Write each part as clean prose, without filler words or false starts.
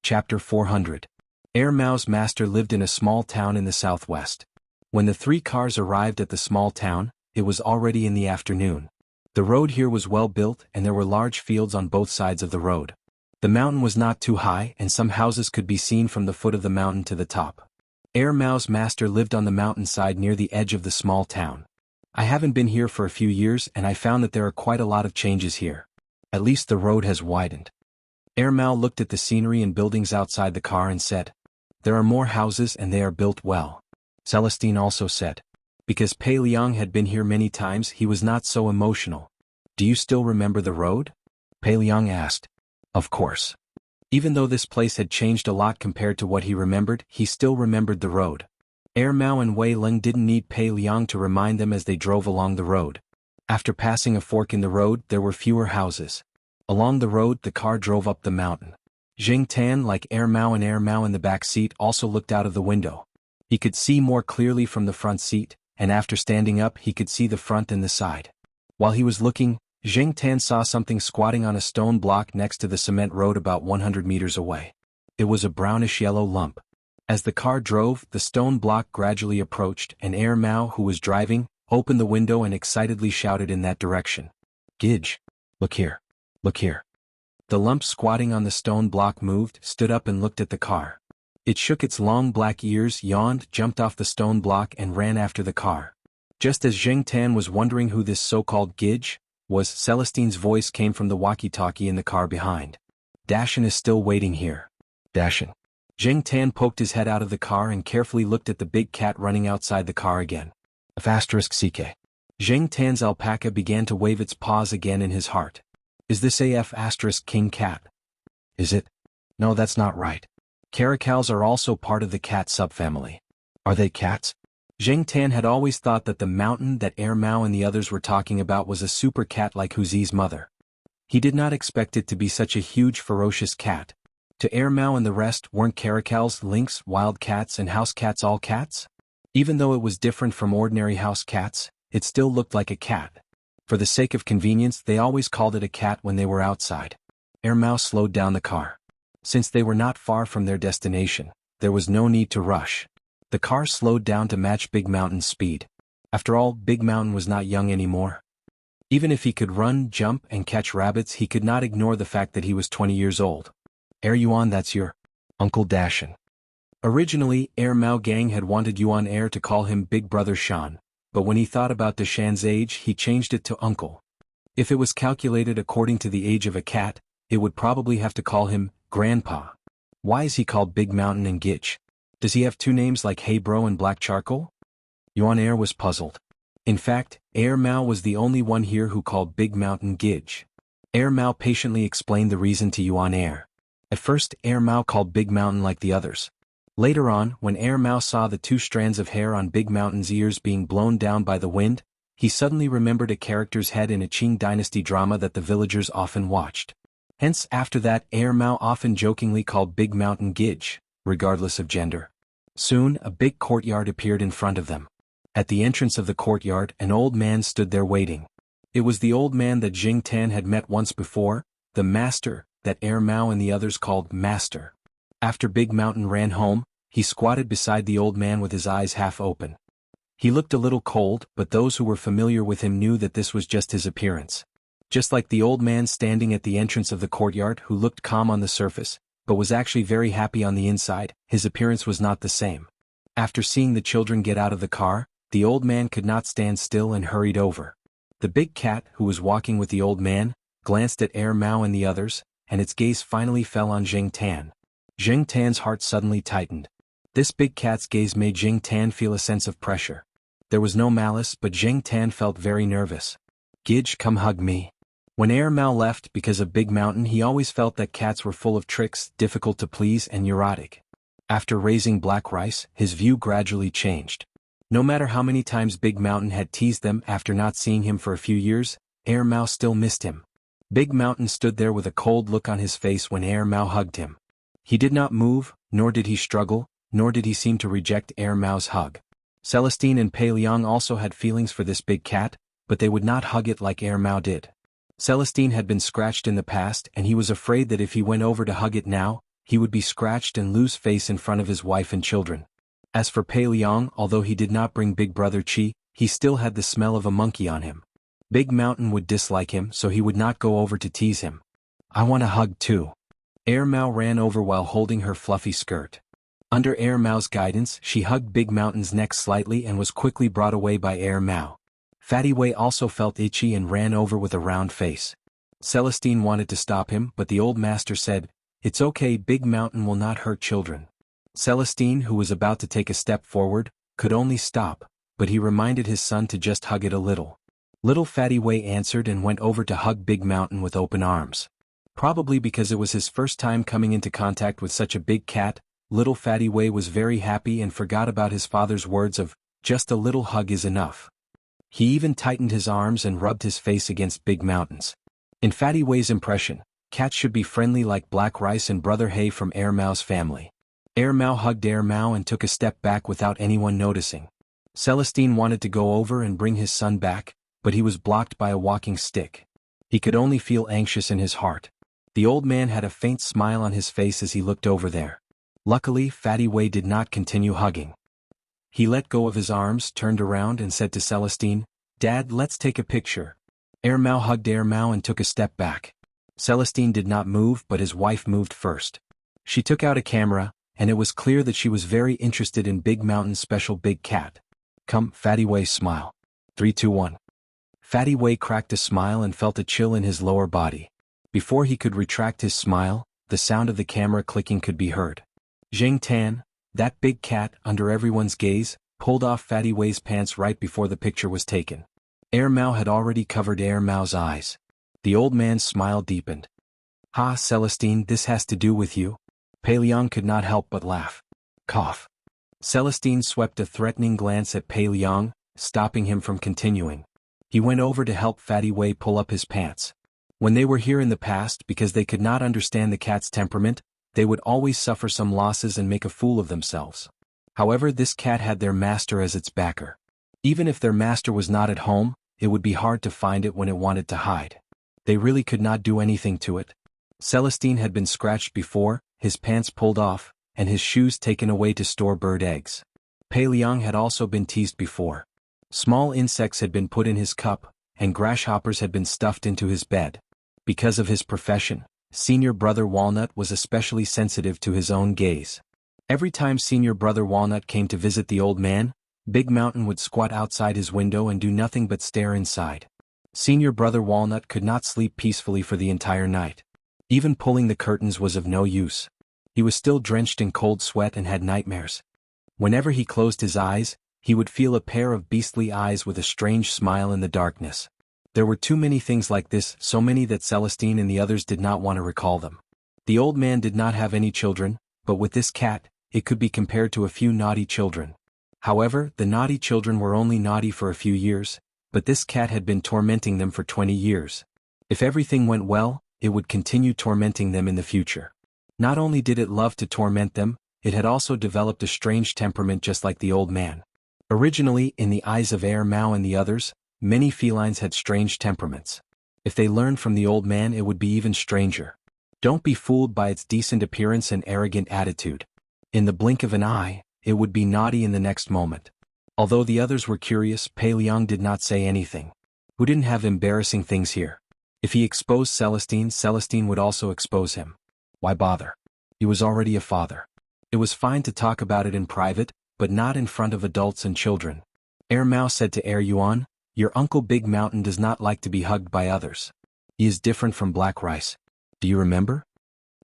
Chapter 400. Air Mao's master lived in a small town in the southwest. When the 3 cars arrived at the small town, it was already in the afternoon. The road here was well built and there were large fields on both sides of the road. The mountain was not too high and some houses could be seen from the foot of the mountain to the top. Air Mao's master lived on the mountainside near the edge of the small town. I haven't been here for a few years and I found that there are quite a lot of changes here. At least the road has widened. Air Mao looked at the scenery and buildings outside the car and said, "There are more houses and they are built well." Celestine also said. Because Pei Liang had been here many times, he was not so emotional. "Do you still remember the road?" Pei Liang asked. Of course. Even though this place had changed a lot compared to what he remembered, he still remembered the road. Air Mao and Wei Leng didn't need Pei Liang to remind them as they drove along the road. After passing a fork in the road, there were fewer houses. Along the road, the car drove up the mountain. Jing Tan, like Air Mao and Air Mao in the back seat, also looked out of the window. He could see more clearly from the front seat, and after standing up he could see the front and the side. While he was looking, Jing Tan saw something squatting on a stone block next to the cement road about 100 meters away. It was a brownish-yellow lump. As the car drove, the stone block gradually approached, and Air Mao, who was driving, opened the window and excitedly shouted in that direction. "Gidge! Look here! Look here!" The lump squatting on the stone block moved, stood up and looked at the car. It shook its long black ears, yawned, jumped off the stone block and ran after the car. Just as Jing Tan was wondering who this so-called Gidge was, Celestine's voice came from the walkie-talkie in the car behind. "Dashin is still waiting here. Dashin." Jing Tan poked his head out of the car and carefully looked at the big cat running outside the car again. *CK. Jing Tan's alpaca began to wave its paws again in his heart. "Is this *King cat? Is it? No, that's not right. Caracals are also part of the cat subfamily. Are they cats?" Jing Tan had always thought that the mountain that Air Mao and the others were talking about was a super cat like Huzi's mother. He did not expect it to be such a huge ferocious cat. To Air Mao and the rest, weren't caracals, lynx, wild cats and house cats all cats? Even though it was different from ordinary house cats, it still looked like a cat. For the sake of convenience, they always called it a cat when they were outside. Air Mao slowed down the car. Since they were not far from their destination, there was no need to rush. The car slowed down to match Big Mountain's speed. After all, Big Mountain was not young anymore. Even if he could run, jump, and catch rabbits, he could not ignore the fact that he was 20 years old. "Air Yuan, that's your Uncle Dashin." Originally, Air Mao Gang had wanted Yuan Air to call him Big Brother Shan, but when he thought about Dashan's age, he changed it to Uncle. If it was calculated according to the age of a cat, it would probably have to call him Grandpa. Why is he called Big Mountain and Gitch? Does he have 2 names like Hey Bro and Black Charcoal? Yuan Air was puzzled. In fact, Air Mao was the only one here who called Big Mountain Gidge. Air Mao patiently explained the reason to Yuan Air. At first, Air Mao called Big Mountain like the others. Later on, when Air Mao saw the 2 strands of hair on Big Mountain's ears being blown down by the wind, he suddenly remembered a character's head in a Qing dynasty drama that the villagers often watched. Hence, after that, Air Mao often jokingly called Big Mountain Gidge, regardless of gender. Soon, a big courtyard appeared in front of them. At the entrance of the courtyard, an old man stood there waiting. It was the old man that Jing Tan had met once before, the master, that Air Mao and the others called Master. After Big Mountain ran home, he squatted beside the old man with his eyes half open. He looked a little cold, but those who were familiar with him knew that this was just his appearance. Just like the old man standing at the entrance of the courtyard who looked calm on the surface, but was actually very happy on the inside, his appearance was not the same. After seeing the children get out of the car, the old man could not stand still and hurried over. The big cat, who was walking with the old man, glanced at Air Mao and the others, and its gaze finally fell on Jing Tan. Jing Tan's heart suddenly tightened. This big cat's gaze made Jing Tan feel a sense of pressure. There was no malice, but Jing Tan felt very nervous. "Gidge, come hug me." When Air Mao left because of Big Mountain, he always felt that cats were full of tricks, difficult to please and neurotic. After raising Black Rice, his view gradually changed. No matter how many times Big Mountain had teased them after not seeing him for a few years, Air Mao still missed him. Big Mountain stood there with a cold look on his face when Air Mao hugged him. He did not move, nor did he struggle, nor did he seem to reject Air Mao's hug. Celestine and Pei Liang also had feelings for this big cat, but they would not hug it like Air Mao did. Celestine had been scratched in the past and he was afraid that if he went over to hug it now, he would be scratched and lose face in front of his wife and children. As for Pei Liang, although he did not bring Big Brother Qi, he still had the smell of a monkey on him. Big Mountain would dislike him, so he would not go over to tease him. I want a hug too. Air Mao ran over while holding her fluffy skirt. Under Air Mao's guidance, she hugged Big Mountain's neck slightly and was quickly brought away by Air Mao. Fatty Wei also felt itchy and ran over with a round face. Celestine wanted to stop him, but the old master said, "It's okay, Big Mountain will not hurt children." Celestine, who was about to take a step forward, could only stop, but he reminded his son to just hug it a little. Little Fatty Wei answered and went over to hug Big Mountain with open arms. Probably because it was his first time coming into contact with such a big cat, little Fatty Wei was very happy and forgot about his father's words of, "Just a little hug is enough." He even tightened his arms and rubbed his face against Big Mountain's. In Fatty Wei's impression, cats should be friendly like Black Rice and Brother Hay from Air Mao's family. Air Mao hugged Air Mao and took a step back without anyone noticing. Celestine wanted to go over and bring his son back, but he was blocked by a walking stick. He could only feel anxious in his heart. The old man had a faint smile on his face as he looked over there. Luckily, Fatty Wei did not continue hugging. He let go of his arms, turned around and said to Celestine, "Dad, let's take a picture." Air Mao hugged Air Mao and took a step back. Celestine did not move, but his wife moved first. She took out a camera, and it was clear that she was very interested in Big Mountain's special big cat. "Come, Fatty Wei, smile. 3, 2, 1. Fatty Wei cracked a smile and felt a chill in his lower body. Before he could retract his smile, the sound of the camera clicking could be heard. Zheng Tan, that big cat, under everyone's gaze, pulled off Fatty Wei's pants right before the picture was taken. Air Mao had already covered Air Mao's eyes. The old man's smile deepened. "Ha, Celestine, this has to do with you?" Pei Liang could not help but laugh. Cough. Celestine swept a threatening glance at Pei Liang, stopping him from continuing. He went over to help Fatty Wei pull up his pants. When they were here in the past, because they could not understand the cat's temperament, they would always suffer some losses and make a fool of themselves. However, this cat had their master as its backer. Even if their master was not at home, it would be hard to find it when it wanted to hide. They really could not do anything to it. Celestine had been scratched before, his pants pulled off, and his shoes taken away to store bird eggs. Pei Liang had also been teased before. Small insects had been put in his cup, and grasshoppers had been stuffed into his bed. Because of his profession, Senior Brother Walnut was especially sensitive to his own gaze. Every time Senior Brother Walnut came to visit the old man, Big Mountain would squat outside his window and do nothing but stare inside. Senior Brother Walnut could not sleep peacefully for the entire night. Even pulling the curtains was of no use. He was still drenched in cold sweat and had nightmares. Whenever he closed his eyes, he would feel a pair of beastly eyes with a strange smile in the darkness. There were too many things like this, so many that Celestine and the others did not want to recall them. The old man did not have any children, but with this cat, it could be compared to a few naughty children. However, the naughty children were only naughty for a few years, but this cat had been tormenting them for 20 years. If everything went well, it would continue tormenting them in the future. Not only did it love to torment them, it had also developed a strange temperament just like the old man. Originally, in the eyes of Air Mao and the others, many felines had strange temperaments. If they learned from the old man, it would be even stranger. Don't be fooled by its decent appearance and arrogant attitude. In the blink of an eye, it would be naughty in the next moment. Although the others were curious, Pei Liang did not say anything. Who didn't have embarrassing things here? If he exposed Celestine, Celestine would also expose him. Why bother? He was already a father. It was fine to talk about it in private, but not in front of adults and children. Air Mao said to Air Yuan, "Your uncle Big Mountain does not like to be hugged by others. He is different from Black Rice. Do you remember?"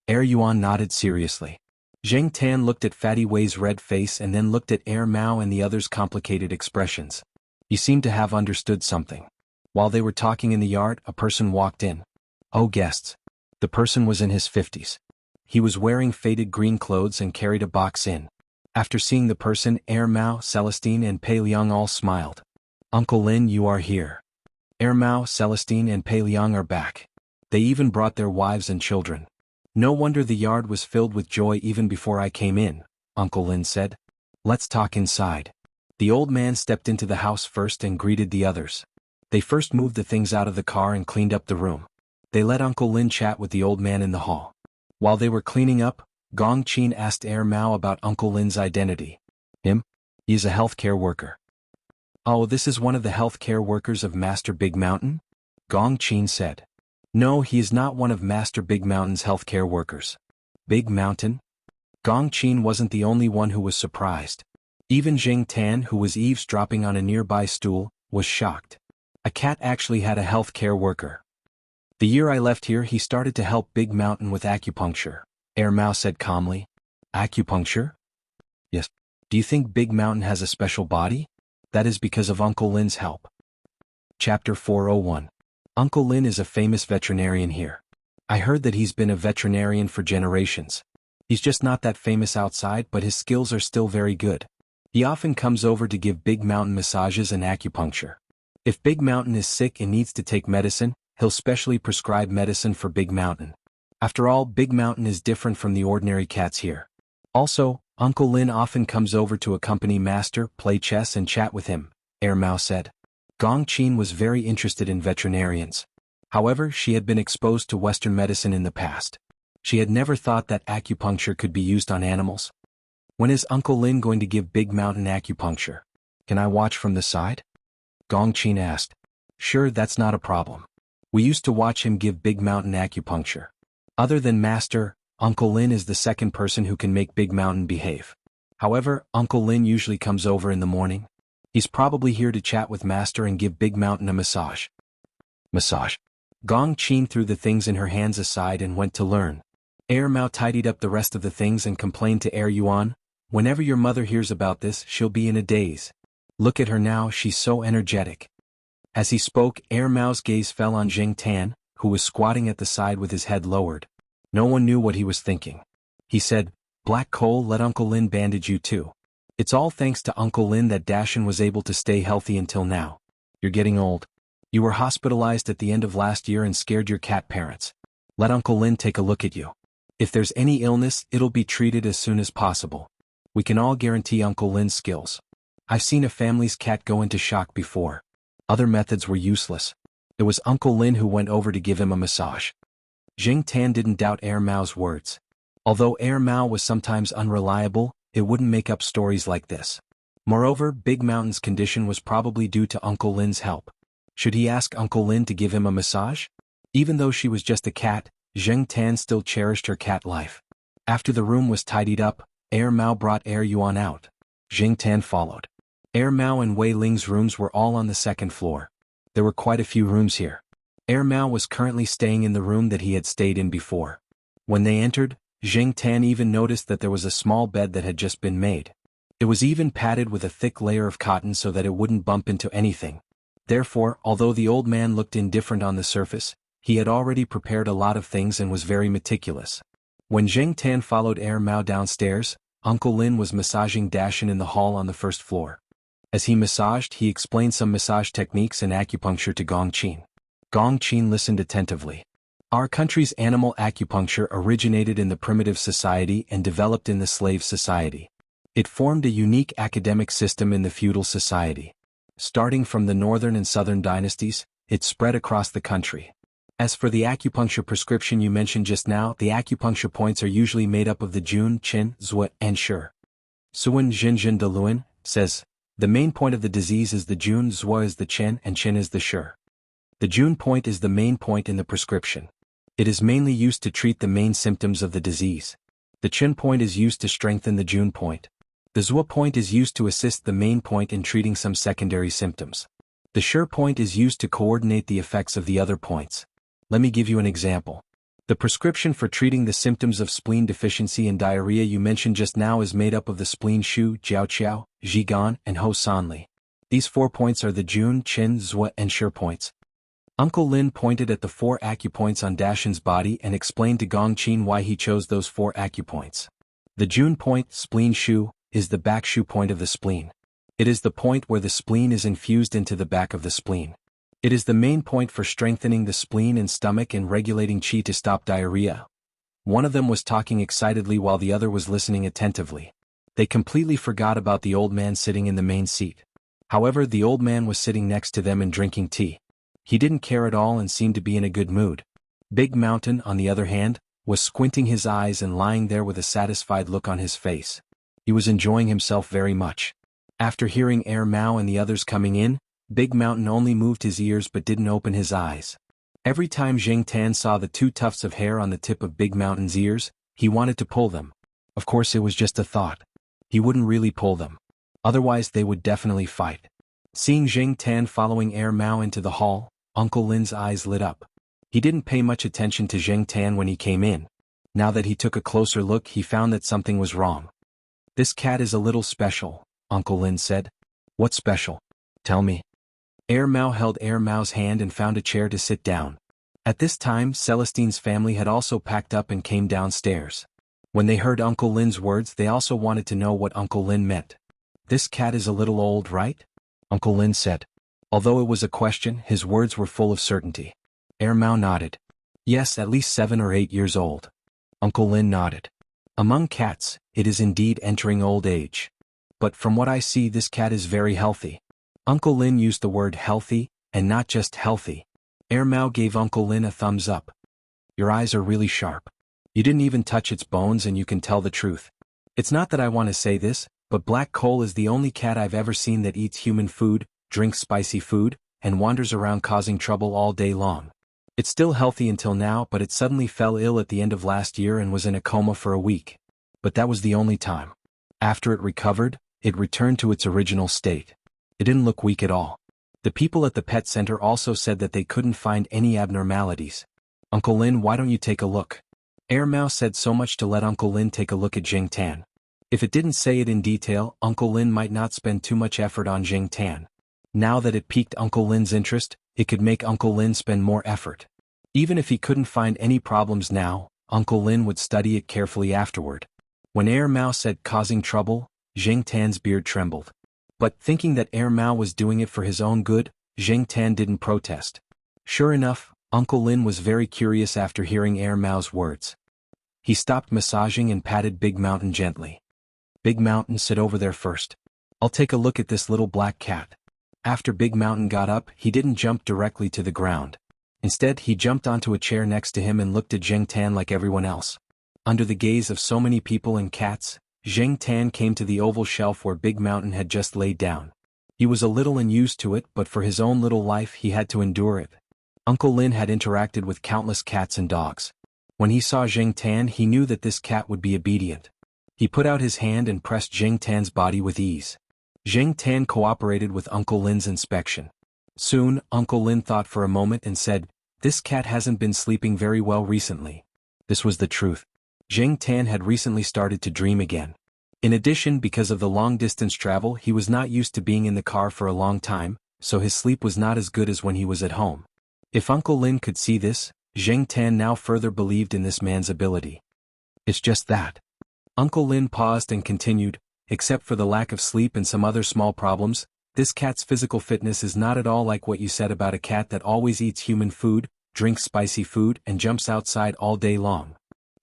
Air Yuan nodded seriously. Zheng Tan looked at Fatty Wei's red face and then looked at Air Mao and the others' complicated expressions. He seemed to have understood something. While they were talking in the yard, a person walked in. Oh, guests. The person was in his 50s. He was wearing faded green clothes and carried a box in. After seeing the person, Air Mao, Celestine and Pei Liang all smiled. "Uncle Lin, you are here. Air Mao, Celestine and Pei Liang are back. They even brought their wives and children. No wonder the yard was filled with joy even before I came in," Uncle Lin said. "Let's talk inside." The old man stepped into the house first and greeted the others. They first moved the things out of the car and cleaned up the room. They let Uncle Lin chat with the old man in the hall. While they were cleaning up, Gong Qin asked Air Mao about Uncle Lin's identity. Him? He is a healthcare worker. Oh, this is one of the healthcare workers of Master Big Mountain? Gong Qin said. No, he is not one of Master Big Mountain's healthcare workers. Big Mountain? Gong Qin wasn't the only one who was surprised. Even Jing Tan, who was eavesdropping on a nearby stool, was shocked. A cat actually had a healthcare worker. The year I left here, he started to help Big Mountain with acupuncture, Air Mao said calmly. Acupuncture? Yes. Do you think Big Mountain has a special body? That is because of Uncle Lin's help. Chapter 401. Uncle Lin is a famous veterinarian here. I heard that he's been a veterinarian for generations. He's just not that famous outside, but his skills are still very good. He often comes over to give Big Mountain massages and acupuncture. If Big Mountain is sick and needs to take medicine, he'll specially prescribe medicine for Big Mountain. After all, Big Mountain is different from the ordinary cats here. Also, Uncle Lin often comes over to accompany Master, play chess and chat with him, Air Mao said. Gong Qin was very interested in veterinarians. However, she had been exposed to Western medicine in the past. She had never thought that acupuncture could be used on animals. When is Uncle Lin going to give Big Mountain acupuncture? Can I watch from the side? Gong Qin asked. Sure, that's not a problem. We used to watch him give Big Mountain acupuncture. Other than Master, Uncle Lin is the second person who can make Big Mountain behave. However, Uncle Lin usually comes over in the morning. He's probably here to chat with Master and give Big Mountain a massage. Massage. Gong Qin threw the things in her hands aside and went to learn. Air Mao tidied up the rest of the things and complained to Air Yuan, whenever your mother hears about this, she'll be in a daze. Look at her now, she's so energetic. As he spoke, Air Mao's gaze fell on Jing Tan, who was squatting at the side with his head lowered. No one knew what he was thinking. He said, Black Coal, let Uncle Lin bandage you too. It's all thanks to Uncle Lin that Dashan was able to stay healthy until now. You're getting old. You were hospitalized at the end of last year and scared your cat parents. Let Uncle Lin take a look at you. If there's any illness, it'll be treated as soon as possible. We can all guarantee Uncle Lin's skills. I've seen a family's cat go into shock before. Other methods were useless. It was Uncle Lin who went over to give him a massage. Jing Tan didn't doubt Air Mao's words. Although Air Mao was sometimes unreliable, it wouldn't make up stories like this. Moreover, Big Mountain's condition was probably due to Uncle Lin's help. Should he ask Uncle Lin to give him a massage? Even though she was just a cat, Jing Tan still cherished her cat life. After the room was tidied up, Air Mao brought Air Yuan out. Jing Tan followed. Air Mao and Wei Ling's rooms were all on the second floor. There were quite a few rooms here. Air Mao was currently staying in the room that he had stayed in before. When they entered, Jing Tan even noticed that there was a small bed that had just been made. It was even padded with a thick layer of cotton so that it wouldn't bump into anything. Therefore, although the old man looked indifferent on the surface, he had already prepared a lot of things and was very meticulous. When Jing Tan followed Air Mao downstairs, Uncle Lin was massaging Dashan in the hall on the first floor. As he massaged, he explained some massage techniques and acupuncture to Gong Qin. Gong Qin listened attentively. Our country's animal acupuncture originated in the primitive society and developed in the slave society. It formed a unique academic system in the feudal society. Starting from the northern and southern dynasties, it spread across the country. As for the acupuncture prescription you mentioned just now, the acupuncture points are usually made up of the Jun, Qin, Zhuo, and Shi. Suan Jinjin de Luan says, the main point of the disease is the Jun, Zhuo is the Qin, and Qin is the Shi. The Jun point is the main point in the prescription. It is mainly used to treat the main symptoms of the disease. The Qin point is used to strengthen the Jun point. The Zhuo point is used to assist the main point in treating some secondary symptoms. The Shi point is used to coordinate the effects of the other points. Let me give you an example. The prescription for treating the symptoms of spleen deficiency and diarrhea you mentioned just now is made up of the spleen Shu, Jiaoqiao, Zhigan, and Ho Sanli. These 4 points are the Jun, Qin, Zhuo, and Shi points. Uncle Lin pointed at the 4 acupoints on Dashan's body and explained to Gong Qin why he chose those 4 acupoints. The Jun point, spleen Shu, is the back Shu point of the spleen. It is the point where the spleen is infused into the back of the spleen. It is the main point for strengthening the spleen and stomach and regulating qi to stop diarrhea. One of them was talking excitedly while the other was listening attentively. They completely forgot about the old man sitting in the main seat. However, the old man was sitting next to them and drinking tea. He didn't care at all and seemed to be in a good mood. Big Mountain, on the other hand, was squinting his eyes and lying there with a satisfied look on his face. He was enjoying himself very much. After hearing Mao and the others coming in, Big Mountain only moved his ears but didn't open his eyes. Every time Jing Tan saw the 2 tufts of hair on the tip of Big Mountain's ears, he wanted to pull them. Of course it was just a thought. He wouldn't really pull them. Otherwise they would definitely fight. Seeing Jing Tan following Mao into the hall, Uncle Lin's eyes lit up. He didn't pay much attention to Jing Tan when he came in. Now that he took a closer look, he found that something was wrong. "This cat is a little special," Uncle Lin said. "What's special? Tell me." Mao held Mao's hand and found a chair to sit down. At this time Celestine's family had also packed up and came downstairs. When they heard Uncle Lin's words, they also wanted to know what Uncle Lin meant. "This cat is a little old, right?" Uncle Lin said. Although it was a question, his words were full of certainty. Mao nodded. "Yes, at least 7 or 8 years old." Uncle Lin nodded. "Among cats, it is indeed entering old age. But from what I see, this cat is very healthy." Uncle Lin used the word healthy, and not just healthy. Mao gave Uncle Lin a thumbs up. "Your eyes are really sharp. You didn't even touch its bones and you can tell the truth. It's not that I want to say this, but Black Coal is the only cat I've ever seen that eats human food, drinks spicy food, and wanders around causing trouble all day long. It's still healthy until now, but it suddenly fell ill at the end of last year and was in a coma for a week. But that was the only time. After it recovered, it returned to its original state. It didn't look weak at all. The people at the pet center also said that they couldn't find any abnormalities. Uncle Lin, why don't you take a look?" Mao said so much to let Uncle Lin take a look at Jing Tan. If it didn't say it in detail, Uncle Lin might not spend too much effort on Jing Tan. Now that it piqued Uncle Lin's interest, it could make Uncle Lin spend more effort. Even if he couldn't find any problems now, Uncle Lin would study it carefully afterward. When Mao said causing trouble, Jing Tan's beard trembled. But thinking that Mao was doing it for his own good, Jing Tan didn't protest. Sure enough, Uncle Lin was very curious after hearing Mao's words. He stopped massaging and patted Big Mountain gently. "Big Mountain, sit over there first. I'll take a look at this little black cat." After Big Mountain got up, he didn't jump directly to the ground. Instead, he jumped onto a chair next to him and looked at Jing Tan like everyone else. Under the gaze of so many people and cats, Jing Tan came to the oval shelf where Big Mountain had just laid down. He was a little unused to it, but for his own little life he had to endure it. Uncle Lin had interacted with countless cats and dogs. When he saw Jing Tan, he knew that this cat would be obedient. He put out his hand and pressed Jing Tan's body with ease. Jing Tan cooperated with Uncle Lin's inspection. Soon, Uncle Lin thought for a moment and said, "This cat hasn't been sleeping very well recently." This was the truth. Jing Tan had recently started to dream again. In addition, because of the long-distance travel, he was not used to being in the car for a long time, so his sleep was not as good as when he was at home. If Uncle Lin could see this, Jing Tan now further believed in this man's ability. "It's just that." Uncle Lin paused and continued, "Except for the lack of sleep and some other small problems, this cat's physical fitness is not at all like what you said about a cat that always eats human food, drinks spicy food, and jumps outside all day long.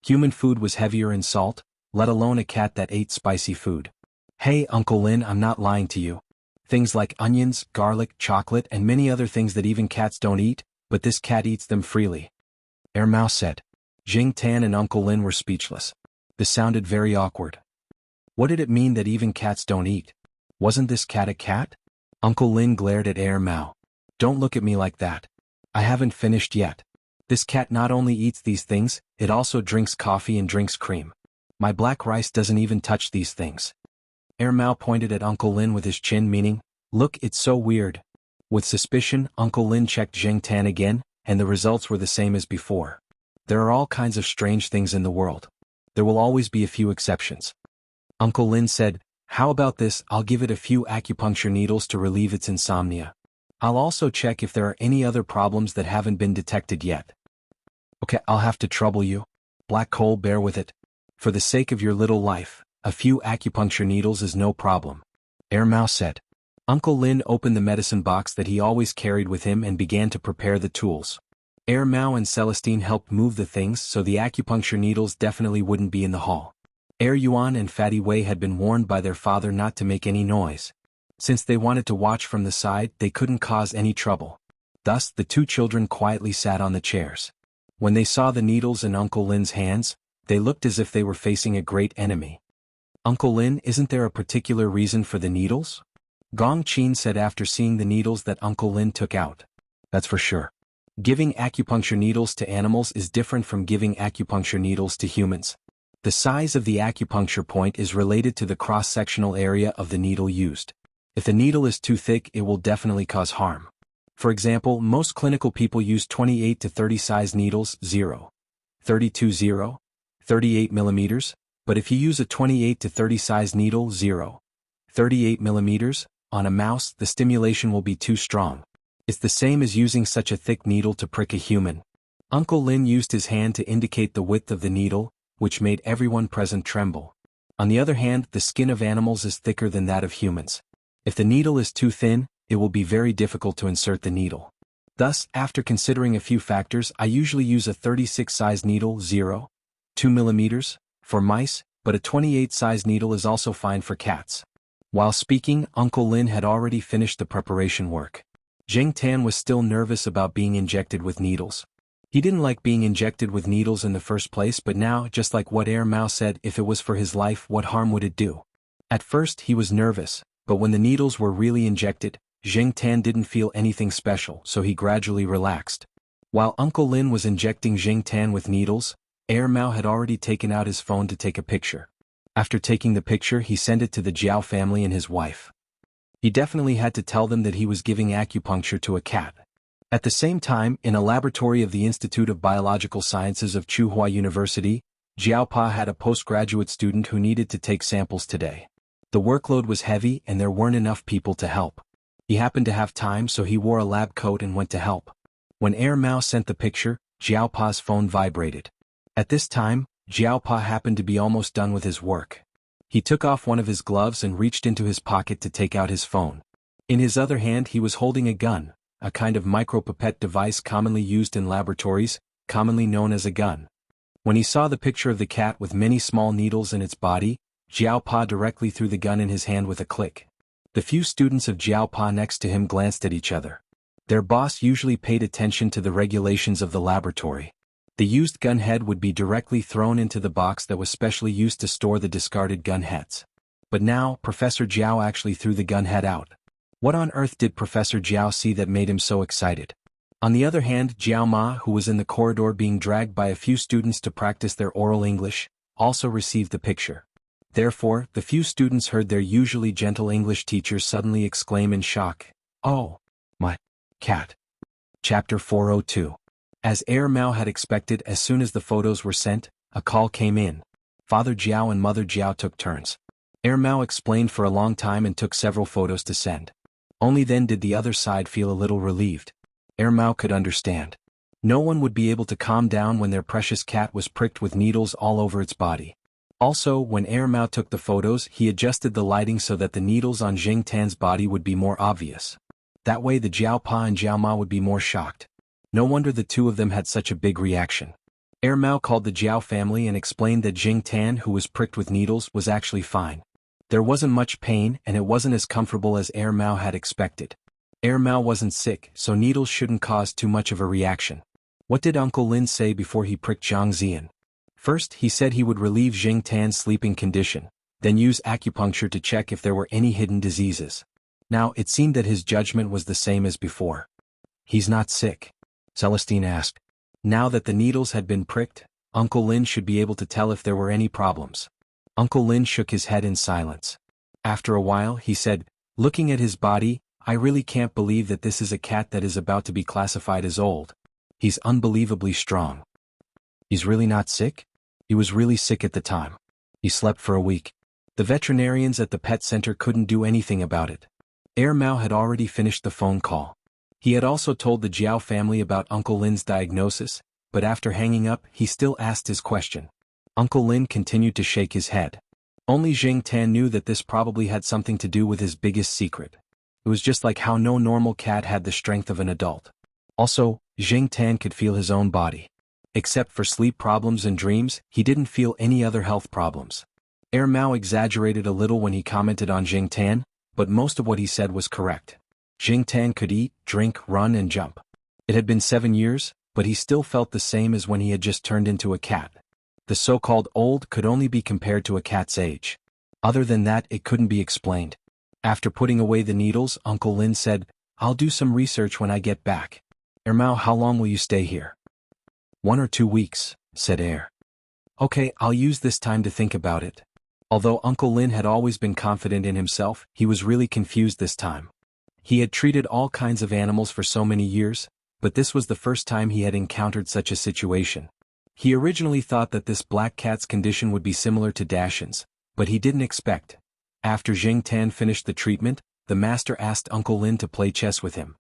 Human food was heavier in salt, let alone a cat that ate spicy food. Hey, Uncle Lin, I'm not lying to you. Things like onions, garlic, chocolate, and many other things that even cats don't eat, but this cat eats them freely." Mao said. Jing Tan and Uncle Lin were speechless. This sounded very awkward. What did it mean that even cats don't eat? Wasn't this cat a cat? Uncle Lin glared at Mao. "Don't look at me like that. I haven't finished yet. This cat not only eats these things, it also drinks coffee and drinks cream. My black rice doesn't even touch these things." Mao pointed at Uncle Lin with his chin, meaning, "Look, it's so weird." With suspicion, Uncle Lin checked Jing Tan again, and the results were the same as before. There are all kinds of strange things in the world. There will always be a few exceptions. Uncle Lin said, "How about this? I'll give it a few acupuncture needles to relieve its insomnia. I'll also check if there are any other problems that haven't been detected yet." "Okay, I'll have to trouble you. Black Coal, bear with it. For the sake of your little life, a few acupuncture needles is no problem," Mao said. Uncle Lin opened the medicine box that he always carried with him and began to prepare the tools. Mao and Celestine helped move the things so the acupuncture needles definitely wouldn't be in the hall. Yuan and Fatty Wei had been warned by their father not to make any noise. Since they wanted to watch from the side, they couldn't cause any trouble. Thus, the two children quietly sat on the chairs. When they saw the needles in Uncle Lin's hands, they looked as if they were facing a great enemy. "Uncle Lin, isn't there a particular reason for the needles?" Gong Qin said after seeing the needles that Uncle Lin took out. "That's for sure. Giving acupuncture needles to animals is different from giving acupuncture needles to humans. The size of the acupuncture point is related to the cross-sectional area of the needle used. If the needle is too thick, it will definitely cause harm. For example, most clinical people use 28 to 30 size needles 0, 32 0, 38 millimeters, but if you use a 28 to 30 size needle 0, 38 millimeters, on a mouse, the stimulation will be too strong. It's the same as using such a thick needle to prick a human." Uncle Lin used his hand to indicate the width of the needle, which made everyone present tremble. On the other hand, the skin of animals is thicker than that of humans. If the needle is too thin, it will be very difficult to insert the needle. Thus, after considering a few factors, I usually use a 36 size needle 0, 2 millimeters, for mice, but a 28 size needle is also fine for cats. While speaking, Uncle Lin had already finished the preparation work. Zheng Tan was still nervous about being injected with needles. He didn't like being injected with needles in the first place, but now, just like what Mao said, if it was for his life, what harm would it do? At first he was nervous, but when the needles were really injected, Zheng Tan didn't feel anything special, so he gradually relaxed. While Uncle Lin was injecting Zheng Tan with needles, Mao had already taken out his phone to take a picture. After taking the picture, he sent it to the Jiao family and his wife. He definitely had to tell them that he was giving acupuncture to a cat. At the same time, in a laboratory of the Institute of Biological Sciences of Tsinghua University, Jiaopa had a postgraduate student who needed to take samples today. The workload was heavy and there weren't enough people to help. He happened to have time, so he wore a lab coat and went to help. When Mao sent the picture, Jiaopa's phone vibrated. At this time, Jiaopa happened to be almost done with his work. He took off one of his gloves and reached into his pocket to take out his phone. In his other hand he was holding a gun, a kind of micropipette device commonly used in laboratories, commonly known as a gun. When he saw the picture of the cat with many small needles in its body, Jiaopa directly threw the gun in his hand with a click. The few students of Jiaopa next to him glanced at each other. Their boss usually paid attention to the regulations of the laboratory. The used gun head would be directly thrown into the box that was specially used to store the discarded gun heads. But now, Professor Jiao actually threw the gun head out. What on earth did Professor Jiao see that made him so excited? On the other hand, Jiao Ma, who was in the corridor being dragged by a few students to practice their oral English, also received the picture. Therefore, the few students heard their usually gentle English teacher suddenly exclaim in shock, "Oh, my cat." Chapter 402. As Mao had expected, as soon as the photos were sent, a call came in. Father Jiao and Mother Jiao took turns. Mao explained for a long time and took several photos to send. Only then did the other side feel a little relieved. Mao could understand. No one would be able to calm down when their precious cat was pricked with needles all over its body. Also, when Mao took the photos, he adjusted the lighting so that the needles on Zheng Tan's body would be more obvious. That way the Jiaopa and Jiao Ma would be more shocked. No wonder the two of them had such a big reaction. Mao called the Jiao family and explained that Zheng Tan, who was pricked with needles, was actually fine. There wasn't much pain and it wasn't as comfortable as Mao had expected. Mao wasn't sick, so needles shouldn't cause too much of a reaction. What did Uncle Lin say before he pricked Zhang Zian? First, he said he would relieve Zheng Tan's sleeping condition, then use acupuncture to check if there were any hidden diseases. Now, it seemed that his judgment was the same as before. "He's not sick?" Celestine asked. Now that the needles had been pricked, Uncle Lin should be able to tell if there were any problems. Uncle Lin shook his head in silence. After a while, he said, "Looking at his body, I really can't believe that this is a cat that is about to be classified as old. He's unbelievably strong." "He's really not sick?" "He was really sick at the time. He slept for a week. The veterinarians at the pet center couldn't do anything about it." Mao had already finished the phone call. He had also told the Jiao family about Uncle Lin's diagnosis, but after hanging up, he still asked his question. Uncle Lin continued to shake his head. Only Zheng Tan knew that this probably had something to do with his biggest secret. It was just like how no normal cat had the strength of an adult. Also, Zheng Tan could feel his own body. Except for sleep problems and dreams, he didn't feel any other health problems. Mao exaggerated a little when he commented on Zheng Tan, but most of what he said was correct. Zheng Tan could eat, drink, run and jump. It had been 7 years, but he still felt the same as when he had just turned into a cat. The so-called old could only be compared to a cat's age. Other than that, it couldn't be explained. After putting away the needles, Uncle Lin said, "I'll do some research when I get back." "Mao, how long will you stay here?" 1 or 2 weeks, said Er. "Okay, I'll use this time to think about it." Although Uncle Lin had always been confident in himself, he was really confused this time. He had treated all kinds of animals for so many years, but this was the first time he had encountered such a situation. He originally thought that this black cat's condition would be similar to Dashin's, but he didn't expect. After Jing Tan finished the treatment, the master asked Uncle Lin to play chess with him.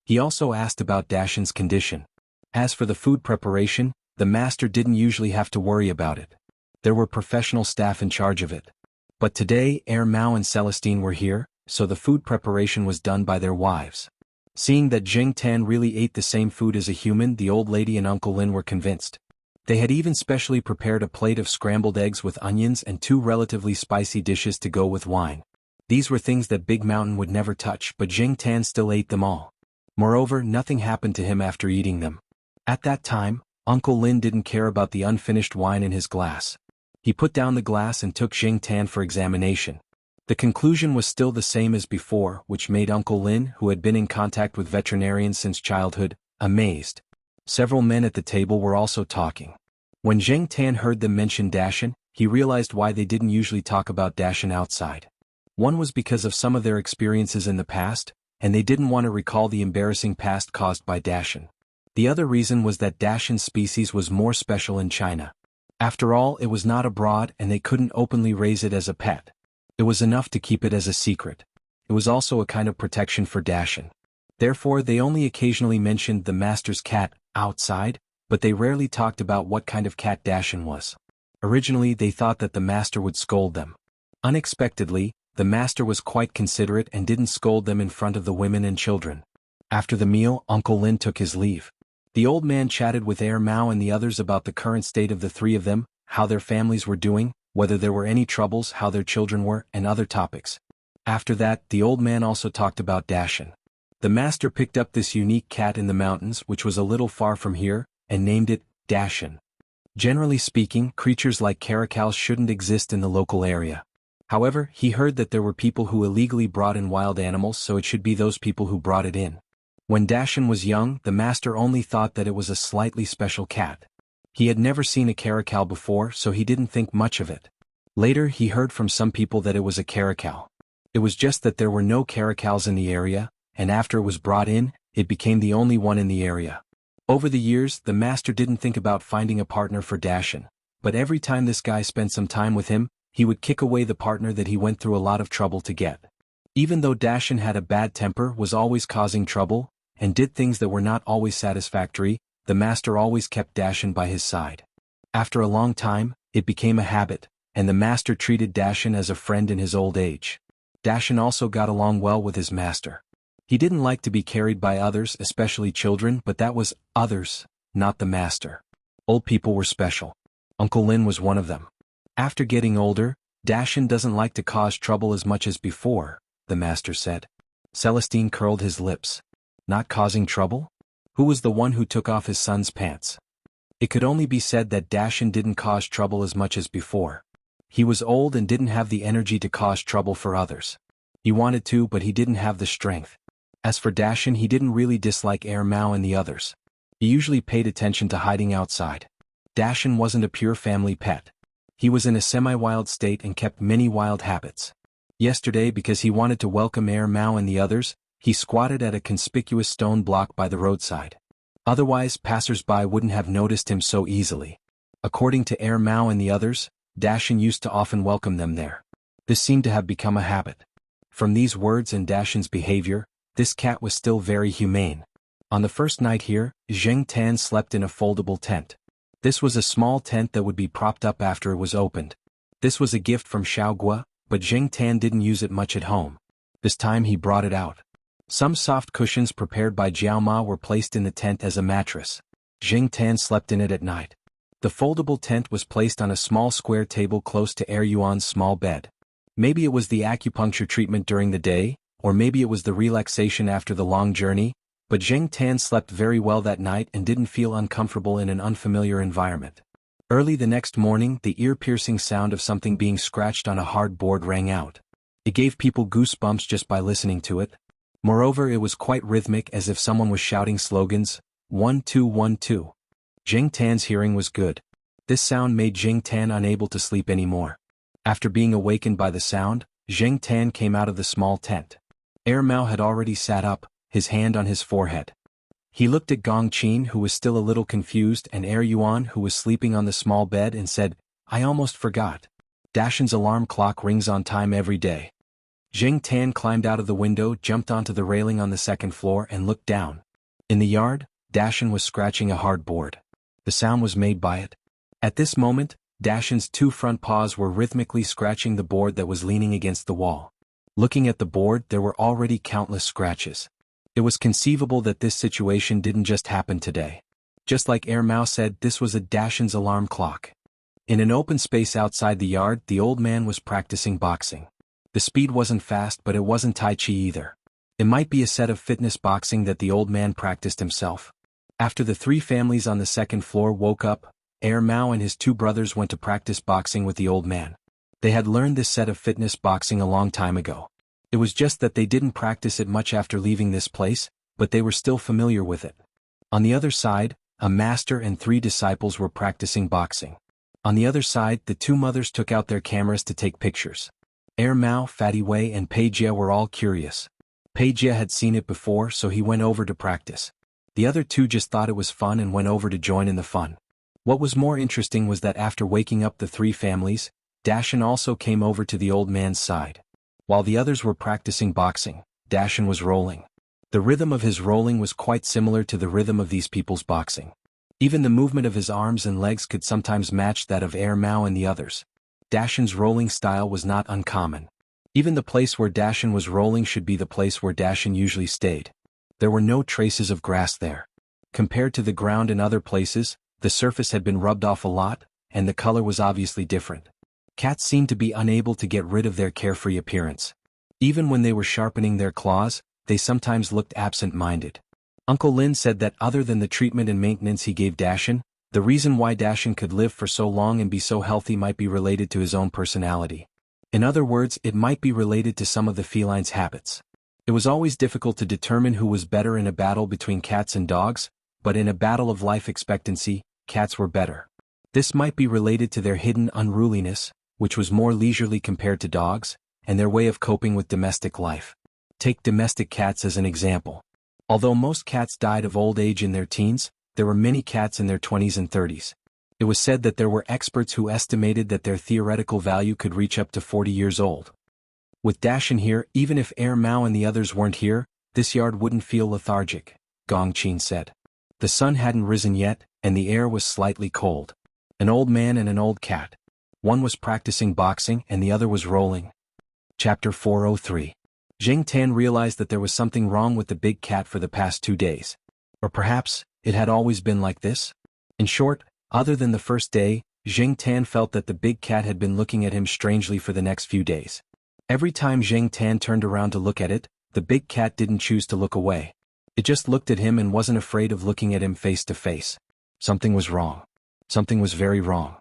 He also asked about Dashin's condition. As for the food preparation, the master didn't usually have to worry about it. There were professional staff in charge of it. But today Mao and Celestine were here, so the food preparation was done by their wives. Seeing that Jing Tan really ate the same food as a human, the old lady and Uncle Lin were convinced. They had even specially prepared a plate of scrambled eggs with onions and 2 relatively spicy dishes to go with wine. These were things that Big Mountain would never touch, but Jing Tan still ate them all. Moreover, nothing happened to him after eating them. At that time, Uncle Lin didn't care about the unfinished wine in his glass. He put down the glass and took Jing Tan for examination. The conclusion was still the same as before, which made Uncle Lin, who had been in contact with veterinarians since childhood, amazed. Several men at the table were also talking. When Jing Tan heard them mention Dashin, he realized why they didn't usually talk about Dashin outside. One was because of some of their experiences in the past, and they didn't want to recall the embarrassing past caused by Dashin. The other reason was that Dashin's species was more special in China. After all, it was not abroad and they couldn't openly raise it as a pet. It was enough to keep it as a secret. It was also a kind of protection for Dashin. Therefore, they only occasionally mentioned the master's cat outside, but they rarely talked about what kind of cat Dashin was. Originally, they thought that the master would scold them. Unexpectedly, the master was quite considerate and didn't scold them in front of the women and children. After the meal, Uncle Lin took his leave. The old man chatted with Mao and the others about the current state of the 3 of them, how their families were doing, whether there were any troubles, how their children were, and other topics. After that, the old man also talked about Dashin. The master picked up this unique cat in the mountains, which was a little far from here, and named it Dashin. Generally speaking, creatures like caracals shouldn't exist in the local area. However, he heard that there were people who illegally brought in wild animals, so it should be those people who brought it in. When Dashin was young, the master only thought that it was a slightly special cat. He had never seen a caracal before, so he didn't think much of it. Later, he heard from some people that it was a caracal. It was just that there were no caracals in the area, and after it was brought in, it became the only one in the area. Over the years, the master didn't think about finding a partner for Dashin, but every time this guy spent some time with him, he would kick away the partner that he went through a lot of trouble to get. Even though Dashin had a bad temper, was always causing trouble, and did things that were not always satisfactory, the master always kept Dashin by his side. After a long time, it became a habit, and the master treated Dashin as a friend in his old age. Dashin also got along well with his master. He didn't like to be carried by others, especially children, but that was others, not the master. Old people were special. Uncle Lin was one of them. After getting older, Dashin doesn't like to cause trouble as much as before, the master said. Celestine curled his lips. Not causing trouble? Who was the one who took off his son's pants? It could only be said that Dashin didn't cause trouble as much as before. He was old and didn't have the energy to cause trouble for others. He wanted to, but he didn't have the strength. As for Dashin, he didn't really dislike Mao and the others. He usually paid attention to hiding outside. Dashin wasn't a pure family pet. He was in a semi-wild state and kept many wild habits. Yesterday, because he wanted to welcome Mao and the others, he squatted at a conspicuous stone block by the roadside. Otherwise, passers-by wouldn't have noticed him so easily. According to Mao and the others, Dashin used to often welcome them there. This seemed to have become a habit. From these words and Dashin's behavior, this cat was still very humane. On the first night here, Jing Tan slept in a foldable tent. This was a small tent that would be propped up after it was opened. This was a gift from Xiaogua, but Jing Tan didn't use it much at home. This time he brought it out. Some soft cushions prepared by Jiao Ma were placed in the tent as a mattress. Jing Tan slept in it at night. The foldable tent was placed on a small square table close to Yuan's small bed. Maybe it was the acupuncture treatment during the day, or maybe it was the relaxation after the long journey, But Zheng Tan slept very well that night and didn't feel uncomfortable in an unfamiliar environment. Early the next morning, the ear-piercing sound of something being scratched on a hard board rang out. It gave people goosebumps just by listening to it. Moreover, it was quite rhythmic, as if someone was shouting slogans, 1212. Zheng Tan's hearing was good. This sound made Zheng Tan unable to sleep anymore. After being awakened by the sound, Zheng Tan came out of the small tent. Mao had already sat up, his hand on his forehead. He looked at Gong Qin, who was still a little confused, and Yuan, who was sleeping on the small bed, and said, "I almost forgot. Dashan's alarm clock rings on time every day." Zheng Tan climbed out of the window, jumped onto the railing on the second floor, and looked down. In the yard, Dashan was scratching a hard board. The sound was made by it. At this moment, Dashan's two front paws were rhythmically scratching the board that was leaning against the wall. Looking at the board, there were already countless scratches. It was conceivable that this situation didn't just happen today. Just like Mao said, this was a Dashan's alarm clock. In an open space outside the yard, the old man was practicing boxing. The speed wasn't fast, but it wasn't Tai Chi either. It might be a set of fitness boxing that the old man practiced himself. After the three families on the second floor woke up, Mao and his two brothers went to practice boxing with the old man. They had learned this set of fitness boxing a long time ago. It was just that they didn't practice it much after leaving this place, but they were still familiar with it. On the other side, a master and three disciples were practicing boxing. On the other side, the two mothers took out their cameras to take pictures. Mao, Fatty Wei, and Pei Jia were all curious. Pei Jia had seen it before, so he went over to practice. The other two just thought it was fun and went over to join in the fun. What was more interesting was that after waking up the three families, Dashan also came over to the old man's side. While the others were practicing boxing, Dashan was rolling. The rhythm of his rolling was quite similar to the rhythm of these people's boxing. Even the movement of his arms and legs could sometimes match that of Mao and the others. Dashan's rolling style was not uncommon. Even the place where Dashan was rolling should be the place where Dashan usually stayed. There were no traces of grass there. Compared to the ground in other places, the surface had been rubbed off a lot, and the color was obviously different. Cats seemed to be unable to get rid of their carefree appearance. Even when they were sharpening their claws, they sometimes looked absent-minded. Uncle Lin said that other than the treatment and maintenance he gave Dashan, the reason why Dashan could live for so long and be so healthy might be related to his own personality. In other words, it might be related to some of the feline's habits. It was always difficult to determine who was better in a battle between cats and dogs, but in a battle of life expectancy, cats were better. This might be related to their hidden unruliness, which was more leisurely compared to dogs, and their way of coping with domestic life. Take domestic cats as an example. Although most cats died of old age in their teens, there were many cats in their 20s and 30s. It was said that there were experts who estimated that their theoretical value could reach up to 40 years old. With Dashan here, even if Mao and the others weren't here, this yard wouldn't feel lethargic, Gong Qin said. The sun hadn't risen yet, and the air was slightly cold. An old man and an old cat. One was practicing boxing and the other was rolling. Chapter 403. Zheng Tan realized that there was something wrong with the big cat for the past 2 days. Or perhaps, it had always been like this? In short, other than the first day, Zheng Tan felt that the big cat had been looking at him strangely for the next few days. Every time Zheng Tan turned around to look at it, the big cat didn't choose to look away. It just looked at him and wasn't afraid of looking at him face to face. Something was wrong. Something was very wrong.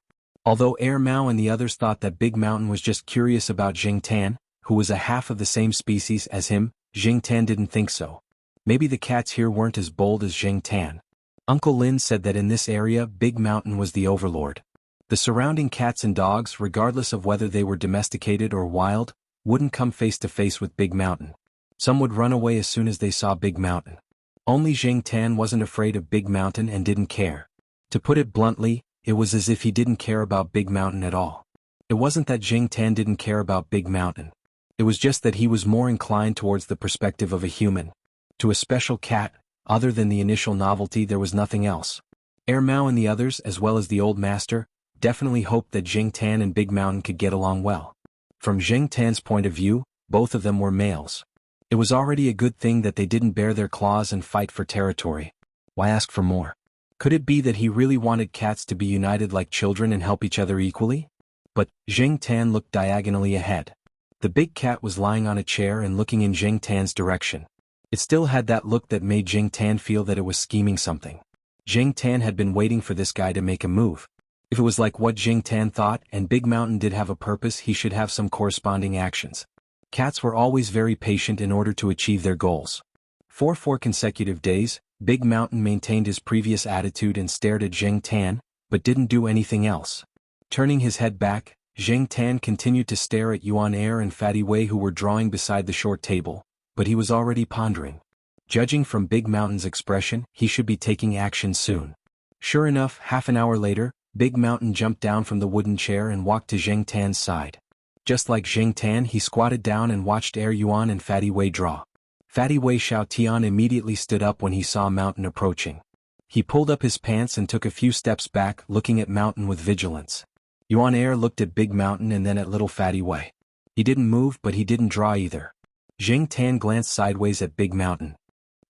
Although Mao and the others thought that Big Mountain was just curious about Zheng Tan, who was a half of the same species as him, Zheng Tan didn't think so. Maybe the cats here weren't as bold as Zheng Tan. Uncle Lin said that in this area, Big Mountain was the overlord. The surrounding cats and dogs, regardless of whether they were domesticated or wild, wouldn't come face to face with Big Mountain. Some would run away as soon as they saw Big Mountain. Only Zheng Tan wasn't afraid of Big Mountain and didn't care. To put it bluntly, it was as if he didn't care about Big Mountain at all. It wasn't that Zheng Tan didn't care about Big Mountain. It was just that he was more inclined towards the perspective of a human. To a special cat, other than the initial novelty, there was nothing else. Mao and the others, as well as the old master, definitely hoped that Zheng Tan and Big Mountain could get along well. From Zheng Tan's point of view, both of them were males. It was already a good thing that they didn't bare their claws and fight for territory. Why ask for more? Could it be that he really wanted cats to be united like children and help each other equally? But Zheng Tan looked diagonally ahead. The big cat was lying on a chair and looking in Zheng Tan's direction. It still had that look that made Jing Tan feel that it was scheming something. Jing Tan had been waiting for this guy to make a move. If it was like what Jing Tan thought and Big Mountain did have a purpose, he should have some corresponding actions. Cats were always very patient in order to achieve their goals. For 4 consecutive days, Big Mountain maintained his previous attitude and stared at Jing Tan, but didn't do anything else. Turning his head back, Jing Tan continued to stare at Yuan Air and Fatty Wei, who were drawing beside the short table, but he was already pondering. Judging from Big Mountain's expression, he should be taking action soon. Sure enough, half an hour later, Big Mountain jumped down from the wooden chair and walked to Jing Tan's side. Just like Jing Tan, he squatted down and watched Air Yuan and Fatty Wei draw. Fatty Wei Xiao Tian immediately stood up when he saw Mountain approaching. He pulled up his pants and took a few steps back, looking at Mountain with vigilance. Yuan Air looked at Big Mountain and then at little Fatty Wei. He didn't move, but he didn't draw either. Jing Tan glanced sideways at Big Mountain.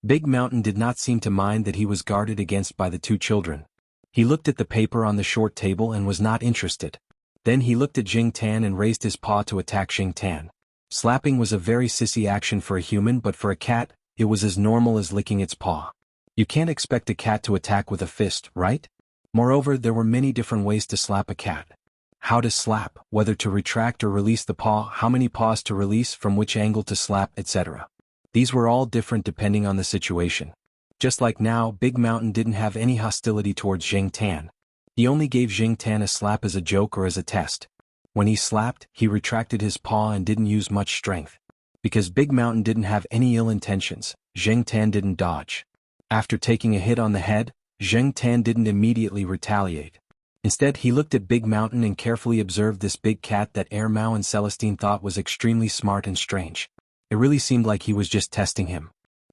Big Mountain did not seem to mind that he was guarded against by the 2 children. He looked at the paper on the short table and was not interested. Then he looked at Jing Tan and raised his paw to attack Jing Tan. Slapping was a very sissy action for a human, but for a cat, it was as normal as licking its paw. You can't expect a cat to attack with a fist, right? Moreover, there were many different ways to slap a cat. How to slap, whether to retract or release the paw, how many paws to release, from which angle to slap, etc. These were all different depending on the situation. Just like now, Big Mountain didn't have any hostility towards Jing Tan. He only gave Jing Tan a slap as a joke or as a test. When he slapped, he retracted his paw and didn't use much strength. Because Big Mountain didn't have any ill intentions, Jing Tan didn't dodge. After taking a hit on the head, Jing Tan didn't immediately retaliate. Instead, he looked at Big Mountain and carefully observed this big cat that Air Mao and Celestine thought was extremely smart and strange. It really seemed like he was just testing him.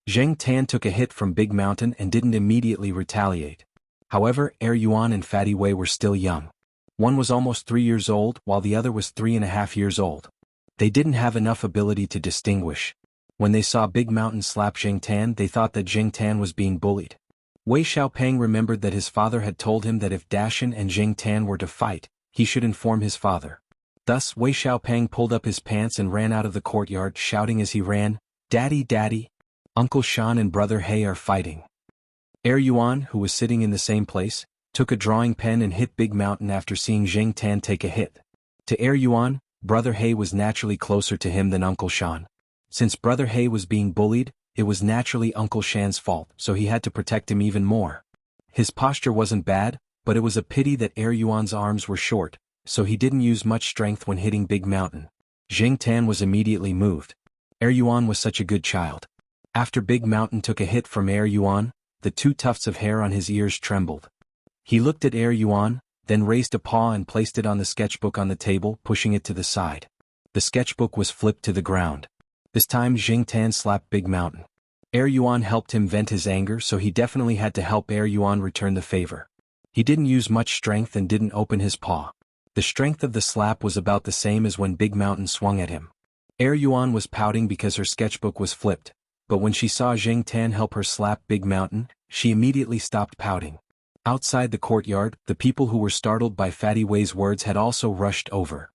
Jing Tan took a hit from Big Mountain and didn't immediately retaliate. However, Air Yuan and Fatty Wei were still young. One was almost 3 years old, while the other was 3.5 years old. They didn't have enough ability to distinguish. When they saw Big Mountain slap Jing Tan, they thought that Jing Tan was being bullied. Wei Xiaopeng remembered that his father had told him that if Dashan and Jing Tan were to fight, he should inform his father. Thus, Wei Xiaopeng pulled up his pants and ran out of the courtyard, shouting as he ran, "Daddy, Daddy! Uncle Shan and Brother He are fighting." Air Yuan, who was sitting in the same place, took a drawing pen and hit Big Mountain after seeing Jing Tan take a hit. To Air Yuan, Brother He was naturally closer to him than Uncle Shan. Since Brother He was being bullied, it was naturally Uncle Shan's fault, so he had to protect him even more. His posture wasn't bad, but it was a pity that Air Yuan's arms were short, so he didn't use much strength when hitting Big Mountain. Jing Tan was immediately moved. Air Yuan was such a good child. After Big Mountain took a hit from Air Yuan, the 2 tufts of hair on his ears trembled. He looked at Air Yuan, then raised a paw and placed it on the sketchbook on the table, pushing it to the side. The sketchbook was flipped to the ground. This time Jing Tan slapped Big Mountain. Air Yuan helped him vent his anger, so he definitely had to help Air Yuan return the favor. He didn't use much strength and didn't open his paw. The strength of the slap was about the same as when Big Mountain swung at him. Air Yuan was pouting because her sketchbook was flipped, but when she saw Jing Tan help her slap Big Mountain, she immediately stopped pouting. Outside the courtyard, the people who were startled by Fatty Wei's words had also rushed over.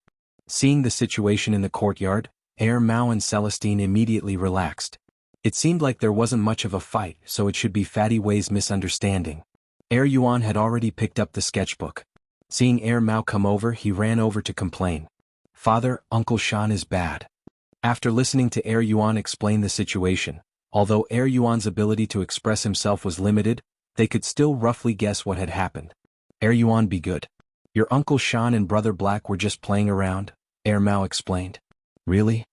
Seeing the situation in the courtyard, Air Mao and Celestine immediately relaxed. It seemed like there wasn't much of a fight, so it should be Fatty Wei's misunderstanding. Air Yuan had already picked up the sketchbook. Seeing Air Mao come over, he ran over to complain. "Father, Uncle Shan is bad." After listening to Air Yuan explain the situation, although Air Yuan's ability to express himself was limited, they could still roughly guess what had happened. "Air Yuan, be good. Your Uncle Shan and Brother Black were just playing around," Air Mao explained. "Really?"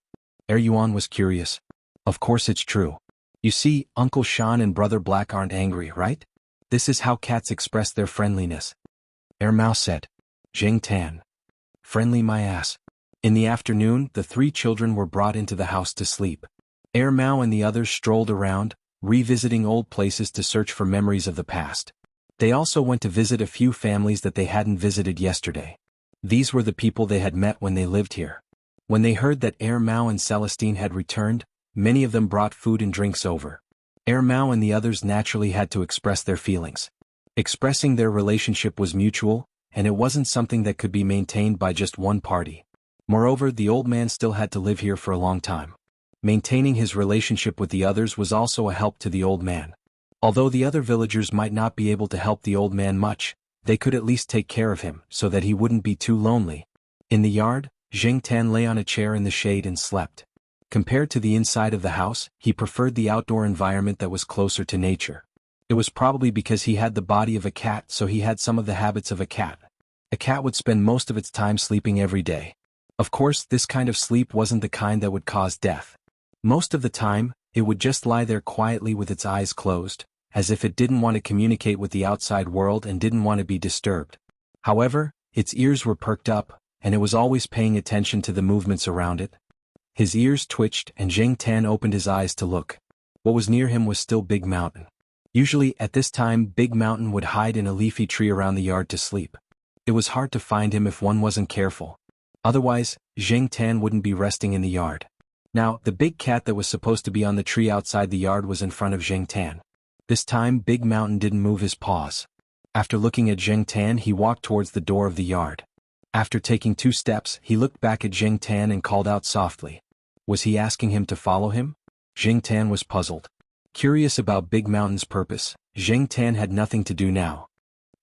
Air Yuan was curious. "Of course it's true. You see, Uncle Shan and Brother Black aren't angry, right? This is how cats express their friendliness." Air Mao said. "Jing Tan. Friendly my ass." In the afternoon, the 3 children were brought into the house to sleep. Air Mao and the others strolled around, revisiting old places to search for memories of the past. They also went to visit a few families that they hadn't visited yesterday. These were the people they had met when they lived here. When they heard that Air Mao and Celestine had returned, many of them brought food and drinks over. Air Mao and the others naturally had to express their feelings. Expressing their relationship was mutual, and it wasn't something that could be maintained by just one party. Moreover, the old man still had to live here for a long time. Maintaining his relationship with the others was also a help to the old man. Although the other villagers might not be able to help the old man much, they could at least take care of him so that he wouldn't be too lonely. In the yard, Jing Tan lay on a chair in the shade and slept. Compared to the inside of the house, he preferred the outdoor environment that was closer to nature. It was probably because he had the body of a cat, so he had some of the habits of a cat. A cat would spend most of its time sleeping every day. Of course, this kind of sleep wasn't the kind that would cause death. Most of the time, it would just lie there quietly with its eyes closed, as if it didn't want to communicate with the outside world and didn't want to be disturbed. However, its ears were perked up, and it was always paying attention to the movements around it. His ears twitched and Jing Tan opened his eyes to look. What was near him was still Big Mountain. Usually, at this time, Big Mountain would hide in a leafy tree around the yard to sleep. It was hard to find him if one wasn't careful. Otherwise, Jing Tan wouldn't be resting in the yard. Now, the big cat that was supposed to be on the tree outside the yard was in front of Jing Tan. This time, Big Mountain didn't move his paws. After looking at Jing Tan, he walked towards the door of the yard. After taking 2 steps, he looked back at Jing Tan and called out softly. Was he asking him to follow him? Jing Tan was puzzled. Curious about Big Mountain's purpose, Jing Tan had nothing to do now.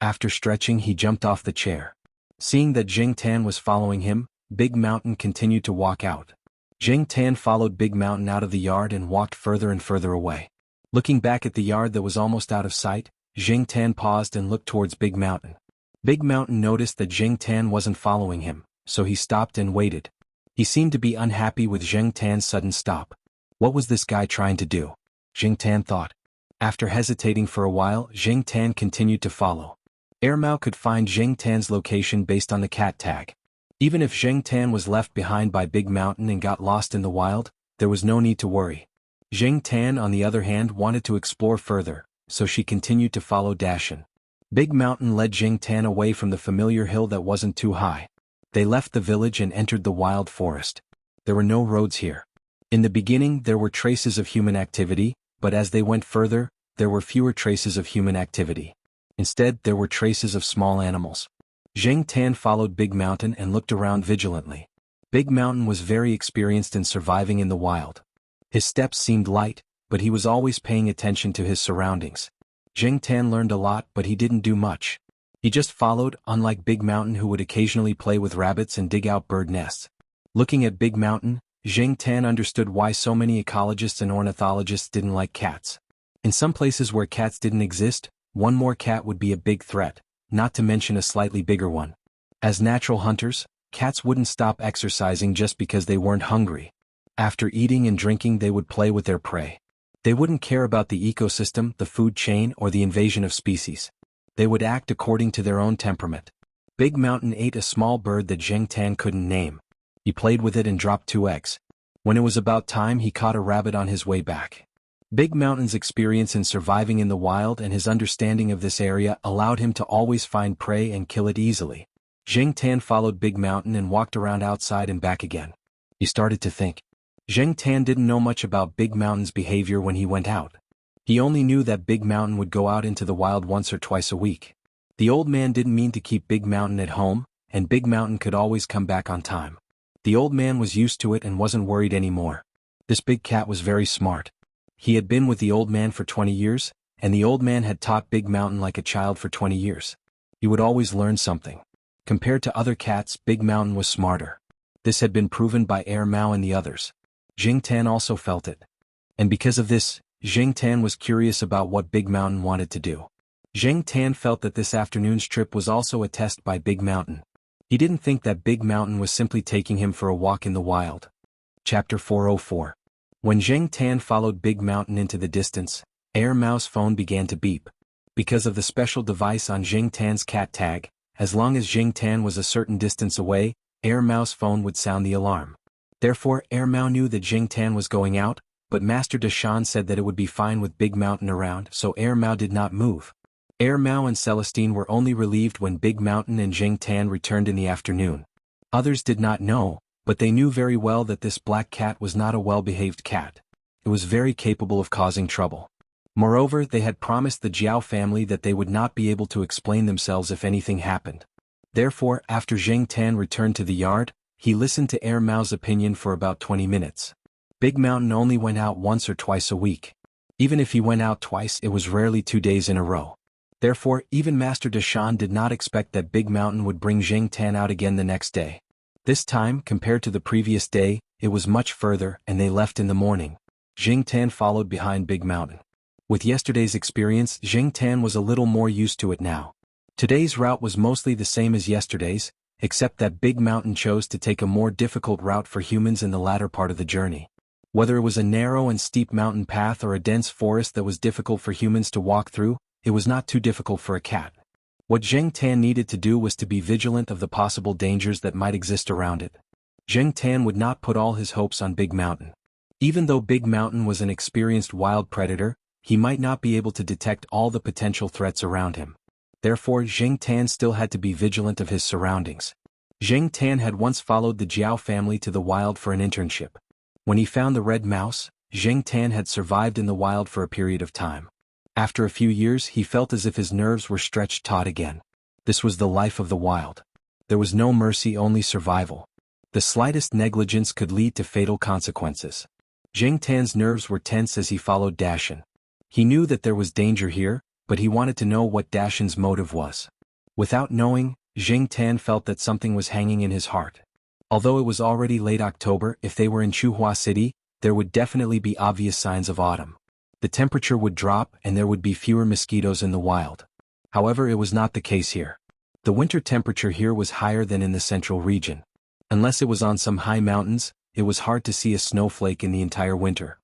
After stretching, he jumped off the chair. Seeing that Jing Tan was following him, Big Mountain continued to walk out. Jing Tan followed Big Mountain out of the yard and walked further and further away. Looking back at the yard that was almost out of sight, Jing Tan paused and looked towards Big Mountain. Big Mountain noticed that Jing Tan wasn't following him, so he stopped and waited. He seemed to be unhappy with Jing Tan's sudden stop. What was this guy trying to do? Jing Tan thought. After hesitating for a while, Jing Tan continued to follow. Air Mao could find Jing Tan's location based on the cat tag. Even if Jing Tan was left behind by Big Mountain and got lost in the wild, there was no need to worry. Jing Tan, on the other hand, wanted to explore further, so she continued to follow Dashin. Big Mountain led Jing Tan away from the familiar hill that wasn't too high. They left the village and entered the wild forest. There were no roads here. In the beginning, there were traces of human activity, but as they went further, there were fewer traces of human activity. Instead, there were traces of small animals. Jing Tan followed Big Mountain and looked around vigilantly. Big Mountain was very experienced in surviving in the wild. His steps seemed light, but he was always paying attention to his surroundings. Jing Tan learned a lot, but he didn't do much. He just followed, unlike Big Mountain, who would occasionally play with rabbits and dig out bird nests. Looking at Big Mountain, Jing Tan understood why so many ecologists and ornithologists didn't like cats. In some places where cats didn't exist, one more cat would be a big threat, not to mention a slightly bigger one. As natural hunters, cats wouldn't stop exercising just because they weren't hungry. After eating and drinking, they would play with their prey. They wouldn't care about the ecosystem, the food chain, or the invasion of species. They would act according to their own temperament. Big Mountain ate a small bird that Jing Tan couldn't name. He played with it and dropped 2 eggs. When it was about time, he caught a rabbit on his way back. Big Mountain's experience in surviving in the wild and his understanding of this area allowed him to always find prey and kill it easily. Jing Tan followed Big Mountain and walked around outside and back again. He started to think. Jing Tan didn't know much about Big Mountain's behavior when he went out. He only knew that Big Mountain would go out into the wild once or twice a week. The old man didn't mean to keep Big Mountain at home, and Big Mountain could always come back on time. The old man was used to it and wasn't worried anymore. This big cat was very smart. He had been with the old man for 20 years, and the old man had taught Big Mountain like a child for 20 years. He would always learn something. Compared to other cats, Big Mountain was smarter. This had been proven by Air Mao and the others. Jing Tan also felt it. And because of this, Jing Tan was curious about what Big Mountain wanted to do. Jing Tan felt that this afternoon's trip was also a test by Big Mountain. He didn't think that Big Mountain was simply taking him for a walk in the wild. Chapter 404. When Jing Tan followed Big Mountain into the distance, Air Mao's phone began to beep. Because of the special device on Jing Tan's cat tag, as long as Jing Tan was a certain distance away, Air Mao's phone would sound the alarm. Therefore, Air Mao knew that Jing Tan was going out, but Master Deshan said that it would be fine with Big Mountain around, so Air Mao did not move. Air Mao and Celestine were only relieved when Big Mountain and Jing Tan returned in the afternoon. Others did not know, but they knew very well that this black cat was not a well-behaved cat. It was very capable of causing trouble. Moreover, they had promised the Jiao family that they would not be able to explain themselves if anything happened. Therefore, after Jing Tan returned to the yard, he listened to Air Mao's opinion for about 20 minutes. Big Mountain only went out once or twice a week. Even if he went out twice, it was rarely 2 days in a row. Therefore, even Master Deshan did not expect that Big Mountain would bring Jing Tan out again the next day. This time, compared to the previous day, it was much further, and they left in the morning. Jing Tan followed behind Big Mountain. With yesterday's experience, Jing Tan was a little more used to it now. Today's route was mostly the same as yesterday's, except that Big Mountain chose to take a more difficult route for humans in the latter part of the journey. Whether it was a narrow and steep mountain path or a dense forest that was difficult for humans to walk through, it was not too difficult for a cat. What Jing Tan needed to do was to be vigilant of the possible dangers that might exist around it. Jing Tan would not put all his hopes on Big Mountain. Even though Big Mountain was an experienced wild predator, he might not be able to detect all the potential threats around him. Therefore, Jing Tan still had to be vigilant of his surroundings. Jing Tan had once followed the Jiao family to the wild for an internship. When he found the red mouse, Jing Tan had survived in the wild for a period of time. After a few years, he felt as if his nerves were stretched taut again. This was the life of the wild. There was no mercy, only survival. The slightest negligence could lead to fatal consequences. Jing Tan's nerves were tense as he followed Dashan. He knew that there was danger here, but he wanted to know what Dashan's motive was. Without knowing, Jing Tan felt that something was hanging in his heart. Although it was already late October, if they were in Chuhua City, there would definitely be obvious signs of autumn. The temperature would drop and there would be fewer mosquitoes in the wild. However, it was not the case here. The winter temperature here was higher than in the central region. Unless it was on some high mountains, it was hard to see a snowflake in the entire winter.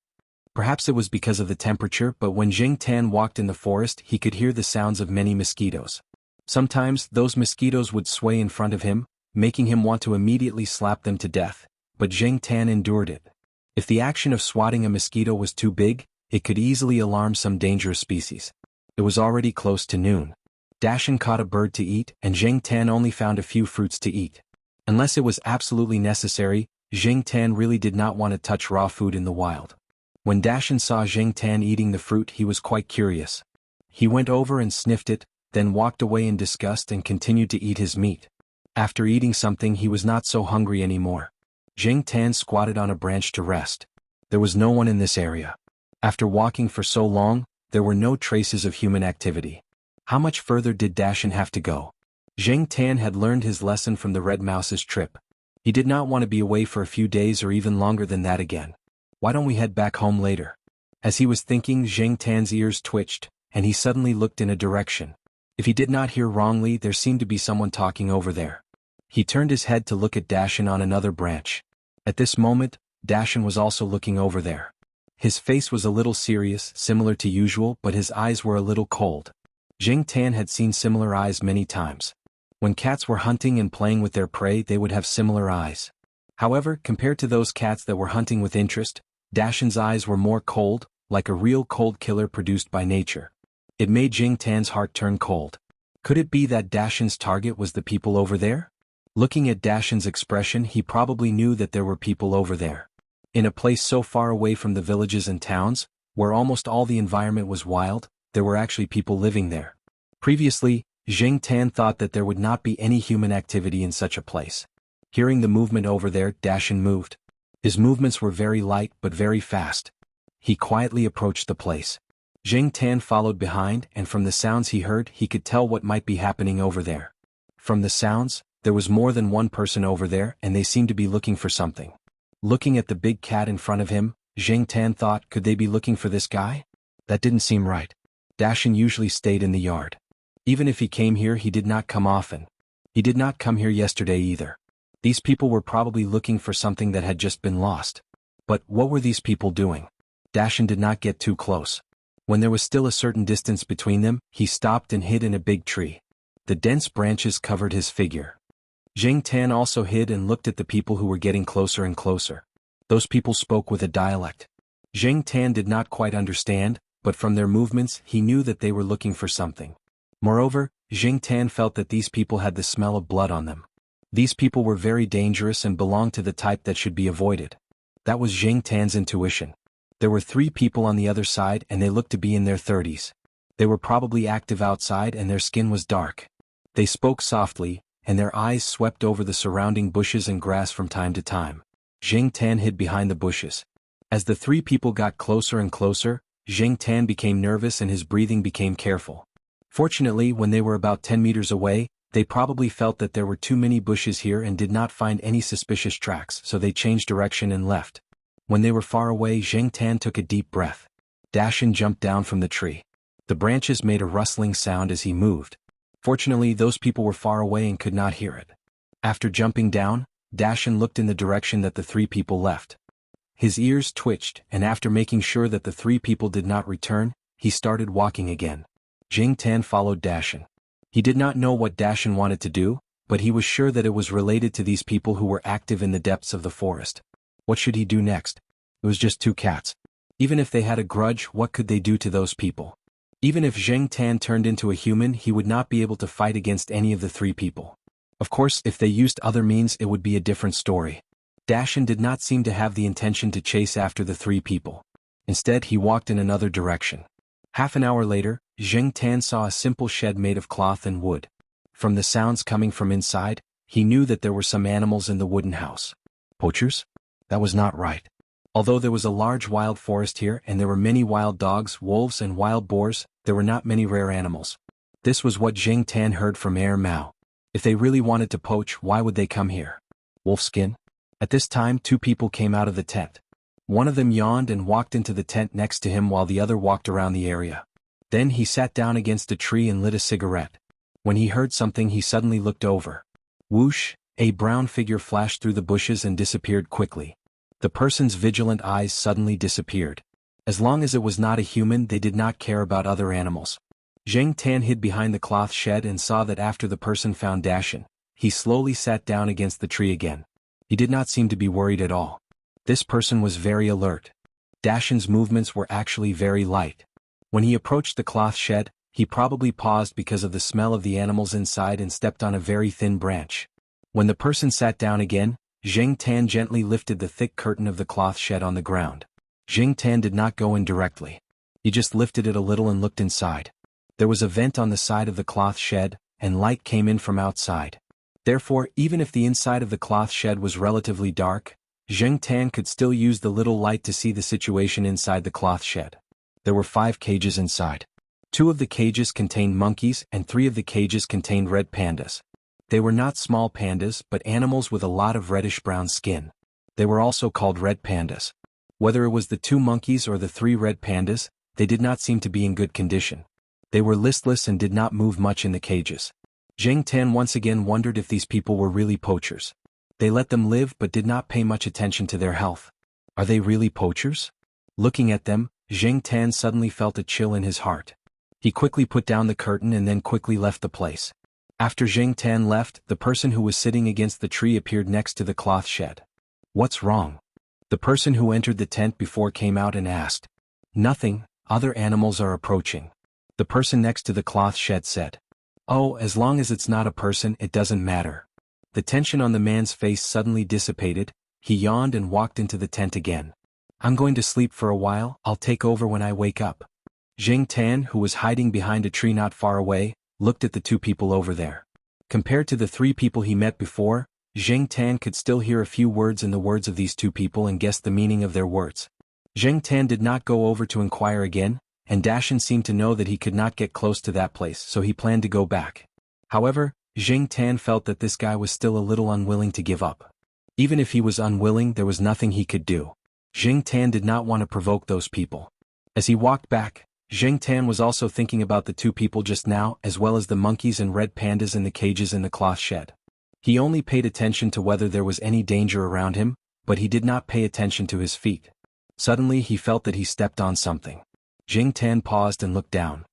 Perhaps it was because of the temperature, but when Jing Tan walked in the forest, he could hear the sounds of many mosquitoes. Sometimes, those mosquitoes would sway in front of him, making him want to immediately slap them to death, but Jing Tan endured it. If the action of swatting a mosquito was too big, it could easily alarm some dangerous species. It was already close to noon. Dashan caught a bird to eat, and Jing Tan only found a few fruits to eat. Unless it was absolutely necessary, Jing Tan really did not want to touch raw food in the wild. When Dashan saw Jing Tan eating the fruit, he was quite curious. He went over and sniffed it, then walked away in disgust and continued to eat his meat. After eating something, he was not so hungry anymore. Jing Tan squatted on a branch to rest. There was no one in this area. After walking for so long, there were no traces of human activity. How much further did Dashan have to go? Jing Tan had learned his lesson from the red mouse's trip. He did not want to be away for a few days or even longer than that again. Why don't we head back home later? As he was thinking, Jing Tan's ears twitched, and he suddenly looked in a direction. If he did not hear wrongly, there seemed to be someone talking over there. He turned his head to look at Dashan on another branch. At this moment, Dashan was also looking over there. His face was a little serious, similar to usual, but his eyes were a little cold. Jing Tan had seen similar eyes many times. When cats were hunting and playing with their prey, they would have similar eyes. However, compared to those cats that were hunting with interest, Dashan's eyes were more cold, like a real cold killer produced by nature. It made Jing Tan's heart turn cold. Could it be that Dashan's target was the people over there? Looking at Dashan's expression, he probably knew that there were people over there. In a place so far away from the villages and towns, where almost all the environment was wild, there were actually people living there. Previously, Jing Tan thought that there would not be any human activity in such a place. Hearing the movement over there, Dashan moved. His movements were very light but very fast. He quietly approached the place. Jing Tan followed behind, and from the sounds he heard, he could tell what might be happening over there. From the sounds, there was more than one person over there, and they seemed to be looking for something. Looking at the big cat in front of him, Jing Tan thought, could they be looking for this guy? That didn't seem right. Dashan usually stayed in the yard. Even if he came here, he did not come often. He did not come here yesterday either. These people were probably looking for something that had just been lost. But what were these people doing? Dashan did not get too close. When there was still a certain distance between them, he stopped and hid in a big tree. The dense branches covered his figure. Jing Tan also hid and looked at the people who were getting closer and closer. Those people spoke with a dialect. Jing Tan did not quite understand, but from their movements he knew that they were looking for something. Moreover, Jing Tan felt that these people had the smell of blood on them. These people were very dangerous and belonged to the type that should be avoided. That was Jing Tan's intuition. There were 3 people on the other side and they looked to be in their 30s. They were probably active outside and their skin was dark. They spoke softly, and their eyes swept over the surrounding bushes and grass from time to time. Jing Tan hid behind the bushes. As the three people got closer and closer, Zheng Tan became nervous and his breathing became careful. Fortunately, when they were about 10 meters away, they probably felt that there were too many bushes here and did not find any suspicious tracks, so they changed direction and left. When they were far away, Zheng Tan took a deep breath. Dashin jumped down from the tree. The branches made a rustling sound as he moved. Fortunately, those people were far away and could not hear it. After jumping down, Dashin looked in the direction that the three people left. His ears twitched, and after making sure that the three people did not return, he started walking again. Zheng Tan followed Dashin. He did not know what Dashin wanted to do, but he was sure that it was related to these people who were active in the depths of the forest. What should he do next? It was just two cats. Even if they had a grudge, what could they do to those people? Even if Zheng Tan turned into a human, he would not be able to fight against any of the three people. Of course, if they used other means, it would be a different story. Dashin did not seem to have the intention to chase after the three people. Instead, he walked in another direction. Half an hour later, Zheng Tan saw a simple shed made of cloth and wood. From the sounds coming from inside, he knew that there were some animals in the wooden house. Poachers? That was not right. Although there was a large wild forest here and there were many wild dogs, wolves and wild boars, there were not many rare animals. This was what Zheng Tan heard from Air Mao. If they really wanted to poach, why would they come here? Wolfskin? At this time, two people came out of the tent. One of them yawned and walked into the tent next to him while the other walked around the area. Then he sat down against a tree and lit a cigarette. When he heard something, he suddenly looked over. Whoosh, a brown figure flashed through the bushes and disappeared quickly. The person's vigilant eyes suddenly disappeared. As long as it was not a human, they did not care about other animals. Zheng Tan hid behind the cloth shed and saw that after the person found Dashin, he slowly sat down against the tree again. He did not seem to be worried at all. This person was very alert. Dashin's movements were actually very light. When he approached the cloth shed, he probably paused because of the smell of the animals inside and stepped on a very thin branch. When the person sat down again, Zheng Tan gently lifted the thick curtain of the cloth shed on the ground. Zheng Tan did not go in directly. He just lifted it a little and looked inside. There was a vent on the side of the cloth shed, and light came in from outside. Therefore, even if the inside of the cloth shed was relatively dark, Zheng Tan could still use the little light to see the situation inside the cloth shed. There were 5 cages inside. 2 of the cages contained monkeys and 3 of the cages contained red pandas. They were not small pandas but animals with a lot of reddish-brown skin. They were also called red pandas. Whether it was the 2 monkeys or the 3 red pandas, they did not seem to be in good condition. They were listless and did not move much in the cages. Zheng Tan once again wondered if these people were really poachers. They let them live but did not pay much attention to their health. Are they really poachers? Looking at them, Zheng Tan suddenly felt a chill in his heart. He quickly put down the curtain and then quickly left the place. After Zheng Tan left, the person who was sitting against the tree appeared next to the cloth shed. What's wrong? The person who entered the tent before came out and asked. Nothing, other animals are approaching. The person next to the cloth shed said. Oh, as long as it's not a person, it doesn't matter. The tension on the man's face suddenly dissipated, he yawned and walked into the tent again. I'm going to sleep for a while, I'll take over when I wake up. Zheng Tan, who was hiding behind a tree not far away, looked at the 2 people over there. Compared to the 3 people he met before, Zheng Tan could still hear a few words in the words of these 2 people and guess the meaning of their words. Zheng Tan did not go over to inquire again, and Dashin seemed to know that he could not get close to that place, so he planned to go back. However, Zheng Tan felt that this guy was still a little unwilling to give up. Even if he was unwilling, there was nothing he could do. Zheng Tan did not want to provoke those people. As he walked back, Zheng Tan was also thinking about the 2 people just now as well as the monkeys and red pandas in the cages in the cloth shed. He only paid attention to whether there was any danger around him, but he did not pay attention to his feet. Suddenly he felt that he stepped on something. Zheng Tan paused and looked down.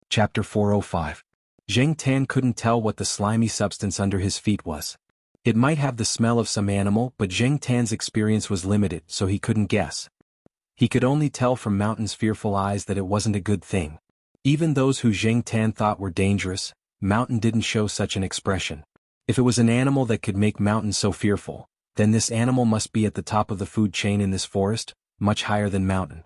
Chapter 405. Zheng Tan couldn't tell what the slimy substance under his feet was. It might have the smell of some animal, but Zheng Tan's experience was limited, so he couldn't guess. He could only tell from Mountain's fearful eyes that it wasn't a good thing. Even those who Zheng Tan thought were dangerous, Mountain didn't show such an expression. If it was an animal that could make Mountain so fearful, then this animal must be at the top of the food chain in this forest, much higher than Mountain.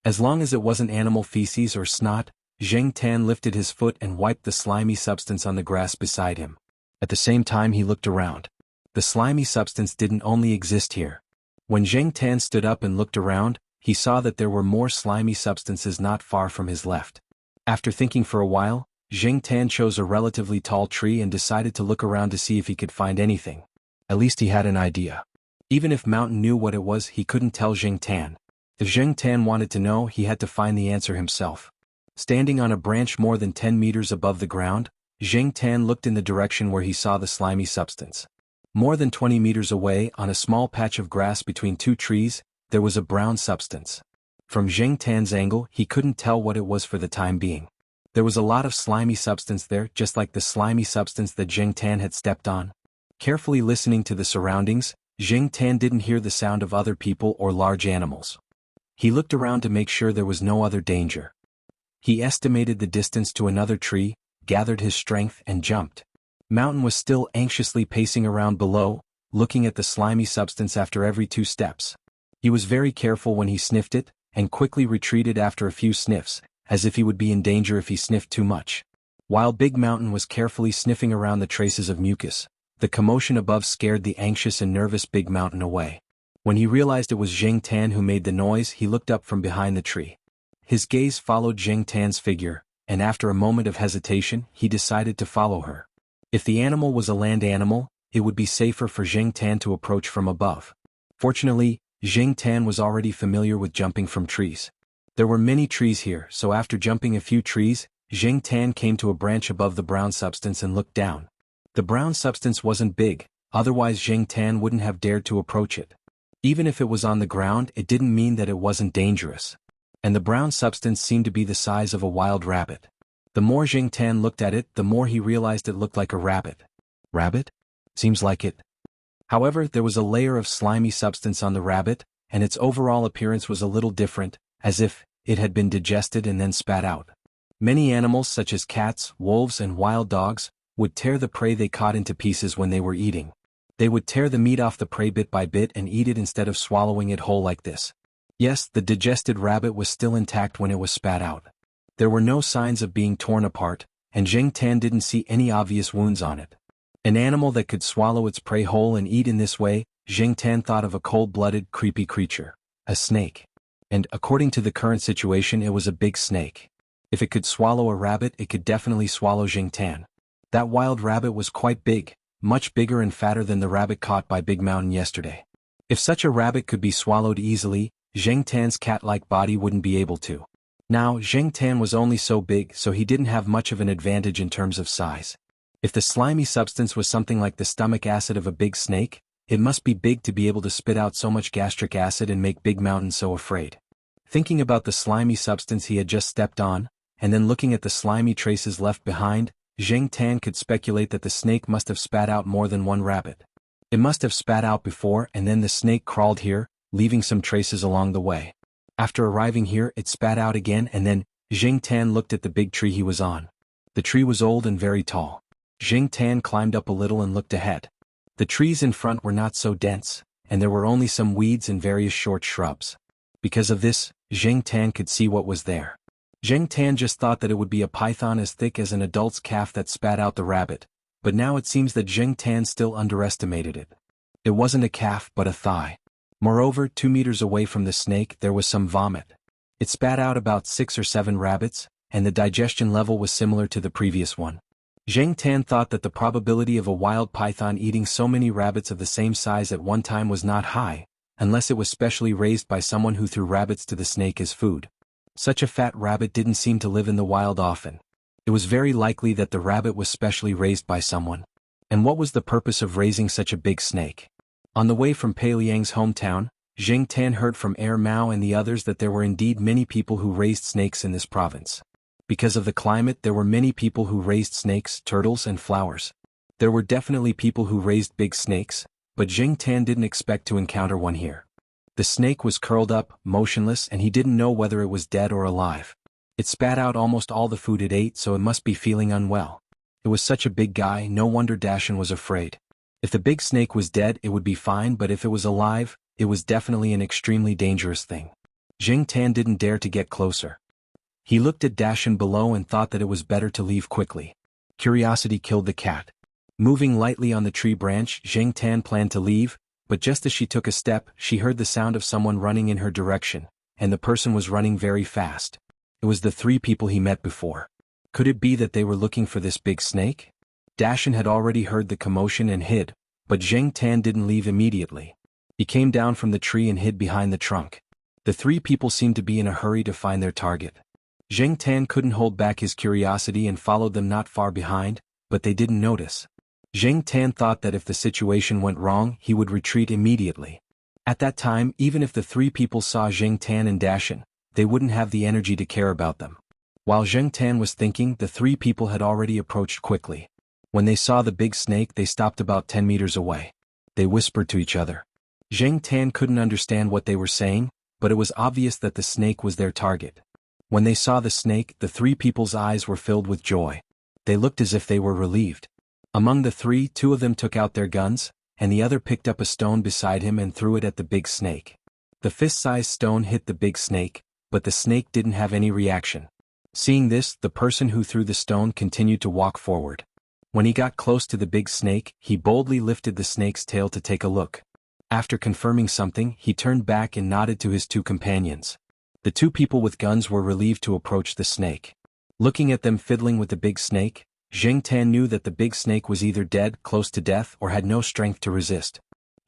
As long as it wasn't animal feces or snot, Zheng Tan lifted his foot and wiped the slimy substance on the grass beside him. At the same time he looked around. The slimy substance didn't only exist here. When Zheng Tan stood up and looked around, he saw that there were more slimy substances not far from his left. After thinking for a while, Jing Tan chose a relatively tall tree and decided to look around to see if he could find anything. At least he had an idea. Even if Mountain knew what it was, he couldn't tell Jing Tan. If Jing Tan wanted to know, he had to find the answer himself. Standing on a branch more than 10 meters above the ground, Jing Tan looked in the direction where he saw the slimy substance. More than 20 meters away, on a small patch of grass between two trees, there was a brown substance. From Jing Tan's angle, he couldn't tell what it was for the time being. There was a lot of slimy substance there, just like the slimy substance that Jing Tan had stepped on. Carefully listening to the surroundings, Jing Tan didn't hear the sound of other people or large animals. He looked around to make sure there was no other danger. He estimated the distance to another tree, gathered his strength and jumped. Mountain was still anxiously pacing around below, looking at the slimy substance after every 2 steps. He was very careful when he sniffed it, and quickly retreated after a few sniffs, as if he would be in danger if he sniffed too much. While Big Mountain was carefully sniffing around the traces of mucus, the commotion above scared the anxious and nervous Big Mountain away. When he realized it was Jing Tan who made the noise, he looked up from behind the tree. His gaze followed Jing Tan's figure, and after a moment of hesitation, he decided to follow her. If the animal was a land animal, it would be safer for Jing Tan to approach from above. Fortunately, Jing Tan was already familiar with jumping from trees. There were many trees here, so after jumping a few trees, Jing Tan came to a branch above the brown substance and looked down. The brown substance wasn't big, otherwise Jing Tan wouldn't have dared to approach it. Even if it was on the ground, it didn't mean that it wasn't dangerous. And the brown substance seemed to be the size of a wild rabbit. The more Jing Tan looked at it, the more he realized it looked like a rabbit. Rabbit? Seems like it. However, there was a layer of slimy substance on the rabbit, and its overall appearance was a little different, as if it had been digested and then spat out. Many animals such as cats, wolves and wild dogs would tear the prey they caught into pieces when they were eating. They would tear the meat off the prey bit by bit and eat it instead of swallowing it whole like this. Yes, the digested rabbit was still intact when it was spat out. There were no signs of being torn apart, and Jing Tan didn't see any obvious wounds on it. An animal that could swallow its prey whole and eat in this way, Jing Tan thought of a cold-blooded, creepy creature. A snake. And, according to the current situation, it was a big snake. If it could swallow a rabbit, it could definitely swallow Jing Tan. That wild rabbit was quite big, much bigger and fatter than the rabbit caught by Big Mountain yesterday. If such a rabbit could be swallowed easily, Jing Tan's cat-like body wouldn't be able to. Now, Jing Tan was only so big, so he didn't have much of an advantage in terms of size. If the slimy substance was something like the stomach acid of a big snake, it must be big to be able to spit out so much gastric acid and make Big Mountain so afraid. Thinking about the slimy substance he had just stepped on, and then looking at the slimy traces left behind, Jing Tan could speculate that the snake must have spat out more than one rabbit. It must have spat out before and then the snake crawled here, leaving some traces along the way. After arriving here, it spat out again and then, Jing Tan looked at the big tree he was on. The tree was old and very tall. Jing Tan climbed up a little and looked ahead. The trees in front were not so dense, and there were only some weeds and various short shrubs. Because of this, Jing Tan could see what was there. Jing Tan just thought that it would be a python as thick as an adult's calf that spat out the rabbit, but now it seems that Jing Tan still underestimated it. It wasn't a calf but a thigh. Moreover, 2 meters away from the snake there was some vomit. It spat out about 6 or 7 rabbits, and the digestion level was similar to the previous one. Jing Tan thought that the probability of a wild python eating so many rabbits of the same size at one time was not high, unless it was specially raised by someone who threw rabbits to the snake as food. Such a fat rabbit didn't seem to live in the wild often. It was very likely that the rabbit was specially raised by someone. And what was the purpose of raising such a big snake? On the way from Pei Liang's hometown, Jing Tan heard from Mao and the others that there were indeed many people who raised snakes in this province. Because of the climate, there were many people who raised snakes, turtles and flowers. There were definitely people who raised big snakes, but Jing Tan didn't expect to encounter one here. The snake was curled up, motionless, and he didn't know whether it was dead or alive. It spat out almost all the food it ate, so it must be feeling unwell. It was such a big guy, no wonder Dashan was afraid. If the big snake was dead, it would be fine, but if it was alive, it was definitely an extremely dangerous thing. Jing Tan didn't dare to get closer. He looked at Dashan below and thought that it was better to leave quickly. Curiosity killed the cat. Moving lightly on the tree branch, Jing Tan planned to leave, but just as she took a step, she heard the sound of someone running in her direction. and the person was running very fast. It was the three people he met before. Could it be that they were looking for this big snake? Dashan had already heard the commotion and hid, but Zheng Tan didn't leave immediately. He came down from the tree and hid behind the trunk. The three people seemed to be in a hurry to find their target. Zheng Tan couldn't hold back his curiosity and followed them not far behind, but they didn't notice. Zheng Tan thought that if the situation went wrong, he would retreat immediately. At that time, even if the three people saw Zheng Tan and Dashan, they wouldn't have the energy to care about them. While Zheng Tan was thinking, the three people had already approached quickly. When they saw the big snake, they stopped about 10 meters away. They whispered to each other. Zheng Tan couldn't understand what they were saying, but it was obvious that the snake was their target. When they saw the snake, the three people's eyes were filled with joy. They looked as if they were relieved. Among the three, two of them took out their guns, and the other picked up a stone beside him and threw it at the big snake. The fist-sized stone hit the big snake, but the snake didn't have any reaction. Seeing this, the person who threw the stone continued to walk forward. When he got close to the big snake, he boldly lifted the snake's tail to take a look. After confirming something, he turned back and nodded to his two companions. The two people with guns were relieved to approach the snake. Looking at them fiddling with the big snake, Zheng Tan knew that the big snake was either dead, close to death, or had no strength to resist.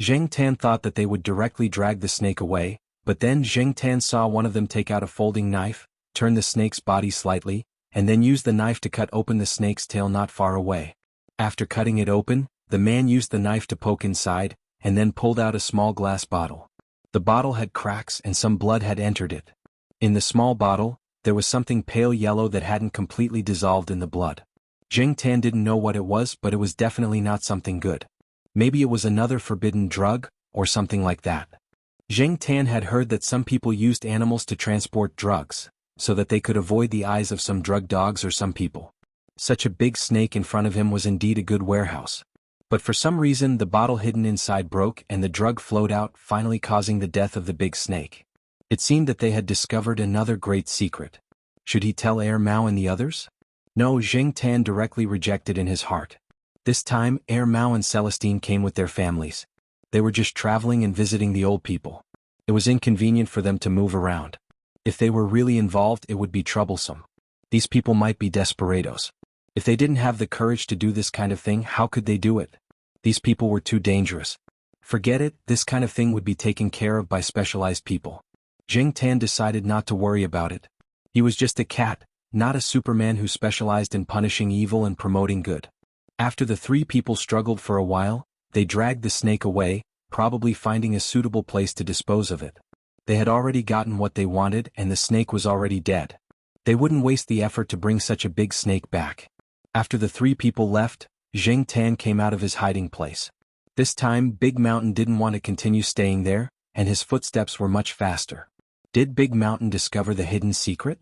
Zheng Tan thought that they would directly drag the snake away, but then Zheng Tan saw one of them take out a folding knife, turn the snake's body slightly, and then use the knife to cut open the snake's tail not far away. After cutting it open, the man used the knife to poke inside, and then pulled out a small glass bottle. The bottle had cracks and some blood had entered it. In the small bottle, there was something pale yellow that hadn't completely dissolved in the blood. Zheng Tan didn't know what it was, but it was definitely not something good. Maybe it was another forbidden drug, or something like that. Zheng Tan had heard that some people used animals to transport drugs, so that they could avoid the eyes of some drug dogs or some people. Such a big snake in front of him was indeed a good warehouse. But for some reason the bottle hidden inside broke and the drug flowed out, finally causing the death of the big snake. It seemed that they had discovered another great secret. Should he tell Mao and the others? No, Zheng Tan directly rejected in his heart. This time, Mao and Celestine came with their families. They were just traveling and visiting the old people. It was inconvenient for them to move around. If they were really involved, it would be troublesome. These people might be desperados. If they didn't have the courage to do this kind of thing, how could they do it? These people were too dangerous. Forget it, this kind of thing would be taken care of by specialized people. Zheng Tan decided not to worry about it. He was just a cat, not a Superman who specialized in punishing evil and promoting good. After the three people struggled for a while, they dragged the snake away, probably finding a suitable place to dispose of it. They had already gotten what they wanted and the snake was already dead. They wouldn't waste the effort to bring such a big snake back. After the three people left, Zheng Tan came out of his hiding place. This time, Big Mountain didn't want to continue staying there, and his footsteps were much faster. Did Big Mountain discover the hidden secret?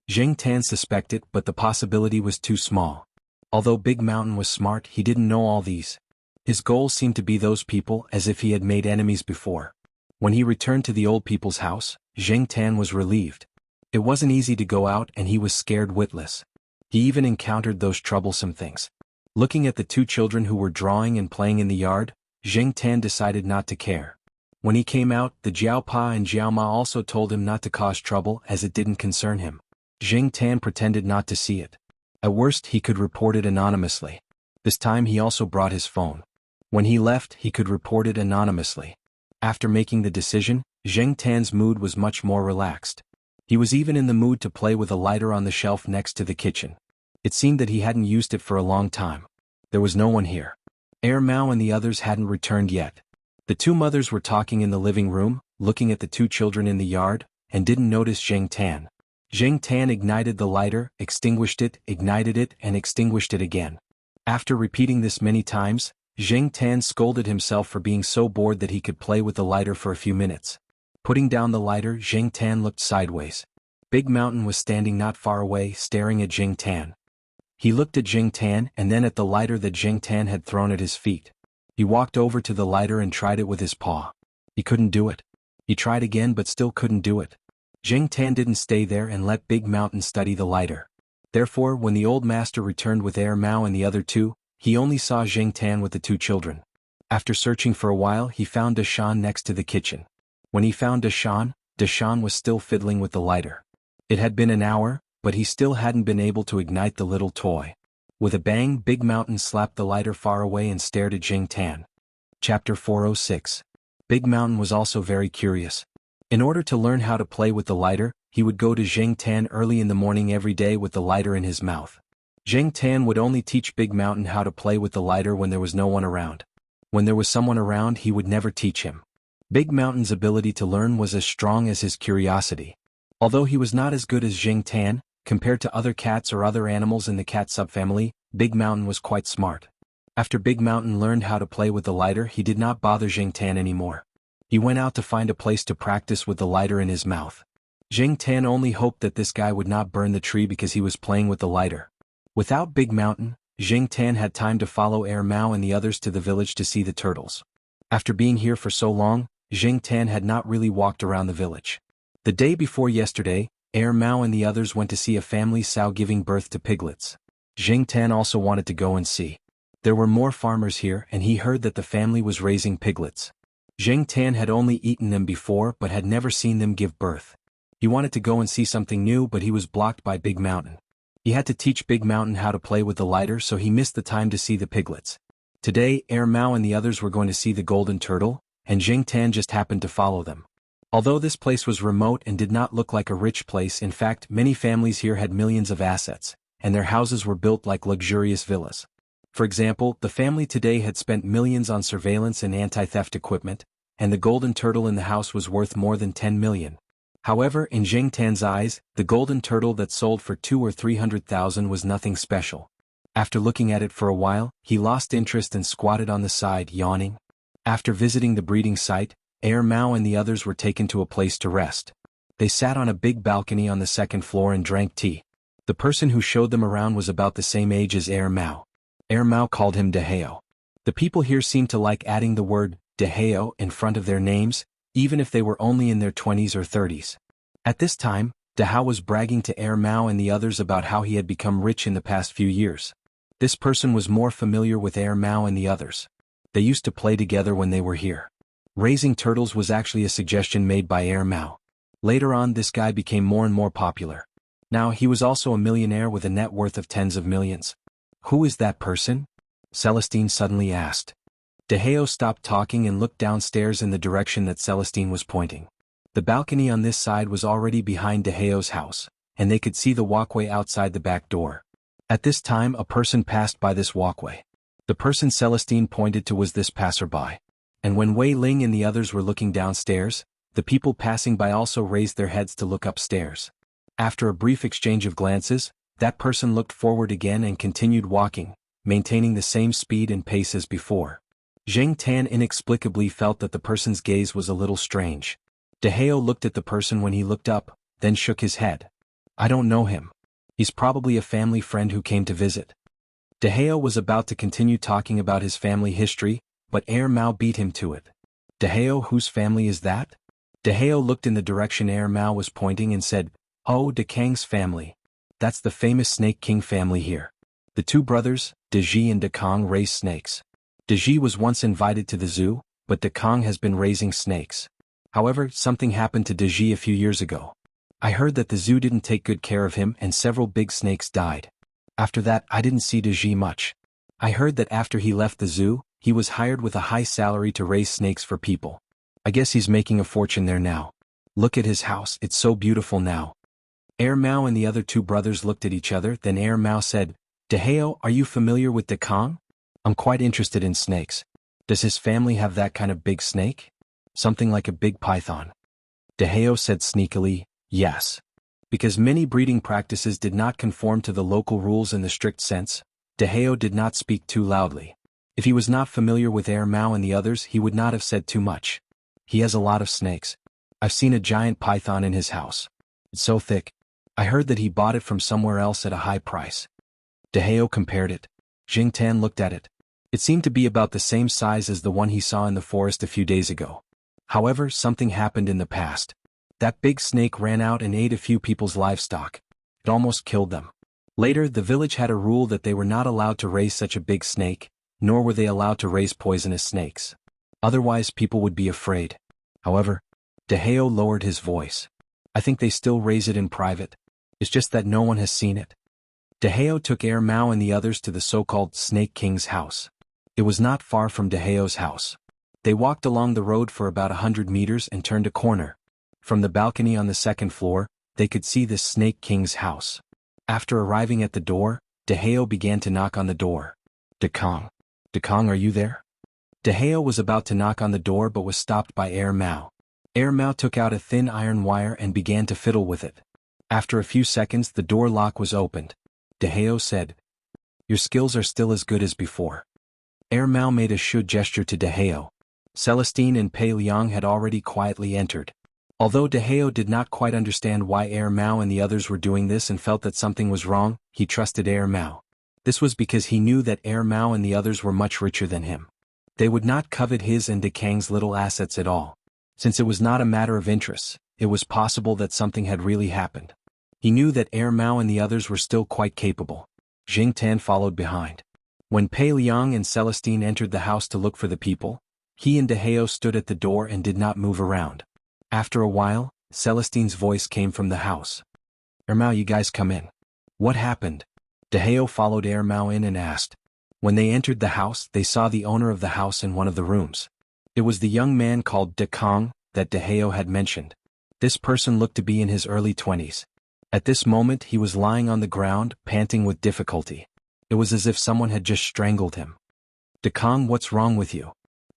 Zheng Tan suspected, but the possibility was too small. Although Big Mountain was smart, he didn't know all these. His goal seemed to be those people, as if he had made enemies before. When he returned to the old people's house, Zheng Tan was relieved. It wasn't easy to go out and he was scared witless. He even encountered those troublesome things. Looking at the two children who were drawing and playing in the yard, Zheng Tan decided not to care. When he came out, the Jiaopa and Jiaoma also told him not to cause trouble as it didn't concern him. Zheng Tan pretended not to see it. At worst, he could report it anonymously. This time he also brought his phone. When he left, he could report it anonymously. After making the decision, Zheng Tan's mood was much more relaxed. He was even in the mood to play with a lighter on the shelf next to the kitchen. It seemed that he hadn't used it for a long time. There was no one here. Mao and the others hadn't returned yet. The two mothers were talking in the living room, looking at the two children in the yard, and didn't notice Zheng Tan. Zheng Tan ignited the lighter, extinguished it, ignited it, and extinguished it again. After repeating this many times, Zheng Tan scolded himself for being so bored that he could play with the lighter for a few minutes. Putting down the lighter, Zheng Tan looked sideways. Big Mountain was standing not far away, staring at Zheng Tan. He looked at Zheng Tan and then at the lighter that Zheng Tan had thrown at his feet. He walked over to the lighter and tried it with his paw. He couldn't do it. He tried again but still couldn't do it. Zheng Tan didn't stay there and let Big Mountain study the lighter. Therefore, when the old master returned with Mao and the other two, he only saw Zheng Tan with the two children. After searching for a while, he found Dashan next to the kitchen. When he found Dashan, Deshaun was still fiddling with the lighter. It had been an hour, but he still hadn't been able to ignite the little toy. With a bang, Big Mountain slapped the lighter far away and stared at Jing Tan. Chapter 406. Big Mountain was also very curious. In order to learn how to play with the lighter, he would go to Jing Tan early in the morning every day with the lighter in his mouth. Jing Tan would only teach Big Mountain how to play with the lighter when there was no one around. When there was someone around, he would never teach him. Big Mountain's ability to learn was as strong as his curiosity. Although he was not as good as Jing Tan, compared to other cats or other animals in the cat subfamily, Big Mountain was quite smart. After Big Mountain learned how to play with the lighter, he did not bother Jing Tan anymore. He went out to find a place to practice with the lighter in his mouth. Jing Tan only hoped that this guy would not burn the tree because he was playing with the lighter. Without Big Mountain, Jing Tan had time to follow Air Mao and the others to the village to see the turtles. After being here for so long, Jing Tan had not really walked around the village. The day before yesterday, Air Mao and the others went to see a family sow giving birth to piglets. Jing Tan also wanted to go and see. There were more farmers here and he heard that the family was raising piglets. Jing Tan had only eaten them before but had never seen them give birth. He wanted to go and see something new but he was blocked by Big Mountain. He had to teach Big Mountain how to play with the lighter so he missed the time to see the piglets. Today, Air Mao and the others were going to see the golden turtle, and Jing Tan just happened to follow them. Although this place was remote and did not look like a rich place, in fact many families here had millions of assets, and their houses were built like luxurious villas. For example, the family today had spent millions on surveillance and anti-theft equipment, and the golden turtle in the house was worth more than 10 million. However, in Jing Tan's eyes, the golden turtle that sold for 200,000 or 300,000 was nothing special. After looking at it for a while, he lost interest and squatted on the side, yawning. After visiting the breeding site, Air Mao and the others were taken to a place to rest. They sat on a big balcony on the second floor and drank tea. The person who showed them around was about the same age as Air Mao. Air Mao called him Deheo. The people here seemed to like adding the word Deheo in front of their names, even if they were only in their 20s or 30s. At this time, Dehao was bragging to Air Mao and the others about how he had become rich in the past few years. This person was more familiar with Air Mao and the others. They used to play together when they were here. Raising turtles was actually a suggestion made by Air Mao. Later on, this guy became more and more popular. Now he was also a millionaire with a net worth of tens of millions. Who is that person? Celestine suddenly asked. Deheo stopped talking and looked downstairs in the direction that Celestine was pointing. The balcony on this side was already behind Deheo's house, and they could see the walkway outside the back door. At this time a person passed by this walkway. The person Celestine pointed to was this passerby. And when Wei Ling and the others were looking downstairs, the people passing by also raised their heads to look upstairs. After a brief exchange of glances, that person looked forward again and continued walking, maintaining the same speed and pace as before. Jing Tan inexplicably felt that the person's gaze was a little strange. Deheo looked at the person when he looked up, then shook his head. I don't know him. He's probably a family friend who came to visit. Deheo was about to continue talking about his family history, but Air Mao beat him to it. Deheo, whose family is that? Deheo looked in the direction Air Mao was pointing and said, Oh, De Kang's family. That's the famous Snake King family here. The two brothers, De Ji and De Kang, raise snakes. De Ji was once invited to the zoo, but De Kang has been raising snakes. However, something happened to De Ji a few years ago. I heard that the zoo didn't take good care of him and several big snakes died. After that, I didn't see De Ji much. I heard that after he left the zoo, he was hired with a high salary to raise snakes for people. I guess he's making a fortune there now. Look at his house, it's so beautiful now. Air Mao and the other two brothers looked at each other, then Air Mao said, Deheo, are you familiar with De Kang? I'm quite interested in snakes. Does his family have that kind of big snake? Something like a big python. Deheo said sneakily, yes. Because many breeding practices did not conform to the local rules in the strict sense, Deheo did not speak too loudly. If he was not familiar with Air Mao and the others, he would not have said too much. He has a lot of snakes. I've seen a giant python in his house. It's so thick. I heard that he bought it from somewhere else at a high price. Deheo compared it. Jing Tan looked at it. It seemed to be about the same size as the one he saw in the forest a few days ago. However, something happened in the past. That big snake ran out and ate a few people's livestock. It almost killed them. Later, the village had a rule that they were not allowed to raise such a big snake, nor were they allowed to raise poisonous snakes. Otherwise, people would be afraid. However, Deheo lowered his voice. I think they still raise it in private. It's just that no one has seen it. Deheo took Air Mao and the others to the so-called Snake King's house. It was not far from Deheo's house. They walked along the road for about 100 meters and turned a corner. From the balcony on the second floor, they could see the Snake King's house. After arriving at the door, Deheo began to knock on the door. Dekong. Dekong, are you there? Deheo was about to knock on the door but was stopped by Air Mao. Air Mao took out a thin iron wire and began to fiddle with it. After a few seconds the door lock was opened. Deheo said, "Your skills are still as good as before." Air Mao made a should gesture to Deheo. Celestine and Pei Liang had already quietly entered. Although Deheo did not quite understand why Air Mao and the others were doing this and felt that something was wrong, he trusted Air Mao. This was because he knew that Air Mao and the others were much richer than him. They would not covet his and Dekang's little assets at all. Since it was not a matter of interest, it was possible that something had really happened. He knew that Air Mao and the others were still quite capable. Jing Tan followed behind. When Pei Liang and Celestine entered the house to look for the people, he and Deheo stood at the door and did not move around. After a while, Celestine's voice came from the house. "Air Mao, you guys come in." "What happened?" Deheo followed Air Mao in and asked. When they entered the house, they saw the owner of the house in one of the rooms. It was the young man called Dekong that Deheo had mentioned. This person looked to be in his early 20s. At this moment he was lying on the ground, panting with difficulty. It was as if someone had just strangled him. "Dekong, what's wrong with you?"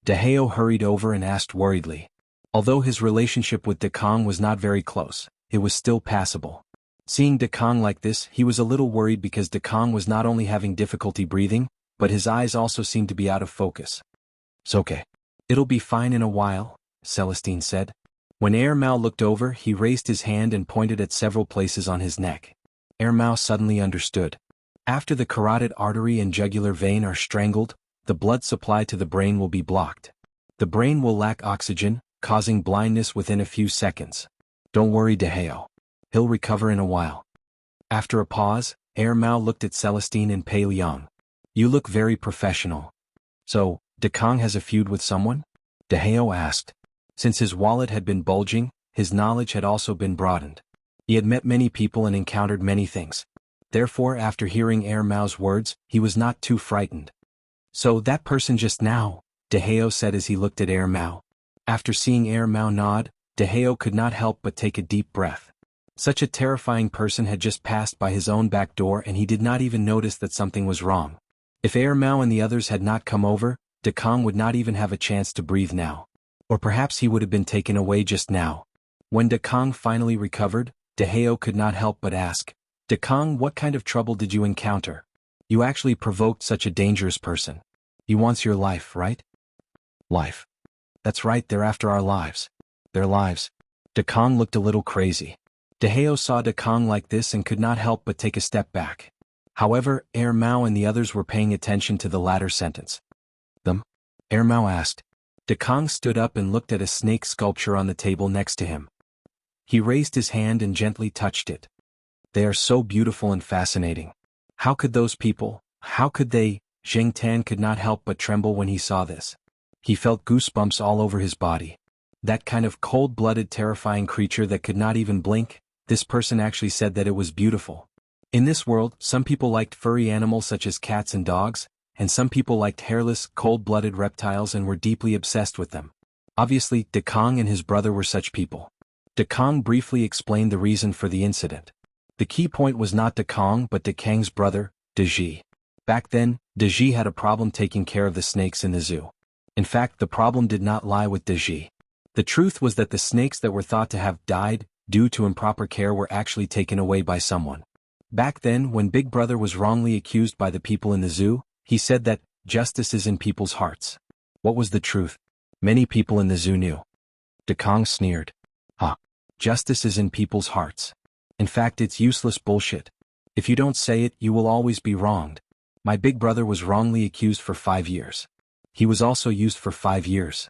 Deheo hurried over and asked worriedly. Although his relationship with Dekong was not very close, it was still passable. Seeing Dekong like this, he was a little worried because Dekong was not only having difficulty breathing, but his eyes also seemed to be out of focus. "It's okay. It'll be fine in a while," Celestine said. When Air Mao looked over, he raised his hand and pointed at several places on his neck. Air Mao suddenly understood. After the carotid artery and jugular vein are strangled, the blood supply to the brain will be blocked. The brain will lack oxygen, causing blindness within a few seconds. "Don't worry, Deheo. He'll recover in a while." After a pause, Air Mao looked at Celestine and Pei Liang. "You look very professional. So, Dekong has a feud with someone?" Deheo asked. Since his wallet had been bulging, his knowledge had also been broadened. He had met many people and encountered many things. Therefore, after hearing Air Mao's words, he was not too frightened. "So that person just now," Deheo said as he looked at Air Mao. After seeing Air Mao nod, Deheo could not help but take a deep breath. Such a terrifying person had just passed by his own back door and he did not even notice that something was wrong. If Air Mao and the others had not come over, Dekong would not even have a chance to breathe now. Or perhaps he would have been taken away just now. When Dekong finally recovered, Deheo could not help but ask, "Dekong, what kind of trouble did you encounter? You actually provoked such a dangerous person. He wants your life, right?" "Life. That's right, they're after our lives." "Their lives?" Dekong looked a little crazy. Deheo saw Dekong like this and could not help but take a step back. However, Air Mao and the others were paying attention to the latter sentence. "Them?" Air Mao asked. Dekong stood up and looked at a snake sculpture on the table next to him. He raised his hand and gently touched it. "They are so beautiful and fascinating. How could those people, how could they?" Jing Tan could not help but tremble when he saw this. He felt goosebumps all over his body. That kind of cold-blooded, terrifying creature that could not even blink, this person actually said that it was beautiful. In this world, some people liked furry animals such as cats and dogs, and some people liked hairless, cold-blooded reptiles and were deeply obsessed with them. Obviously, Dekong and his brother were such people. Dekong briefly explained the reason for the incident. The key point was not Dekong but Dekang's brother, Deji. Back then, Deji had a problem taking care of the snakes in the zoo. In fact, the problem did not lie with Deji. The truth was that the snakes that were thought to have died due to improper care were actually taken away by someone. Back then, when Big Brother was wrongly accused by the people in the zoo, he said that justice is in people's hearts. What was the truth? Many people in the zoo knew. Dekong sneered. Justice is in people's hearts. In fact, it's useless bullshit. If you don't say it, you will always be wronged. My big brother was wrongly accused for 5 years. He was also used for 5 years.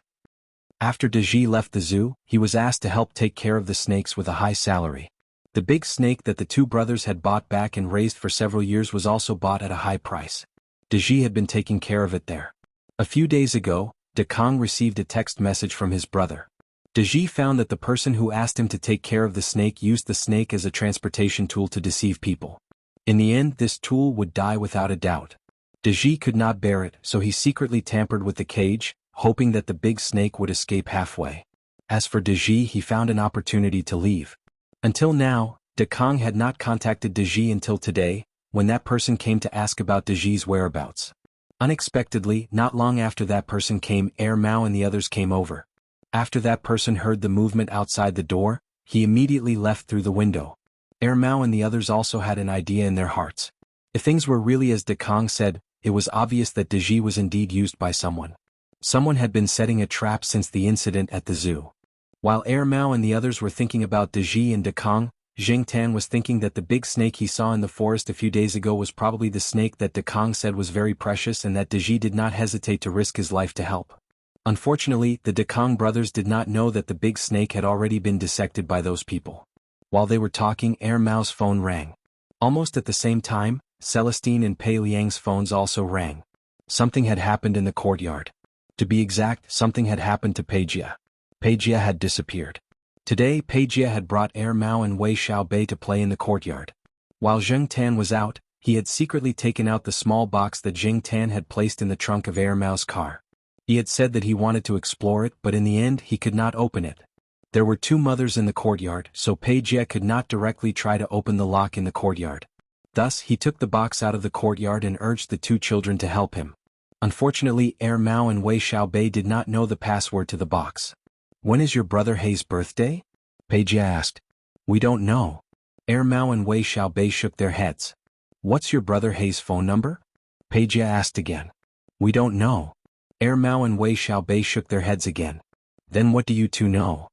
After Deji left the zoo, he was asked to help take care of the snakes with a high salary. The big snake that the two brothers had bought back and raised for several years was also bought at a high price. Deji had been taking care of it there. A few days ago, Dekong received a text message from his brother. Deji found that the person who asked him to take care of the snake used the snake as a transportation tool to deceive people. In the end, this tool would die without a doubt. Deji could not bear it, so he secretly tampered with the cage, hoping that the big snake would escape halfway. As for Deji, he found an opportunity to leave. Until now, Dekong had not contacted Deji until today, when that person came to ask about Deji's whereabouts. Unexpectedly, not long after that person came, Mao and the others came over. After that person heard the movement outside the door, he immediately left through the window. Mao and the others also had an idea in their hearts. If things were really as Dekong said, it was obvious that Deji was indeed used by someone. Someone had been setting a trap since the incident at the zoo. While Mao and the others were thinking about Deji and Dekong, Jingtan was thinking that the big snake he saw in the forest a few days ago was probably the snake that Dekong said was very precious and that Deji did not hesitate to risk his life to help. Unfortunately, the Dekong brothers did not know that the big snake had already been dissected by those people. While they were talking, Mao's phone rang. Almost at the same time, Celestine and Pei Liang's phones also rang. Something had happened in the courtyard. To be exact, something had happened to Pei Jia. Pei Jia had disappeared. Today, Pei Jia had brought Mao and Wei Xiaobei to play in the courtyard. While Zheng Tan was out, he had secretly taken out the small box that Jing Tan had placed in the trunk of Mao's car. He had said that he wanted to explore it, but in the end he could not open it. There were two mothers in the courtyard, so Pei Jia could not directly try to open the lock in the courtyard. Thus, he took the box out of the courtyard and urged the two children to help him. Unfortunately, Mao and Wei Xiaobei did not know the password to the box. "When is your brother Hei's birthday?" Pei Jia asked. "We don't know." Mao and Wei Xiaobei shook their heads. "What's your brother Hei's phone number?" Pei Jia asked again. "We don't know." Mao and Wei Xiaobei shook their heads again. "Then what do you two know?"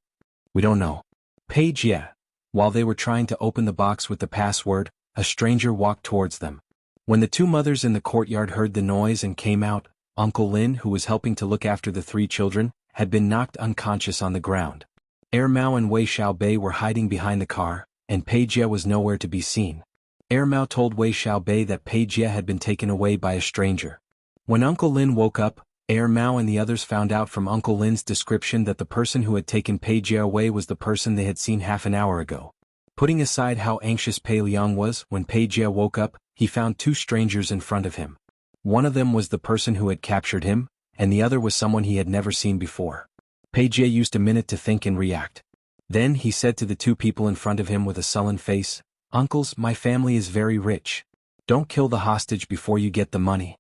"We don't know." Pei Jia. While they were trying to open the box with the password, a stranger walked towards them. When the two mothers in the courtyard heard the noise and came out, Uncle Lin, who was helping to look after the three children, had been knocked unconscious on the ground. Mao and Wei Xiaobei were hiding behind the car, and Pei Jia was nowhere to be seen. Mao told Wei Xiaobei that Pei Jia had been taken away by a stranger. When Uncle Lin woke up, Mao and the others found out from Uncle Lin's description that the person who had taken Pei Jia away was the person they had seen half an hour ago. Putting aside how anxious Pei Liang was, when Pei Jia woke up, he found two strangers in front of him. One of them was the person who had captured him, and the other was someone he had never seen before. Pei Jia used a minute to think and react. Then he said to the two people in front of him with a sullen face, "Uncles, my family is very rich. Don't kill the hostage before you get the money."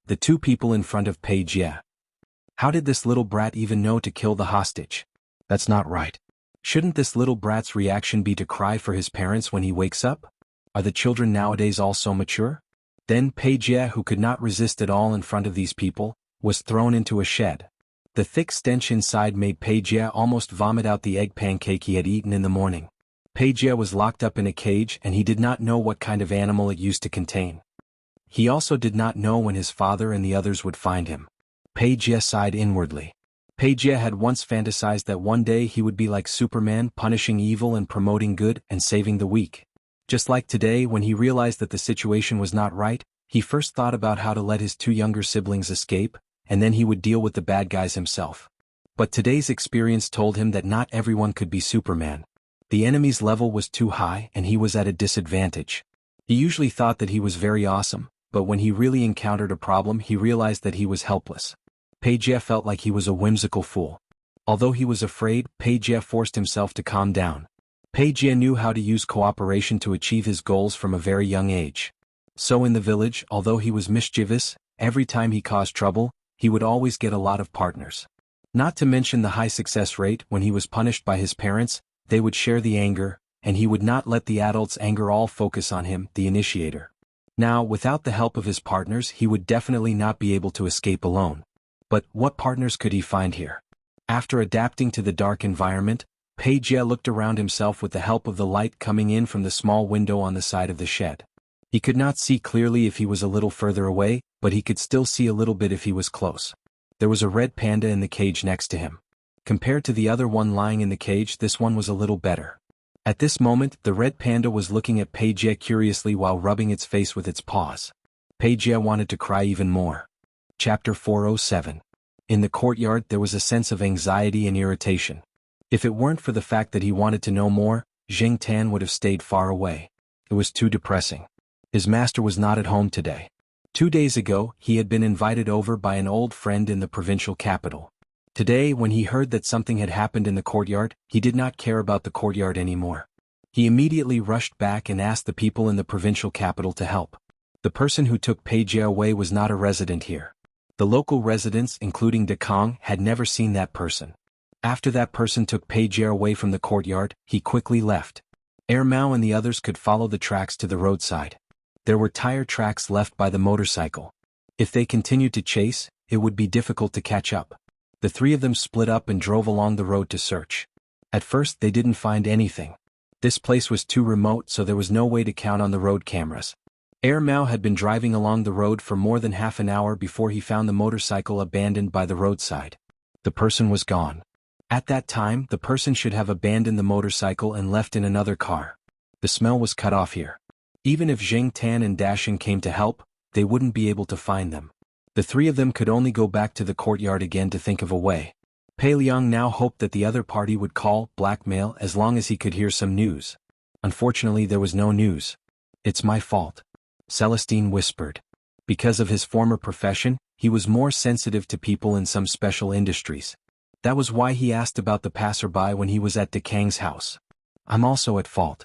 The two people in front of Pei Jia. How did this little brat even know to kill the hostage? That's not right. Shouldn't this little brat's reaction be to cry for his parents when he wakes up? Are the children nowadays all so mature? Then Pei Jia, who could not resist at all in front of these people, was thrown into a shed. The thick stench inside made Pei Jia almost vomit out the egg pancake he had eaten in the morning. Pei Jia was locked up in a cage and he did not know what kind of animal it used to contain. He also did not know when his father and the others would find him. Pei Jia sighed inwardly. Pei Jia had once fantasized that one day he would be like Superman, punishing evil and promoting good and saving the weak. Just like today, when he realized that the situation was not right, he first thought about how to let his two younger siblings escape, and then he would deal with the bad guys himself. But today's experience told him that not everyone could be Superman. The enemy's level was too high and he was at a disadvantage. He usually thought that he was very awesome, but when he really encountered a problem he realized that he was helpless. Pei Jia felt like he was a whimsical fool. Although he was afraid, Pei Jia forced himself to calm down. Pei Jia knew how to use cooperation to achieve his goals from a very young age. So in the village, although he was mischievous, every time he caused trouble, he would always get a lot of partners. Not to mention the high success rate. When he was punished by his parents, they would share the anger, and he would not let the adults' anger all focus on him, the initiator. Now, without the help of his partners, he would definitely not be able to escape alone. But what partners could he find here? After adapting to the dark environment, Pei Jia looked around himself with the help of the light coming in from the small window on the side of the shed. He could not see clearly if he was a little further away, but he could still see a little bit if he was close. There was a red panda in the cage next to him. Compared to the other one lying in the cage, this one was a little better. At this moment, the red panda was looking at Pei Jia curiously while rubbing its face with its paws. Pei Jia wanted to cry even more. Chapter 407. In the courtyard there was a sense of anxiety and irritation. If it weren't for the fact that he wanted to know more, Jing Tan would have stayed far away. It was too depressing. His master was not at home today. 2 days ago, he had been invited over by an old friend in the provincial capital. Today, when he heard that something had happened in the courtyard, he did not care about the courtyard anymore. He immediately rushed back and asked the people in the provincial capital to help. The person who took Pei Jie away was not a resident here. The local residents, including De Kong, had never seen that person. After that person took Pei Jie away from the courtyard, he quickly left. Mao and the others could follow the tracks to the roadside. There were tire tracks left by the motorcycle. If they continued to chase, it would be difficult to catch up. The three of them split up and drove along the road to search. At first they didn't find anything. This place was too remote, so there was no way to count on the road cameras. Mao had been driving along the road for more than half an hour before he found the motorcycle abandoned by the roadside. The person was gone. At that time, the person should have abandoned the motorcycle and left in another car. The smell was cut off here. Even if Jing Tan and Dashing came to help, they wouldn't be able to find them. The three of them could only go back to the courtyard again to think of a way. Pei Liang now hoped that the other party would call, blackmail, as long as he could hear some news. Unfortunately, there was no news. "It's my fault," Celestine whispered. Because of his former profession, he was more sensitive to people in some special industries. That was why he asked about the passerby when he was at De Kang's house. "I'm also at fault,"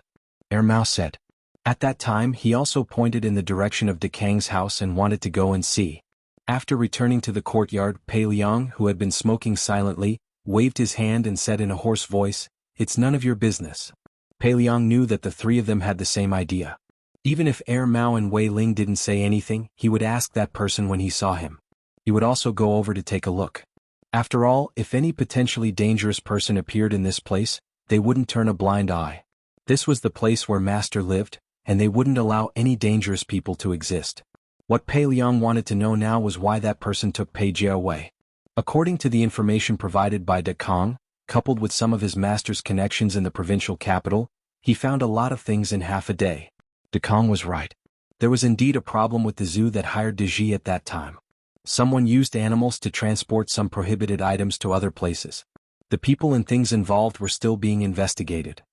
Mao said. At that time, he also pointed in the direction of De Kang's house and wanted to go and see. After returning to the courtyard, Pei Liang, who had been smoking silently, waved his hand and said in a hoarse voice, "It's none of your business." Pei Liang knew that the three of them had the same idea. Even if Mao and Wei Ling didn't say anything, he would ask that person when he saw him. He would also go over to take a look. After all, if any potentially dangerous person appeared in this place, they wouldn't turn a blind eye. This was the place where Master lived, and they wouldn't allow any dangerous people to exist. What Pei Liang wanted to know now was why that person took Pei Jie away. According to the information provided by De Kong, coupled with some of his master's connections in the provincial capital, he found a lot of things in half a day. De Kong was right. There was indeed a problem with the zoo that hired De Ji at that time. Someone used animals to transport some prohibited items to other places. The people and things involved were still being investigated.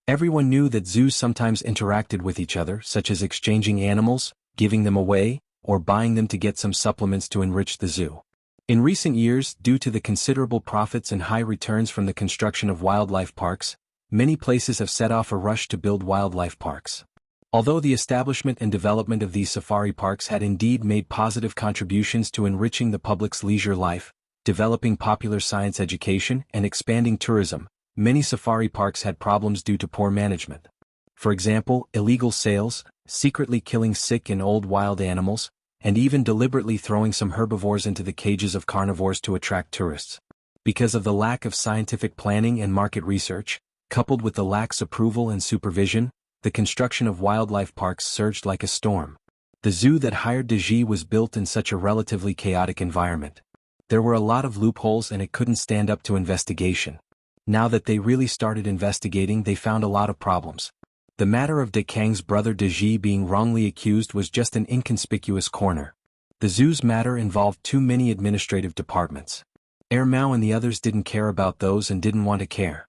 Everyone knew that zoos sometimes interacted with each other, such as exchanging animals, giving them away, or buying them to get some supplements to enrich the zoo. In recent years, due to the considerable profits and high returns from the construction of wildlife parks, many places have set off a rush to build wildlife parks. Although the establishment and development of these safari parks had indeed made positive contributions to enriching the public's leisure life, developing popular science education, and expanding tourism, many safari parks had problems due to poor management. For example, illegal sales, secretly killing sick and old wild animals, and even deliberately throwing some herbivores into the cages of carnivores to attract tourists. Because of the lack of scientific planning and market research, coupled with the lax approval and supervision, the construction of wildlife parks surged like a storm. The zoo that hired De Ji was built in such a relatively chaotic environment. There were a lot of loopholes and it couldn't stand up to investigation. Now that they really started investigating, they found a lot of problems. The matter of De Kang's brother De Ji being wrongly accused was just an inconspicuous corner. The zoo's matter involved too many administrative departments. Mao and the others didn't care about those and didn't want to care.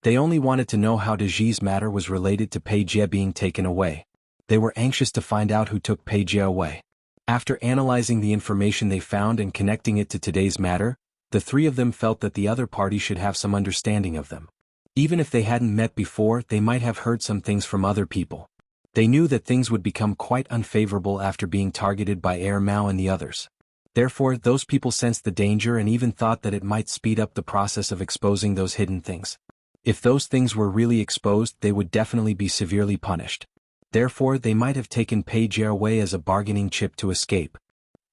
They only wanted to know how De Ji's matter was related to Pei Jie being taken away. They were anxious to find out who took Pei Jie away. After analyzing the information they found and connecting it to today's matter, the three of them felt that the other party should have some understanding of them. Even if they hadn't met before, they might have heard some things from other people. They knew that things would become quite unfavorable after being targeted by Mao and the others. Therefore, those people sensed the danger and even thought that it might speed up the process of exposing those hidden things. If those things were really exposed, they would definitely be severely punished. Therefore, they might have taken Pei Jie away as a bargaining chip to escape.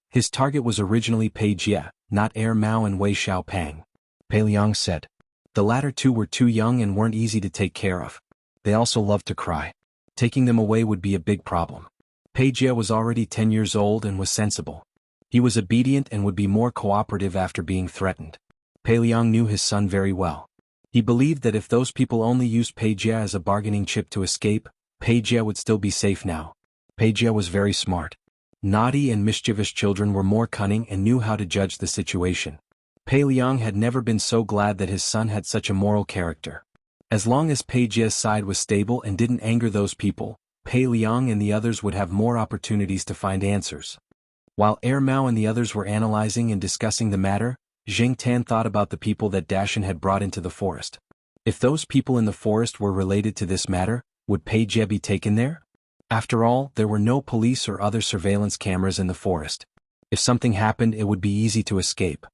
His target was originally Pei Jie, not Mao and Wei Xiaopang. Pei Liang said. The latter two were too young and weren't easy to take care of. They also loved to cry. Taking them away would be a big problem. Pei Jie was already 10 years old and was sensible. He was obedient and would be more cooperative after being threatened. Pei Liang knew his son very well. He believed that if those people only used Pei Jie as a bargaining chip to escape, Pei Jie would still be safe now. Pei Jie was very smart. Naughty and mischievous children were more cunning and knew how to judge the situation. Pei Liang had never been so glad that his son had such a moral character. As long as Pei Jie's side was stable and didn't anger those people, Pei Liang and the others would have more opportunities to find answers. While Mao and the others were analyzing and discussing the matter, Zheng Tan thought about the people that Dashan had brought into the forest. If those people in the forest were related to this matter, would Pei Jie be taken there? After all, there were no police or other surveillance cameras in the forest. If something happened, it would be easy to escape.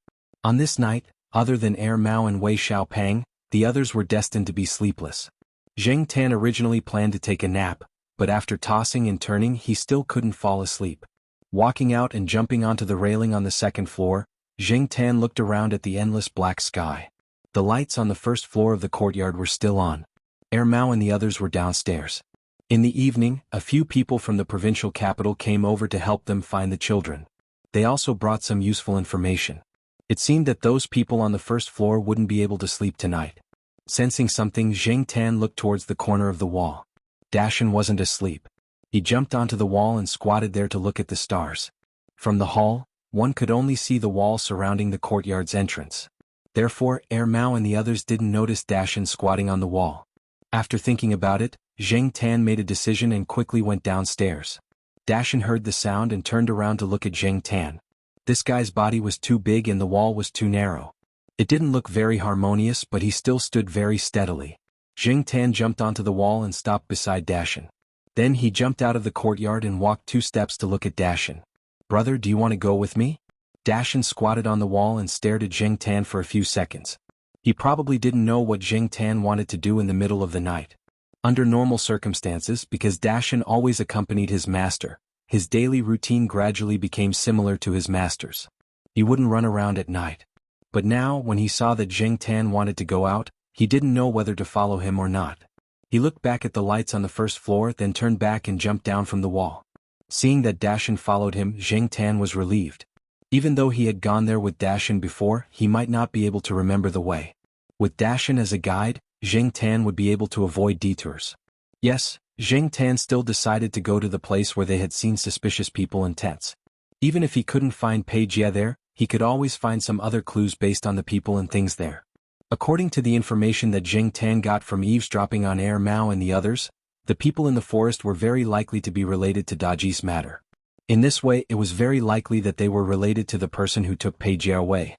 On this night, other than Mao and Wei Xiaopeng, the others were destined to be sleepless. Zheng Tan originally planned to take a nap, but after tossing and turning he still couldn't fall asleep. Walking out and jumping onto the railing on the second floor, Zheng Tan looked around at the endless black sky. The lights on the first floor of the courtyard were still on. Mao and the others were downstairs. In the evening, a few people from the provincial capital came over to help them find the children. They also brought some useful information. It seemed that those people on the first floor wouldn't be able to sleep tonight. Sensing something, Zheng Tan looked towards the corner of the wall. Dashan wasn't asleep. He jumped onto the wall and squatted there to look at the stars. From the hall, one could only see the wall surrounding the courtyard's entrance. Therefore, Mao and the others didn't notice Dashan squatting on the wall. After thinking about it, Zheng Tan made a decision and quickly went downstairs. Dashan heard the sound and turned around to look at Zheng Tan. This guy's body was too big and the wall was too narrow. It didn't look very harmonious, but he still stood very steadily. Zheng Tan jumped onto the wall and stopped beside Dashan. Then he jumped out of the courtyard and walked 2 steps to look at Dashan. "Brother, do you want to go with me?" Dashan squatted on the wall and stared at Zheng Tan for a few seconds. He probably didn't know what Zheng Tan wanted to do in the middle of the night. Under normal circumstances, because Dashan always accompanied his master, his daily routine gradually became similar to his master's. He wouldn't run around at night. But now, when he saw that Zheng Tan wanted to go out, he didn't know whether to follow him or not. He looked back at the lights on the first floor, then turned back and jumped down from the wall. Seeing that Dashan followed him, Zheng Tan was relieved. Even though he had gone there with Dashan before, he might not be able to remember the way. With Dashan as a guide, Zheng Tan would be able to avoid detours. Yes, Zheng Tan still decided to go to the place where they had seen suspicious people and tents. Even if he couldn't find Pei Jie there, he could always find some other clues based on the people and things there. According to the information that Zheng Tan got from eavesdropping on Mao and the others, the people in the forest were very likely to be related to Daji's matter. In this way, it was very likely that they were related to the person who took Pei Jie away.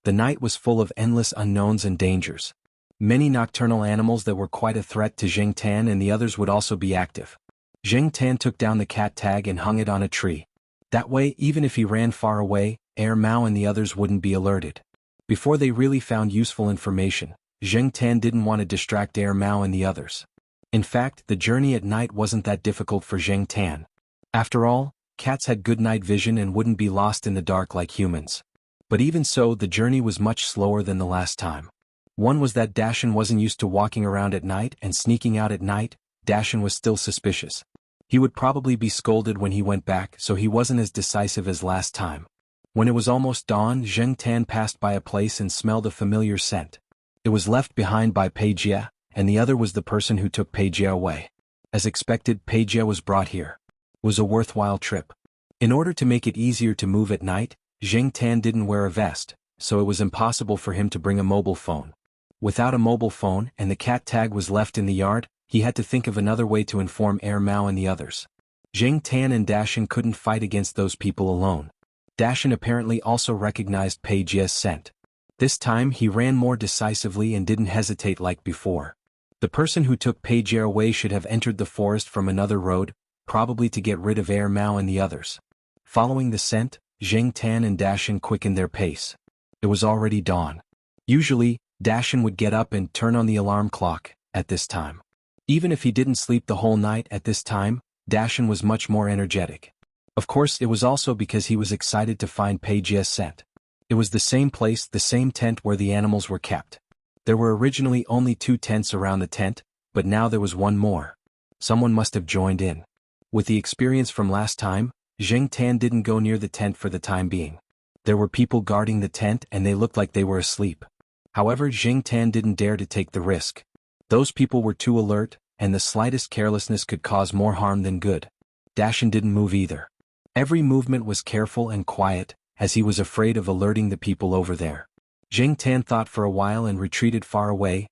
The night was full of endless unknowns and dangers. Many nocturnal animals that were quite a threat to Zheng Tan and the others would also be active. Zheng Tan took down the cat tag and hung it on a tree. That way, even if he ran far away, Mao and the others wouldn't be alerted. Before they really found useful information, Zheng Tan didn't want to distract Mao and the others. In fact, the journey at night wasn't that difficult for Zheng Tan. After all, cats had good night vision and wouldn't be lost in the dark like humans. But even so, the journey was much slower than the last time. One was that Dashan wasn't used to walking around at night, and sneaking out at night, Dashan was still suspicious. He would probably be scolded when he went back, so he wasn't as decisive as last time. When it was almost dawn, Zheng Tan passed by a place and smelled a familiar scent. It was left behind by Pei Jie, and the other was the person who took Pei Jie away. As expected, Pei Jie was brought here. It was a worthwhile trip. In order to make it easier to move at night, Zheng Tan didn't wear a vest, so it was impossible for him to bring a mobile phone. Without a mobile phone and the cat tag was left in the yard, he had to think of another way to inform Mao and the others. Zheng Tan and Dashan couldn't fight against those people alone. Dashan apparently also recognized Pei Jie's scent. This time he ran more decisively and didn't hesitate like before. The person who took Pei Jie away should have entered the forest from another road, probably to get rid of Mao and the others. Following the scent, Zheng Tan and Dashan quickened their pace. It was already dawn. Usually, Dashan would get up and turn on the alarm clock at this time. Even if he didn't sleep the whole night at this time, Dashan was much more energetic. Of course, it was also because he was excited to find Pei Jie's scent. It was the same place, the same tent where the animals were kept. There were originally only 2 tents around the tent, but now there was one more. Someone must have joined in. With the experience from last time, Zheng Tan didn't go near the tent for the time being. There were people guarding the tent and they looked like they were asleep. However, Zheng Tan didn't dare to take the risk. Those people were too alert, and the slightest carelessness could cause more harm than good. Dashan didn't move either. Every movement was careful and quiet, as he was afraid of alerting the people over there. Jing Tan thought for a while and retreated far away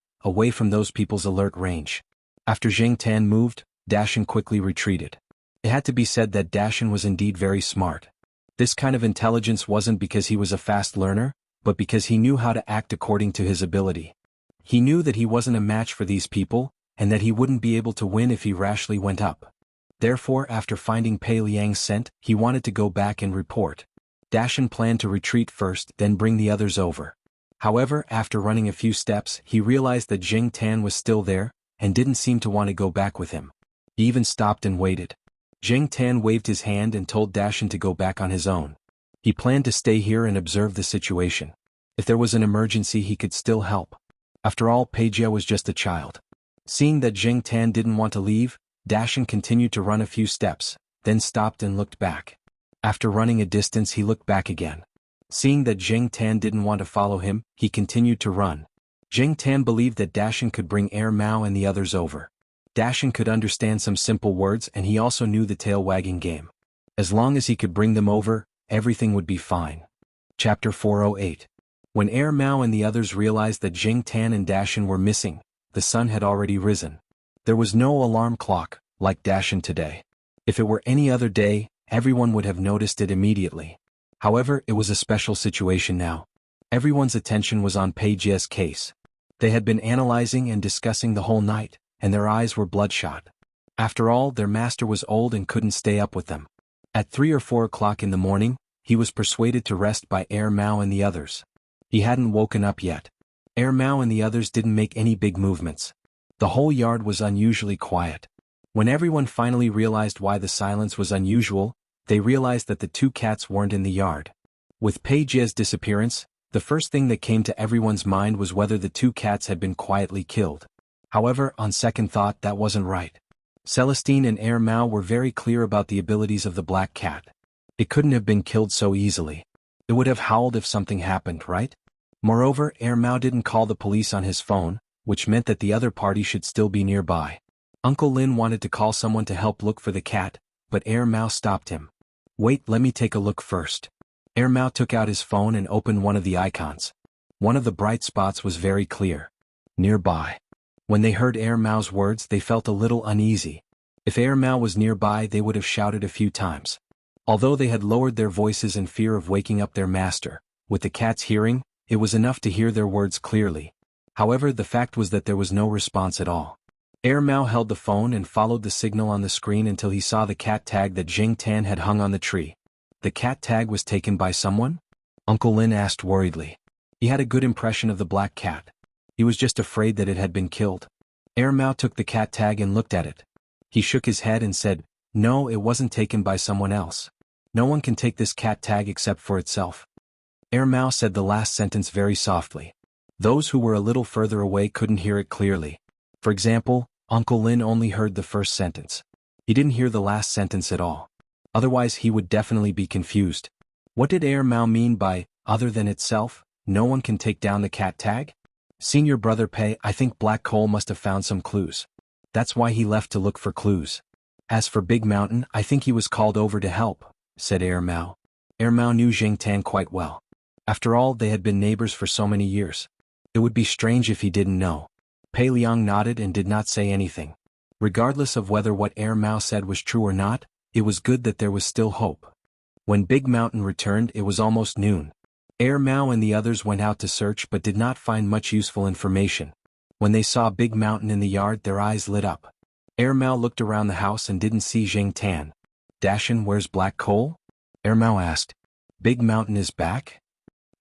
from those people's alert range. After Jing Tan moved, Dashan quickly retreated. It had to be said that Dashan was indeed very smart. This kind of intelligence wasn't because he was a fast learner, but because he knew how to act according to his ability. He knew that he wasn't a match for these people, and that he wouldn't be able to win if he rashly went up. Therefore, after finding Pei Liang's scent, he wanted to go back and report. Dashan planned to retreat first, then bring the others over. However, after running a few steps, he realized that Jing Tan was still there, and didn't seem to want to go back with him. He even stopped and waited. Jing Tan waved his hand and told Dashan to go back on his own. He planned to stay here and observe the situation. If there was an emergency, he could still help. After all, Pei Jie was just a child. Seeing that Jing Tan didn't want to leave, Dashan continued to run a few steps, then stopped and looked back. After running a distance, he looked back again. Seeing that Jing Tan didn't want to follow him, he continued to run. Jing Tan believed that Dashan could bring Air Mao and the others over. Dashan could understand some simple words, and he also knew the tail-wagging game. As long as he could bring them over, everything would be fine. Chapter 408. When Air Mao and the others realized that Jing Tan and Dashan were missing, the sun had already risen. There was no alarm clock, like Dashan today. If it were any other day, everyone would have noticed it immediately. However, it was a special situation now. Everyone's attention was on Pei Jie's case. They had been analyzing and discussing the whole night, and their eyes were bloodshot. After all, their master was old and couldn't stay up with them. At 3 or 4 o'clock in the morning, he was persuaded to rest by Air Mao and the others. He hadn't woken up yet. Air Mao and the others didn't make any big movements. The whole yard was unusually quiet. When everyone finally realized why the silence was unusual, they realized that the 2 cats weren't in the yard. With Pei Jie's disappearance, the first thing that came to everyone's mind was whether the 2 cats had been quietly killed. However, on second thought, that wasn't right. Celestine and Air Mao were very clear about the abilities of the black cat. It couldn't have been killed so easily. It would have howled if something happened, right? Moreover, Air Mao didn't call the police on his phone, which meant that the other party should still be nearby. Uncle Lin wanted to call someone to help look for the cat, but Air Mao stopped him. Wait, let me take a look first. Air Mao took out his phone and opened one of the icons. One of the bright spots was very clear. Nearby. When they heard Air Mao's words, they felt a little uneasy. If Air Mao was nearby, they would have shouted a few times. Although they had lowered their voices in fear of waking up their master, with the cat's hearing, it was enough to hear their words clearly. However, the fact was that there was no response at all. Air Mao held the phone and followed the signal on the screen until he saw the cat tag that Jing Tan had hung on the tree. The cat tag was taken by someone? Uncle Lin asked worriedly. He had a good impression of the black cat. He was just afraid that it had been killed. Air Mao took the cat tag and looked at it. He shook his head and said, "No, it wasn't taken by someone else. No one can take this cat tag except for itself." Air Mao said the last sentence very softly. Those who were a little further away couldn't hear it clearly. For example, Uncle Lin only heard the first sentence. He didn't hear the last sentence at all. Otherwise he would definitely be confused. What did Air Mao mean by, other than itself, no one can take down the cat tag? Senior brother Pei, I think Black Coal must have found some clues. That's why he left to look for clues. As for Big Mountain, I think he was called over to help, said Air Mao. Air Mao knew Jing Tan quite well. After all, they had been neighbors for so many years. It would be strange if he didn't know. Pei Liang nodded and did not say anything. Regardless of whether what Air Mao said was true or not, it was good that there was still hope. When Big Mountain returned, it was almost noon. Air Mao and the others went out to search but did not find much useful information. When they saw Big Mountain in the yard, their eyes lit up. Air Mao looked around the house and didn't see Jing Tan. Dashan, where's Black Coal? Air Mao asked. Big Mountain is back?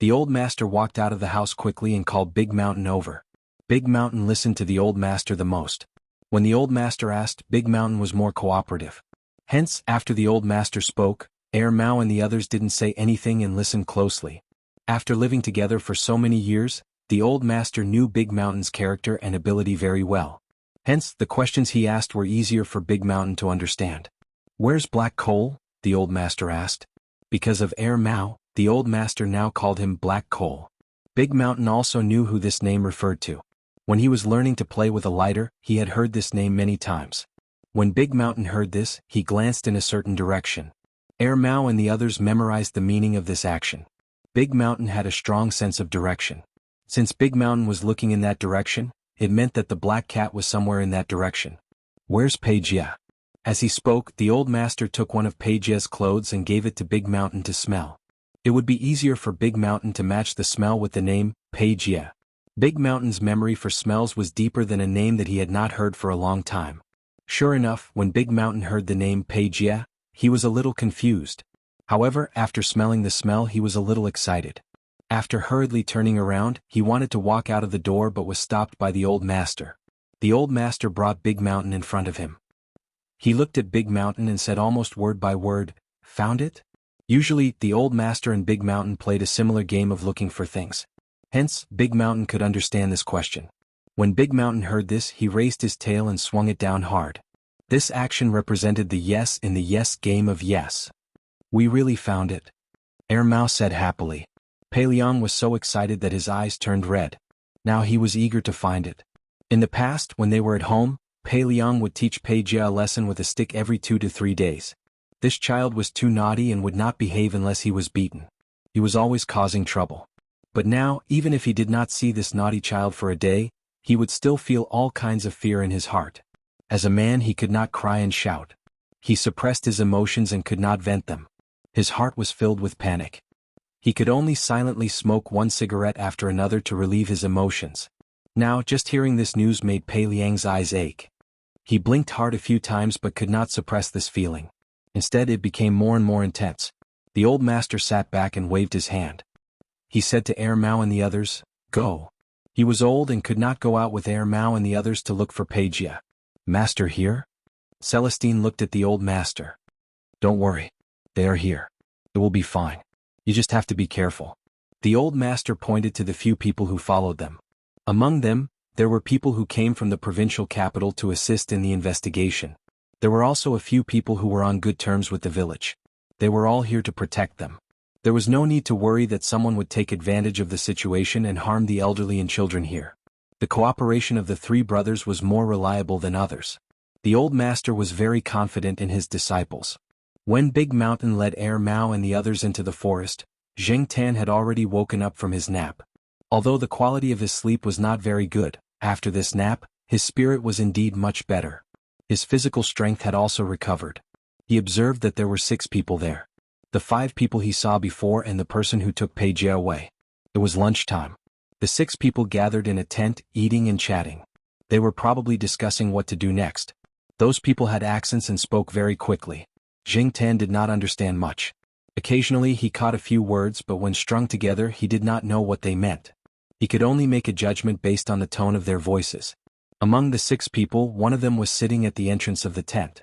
The old master walked out of the house quickly and called Big Mountain over. Big Mountain listened to the old master the most. When the old master asked, Big Mountain was more cooperative. Hence, after the old master spoke, Air Mao and the others didn't say anything and listened closely. After living together for so many years, the old master knew Big Mountain's character and ability very well. Hence, the questions he asked were easier for Big Mountain to understand. Where's Black Coal? The old master asked. Because of Air Mao, the old master now called him Black Coal. Big Mountain also knew who this name referred to. When he was learning to play with a lighter, he had heard this name many times. When Big Mountain heard this, he glanced in a certain direction. Air Mao and the others memorized the meaning of this action. Big Mountain had a strong sense of direction. Since Big Mountain was looking in that direction, it meant that the black cat was somewhere in that direction. Where's Pejia? As he spoke, the old master took one of Pejia's clothes and gave it to Big Mountain to smell. It would be easier for Big Mountain to match the smell with the name, Pejia. Big Mountain's memory for smells was deeper than a name that he had not heard for a long time. Sure enough, when Big Mountain heard the name Pejia, he was a little confused. However, after smelling the smell he was a little excited. After hurriedly turning around, he wanted to walk out of the door but was stopped by the old master. The old master brought Big Mountain in front of him. He looked at Big Mountain and said almost word by word, "Found it?" Usually, the old master and Big Mountain played a similar game of looking for things. Hence, Big Mountain could understand this question. When Big Mountain heard this, he raised his tail and swung it down hard. This action represented the yes in the yes game of yes. "We really found it," Air Mouse said happily. Pei Liang was so excited that his eyes turned red. Now he was eager to find it. In the past, when they were at home, Pei Liang would teach Pejia a lesson with a stick every 2 to 3 days. This child was too naughty and would not behave unless he was beaten. He was always causing trouble. But now, even if he did not see this naughty child for a day, he would still feel all kinds of fear in his heart. As a man he could not cry and shout. He suppressed his emotions and could not vent them. His heart was filled with panic. He could only silently smoke one cigarette after another to relieve his emotions. Now, just hearing this news made Pei Liang's eyes ache. He blinked hard a few times but could not suppress this feeling. Instead, it became more and more intense. The old master sat back and waved his hand. He said to Air Mao and the others, "Go." He was old and could not go out with Air Mao and the others to look for Pejia. "Master here?" Celestine looked at the old master. "Don't worry. They are here. It will be fine. You just have to be careful." The old master pointed to the few people who followed them. Among them, there were people who came from the provincial capital to assist in the investigation. There were also a few people who were on good terms with the village. They were all here to protect them. There was no need to worry that someone would take advantage of the situation and harm the elderly and children here. The cooperation of the 3 brothers was more reliable than others. The old master was very confident in his disciples. When Big Mountain led Air Mao and the others into the forest, Zheng Tan had already woken up from his nap. Although the quality of his sleep was not very good, after this nap, his spirit was indeed much better. His physical strength had also recovered. He observed that there were 6 people there. The 5 people he saw before and the person who took Pejia away. It was lunchtime. The 6 people gathered in a tent, eating and chatting. They were probably discussing what to do next. Those people had accents and spoke very quickly. Zheng Tan did not understand much. Occasionally he caught a few words, but when strung together he did not know what they meant. He could only make a judgment based on the tone of their voices. Among the 6 people, one of them was sitting at the entrance of the tent.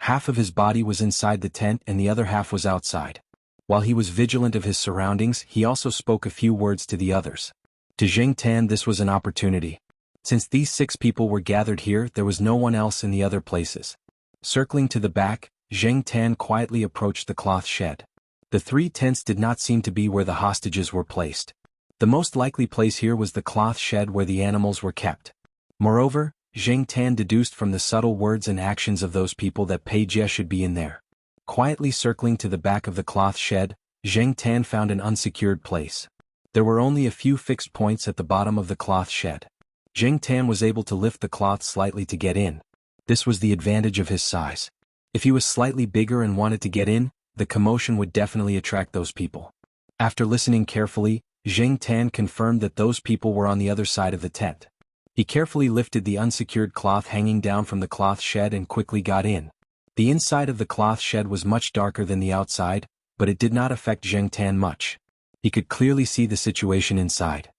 Half of his body was inside the tent and the other half was outside. While he was vigilant of his surroundings, he also spoke a few words to the others. To Zheng Tan this was an opportunity. Since these 6 people were gathered here, there was no one else in the other places. Circling to the back, Zheng Tan quietly approached the cloth shed. The 3 tents did not seem to be where the hostages were placed. The most likely place here was the cloth shed where the animals were kept. Moreover, Zheng Tan deduced from the subtle words and actions of those people that Pejia should be in there. Quietly circling to the back of the cloth shed, Zheng Tan found an unsecured place. There were only a few fixed points at the bottom of the cloth shed. Zheng Tan was able to lift the cloth slightly to get in. This was the advantage of his size. If he was slightly bigger and wanted to get in, the commotion would definitely attract those people. After listening carefully, Zheng Tan confirmed that those people were on the other side of the tent. He carefully lifted the unsecured cloth hanging down from the cloth shed and quickly got in. The inside of the cloth shed was much darker than the outside, but it did not affect Zheng Tan much. He could clearly see the situation inside.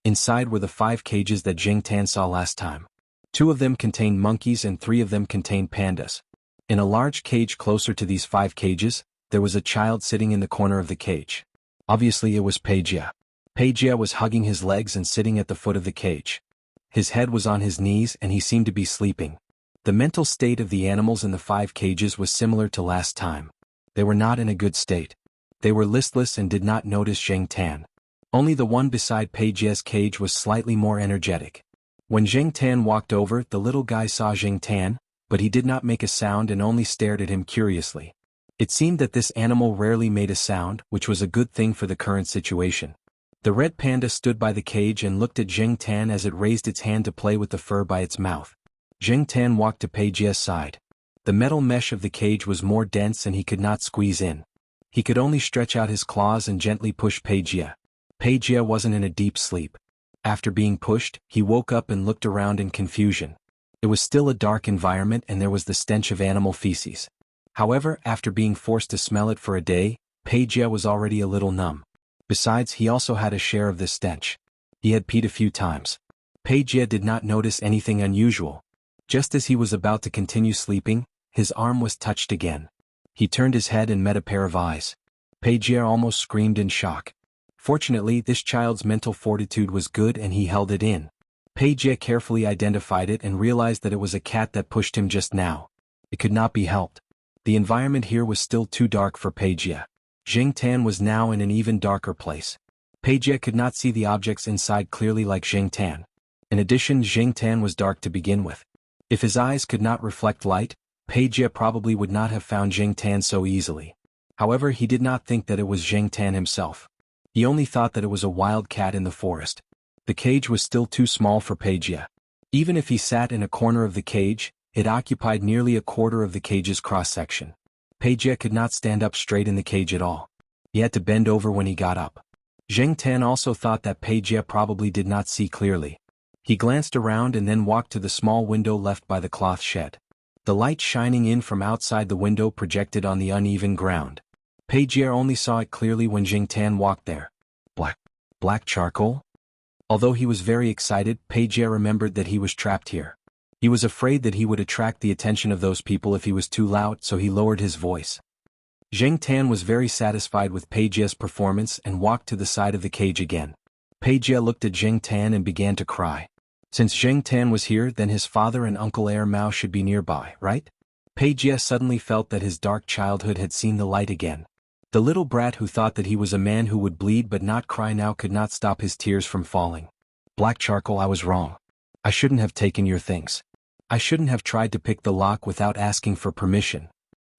Inside were the 5 cages that Zheng Tan saw last time. 2 of them contained monkeys and 3 of them contained pandas. In a large cage closer to these 5 cages, there was a child sitting in the corner of the cage. Obviously it was Pejia. Pejia was hugging his legs and sitting at the foot of the cage. His head was on his knees and he seemed to be sleeping. The mental state of the animals in the 5 cages was similar to last time. They were not in a good state. They were listless and did not notice Zheng Tan. Only the one beside Pejia's cage was slightly more energetic. When Zheng Tan walked over, the little guy saw Zheng Tan, but he did not make a sound and only stared at him curiously. It seemed that this animal rarely made a sound, which was a good thing for the current situation. The red panda stood by the cage and looked at Jing Tan as it raised its hand to play with the fur by its mouth. Jing Tan walked to Pei Jie's side. The metal mesh of the cage was more dense and he could not squeeze in. He could only stretch out his claws and gently push Pei Jie. Pei Jie wasn't in a deep sleep. After being pushed, he woke up and looked around in confusion. It was still a dark environment and there was the stench of animal feces. However, after being forced to smell it for a day, Pei Jie was already a little numb. Besides, he also had a share of this stench. He had peed a few times. Pei Jie did not notice anything unusual. Just as he was about to continue sleeping, his arm was touched again. He turned his head and met a pair of eyes. Pei Jie almost screamed in shock. Fortunately, this child's mental fortitude was good and he held it in. Pei Jie carefully identified it and realized that it was a cat that pushed him just now. It could not be helped. The environment here was still too dark for Pei Jie. Jing Tan was now in an even darker place. Pei Jie could not see the objects inside clearly like Jing Tan. In addition, Jing Tan was dark to begin with. If his eyes could not reflect light, Pei Jie probably would not have found Jing Tan so easily. However, he did not think that it was Jing Tan himself. He only thought that it was a wild cat in the forest. The cage was still too small for Pei Jie. Even if he sat in a corner of the cage, it occupied nearly a quarter of the cage's cross-section. Pei Jie could not stand up straight in the cage at all. He had to bend over when he got up. Jing Tan also thought that Pei Jie probably did not see clearly. He glanced around and then walked to the small window left by the cloth shed. The light shining in from outside the window projected on the uneven ground. Pei Jie only saw it clearly when Jing Tan walked there. Black charcoal? Although he was very excited, Pei Jie remembered that he was trapped here. He was afraid that he would attract the attention of those people if he was too loud, so he lowered his voice. Jing Tan was very satisfied with Pei Jie's performance and walked to the side of the cage again. Pei Jie looked at Jing Tan and began to cry. Since Jing Tan was here, then his father and Uncle Air Mao should be nearby, right? Pei Jie suddenly felt that his dark childhood had seen the light again. The little brat who thought that he was a man who would bleed but not cry now could not stop his tears from falling. Black charcoal, I was wrong. I shouldn't have taken your things. I shouldn't have tried to pick the lock without asking for permission.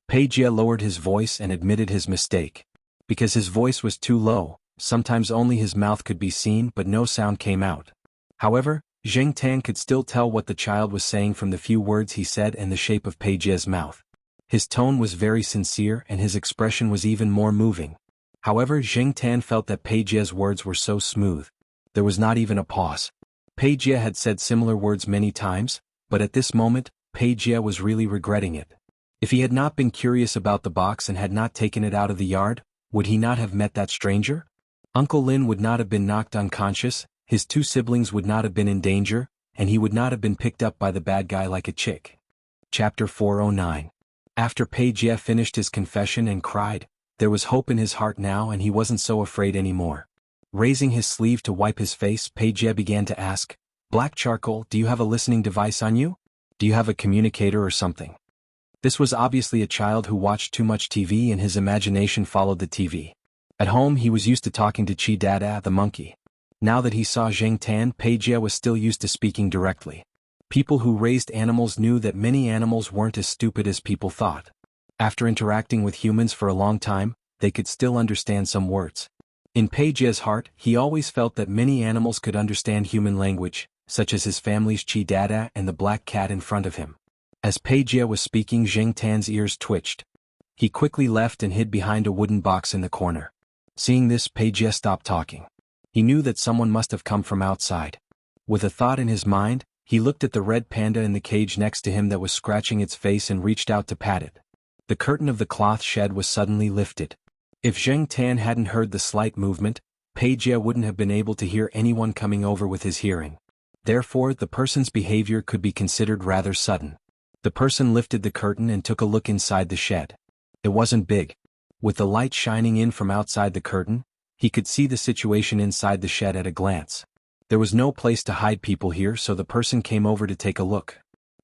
Pei Jie lowered his voice and admitted his mistake. Because his voice was too low, sometimes only his mouth could be seen but no sound came out. However, Jing Tan could still tell what the child was saying from the few words he said and the shape of Pei Jie's mouth. His tone was very sincere and his expression was even more moving. However, Jing Tan felt that Pei Jie's words were so smooth. There was not even a pause. Pei Jie had said similar words many times, but at this moment, Pei Jie was really regretting it. If he had not been curious about the box and had not taken it out of the yard, would he not have met that stranger? Uncle Lin would not have been knocked unconscious, his two siblings would not have been in danger, and he would not have been picked up by the bad guy like a chick. Chapter 409. After Pei Jie finished his confession and cried, there was hope in his heart now and he wasn't so afraid anymore. Raising his sleeve to wipe his face, Pei Jie began to ask, Black charcoal, do you have a listening device on you? Do you have a communicator or something? This was obviously a child who watched too much TV and his imagination followed the TV. At home he was used to talking to Chi Dada the monkey. Now that he saw Jing Tan, Pei Jie was still used to speaking directly. People who raised animals knew that many animals weren't as stupid as people thought. After interacting with humans for a long time, they could still understand some words. In Pei Jie's heart, he always felt that many animals could understand human language, such as his family's Chi Dada and the black cat in front of him. As Pei Jie was speaking, Jing Tan's ears twitched. He quickly left and hid behind a wooden box in the corner. Seeing this, Pei Jie stopped talking. He knew that someone must have come from outside. With a thought in his mind, he looked at the red panda in the cage next to him that was scratching its face and reached out to pat it. The curtain of the cloth shed was suddenly lifted. If Jing Tan hadn't heard the slight movement, Pei Jie wouldn't have been able to hear anyone coming over with his hearing. Therefore, the person's behavior could be considered rather sudden. The person lifted the curtain and took a look inside the shed. It wasn't big. With the light shining in from outside the curtain, he could see the situation inside the shed at a glance. There was no place to hide people here, so the person came over to take a look.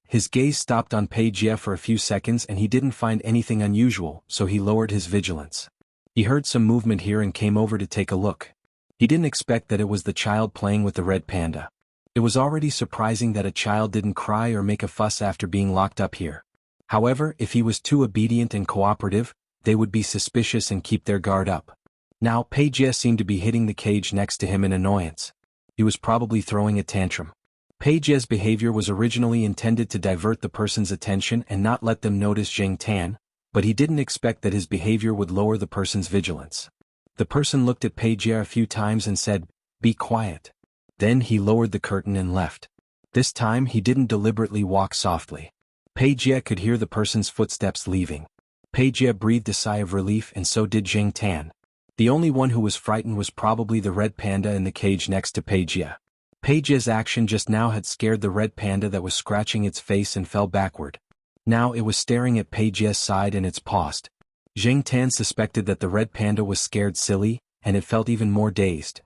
His gaze stopped on Pei Jie for a few seconds and he didn't find anything unusual, so he lowered his vigilance. He heard some movement here and came over to take a look. He didn't expect that it was the child playing with the red panda. It was already surprising that a child didn't cry or make a fuss after being locked up here. However, if he was too obedient and cooperative, they would be suspicious and keep their guard up. Now Pei Jie seemed to be hitting the cage next to him in annoyance. He was probably throwing a tantrum. Pei Jie's behavior was originally intended to divert the person's attention and not let them notice Jing Tan, but he didn't expect that his behavior would lower the person's vigilance. The person looked at Pei Jie a few times and said, "Be quiet." Then he lowered the curtain and left. This time he didn't deliberately walk softly. Pei Jie could hear the person's footsteps leaving. Pei Jie breathed a sigh of relief, and so did Jing Tan. The only one who was frightened was probably the red panda in the cage next to Pei Jie. Pei Jie's action just now had scared the red panda that was scratching its face and fell backward. Now it was staring at Pei Jie's side and its paused. Jing Tan suspected that the red panda was scared silly, and it felt even more dazed.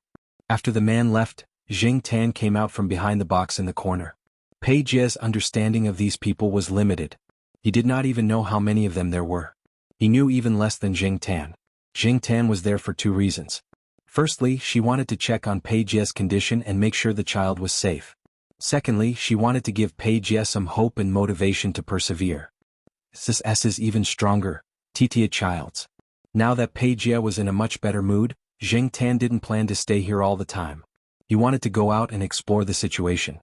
After the man left, Jing Tan came out from behind the box in the corner. Pei Jie's understanding of these people was limited. He did not even know how many of them there were. He knew even less than Jing Tan. Jing Tan was there for two reasons. Firstly, she wanted to check on Pei Jie's condition and make sure the child was safe. Secondly, she wanted to give Pei Jie some hope and motivation to persevere. This is even stronger, Titia Childs. Now that Pei Jie was in a much better mood, Jing Tan didn't plan to stay here all the time. He wanted to go out and explore the situation.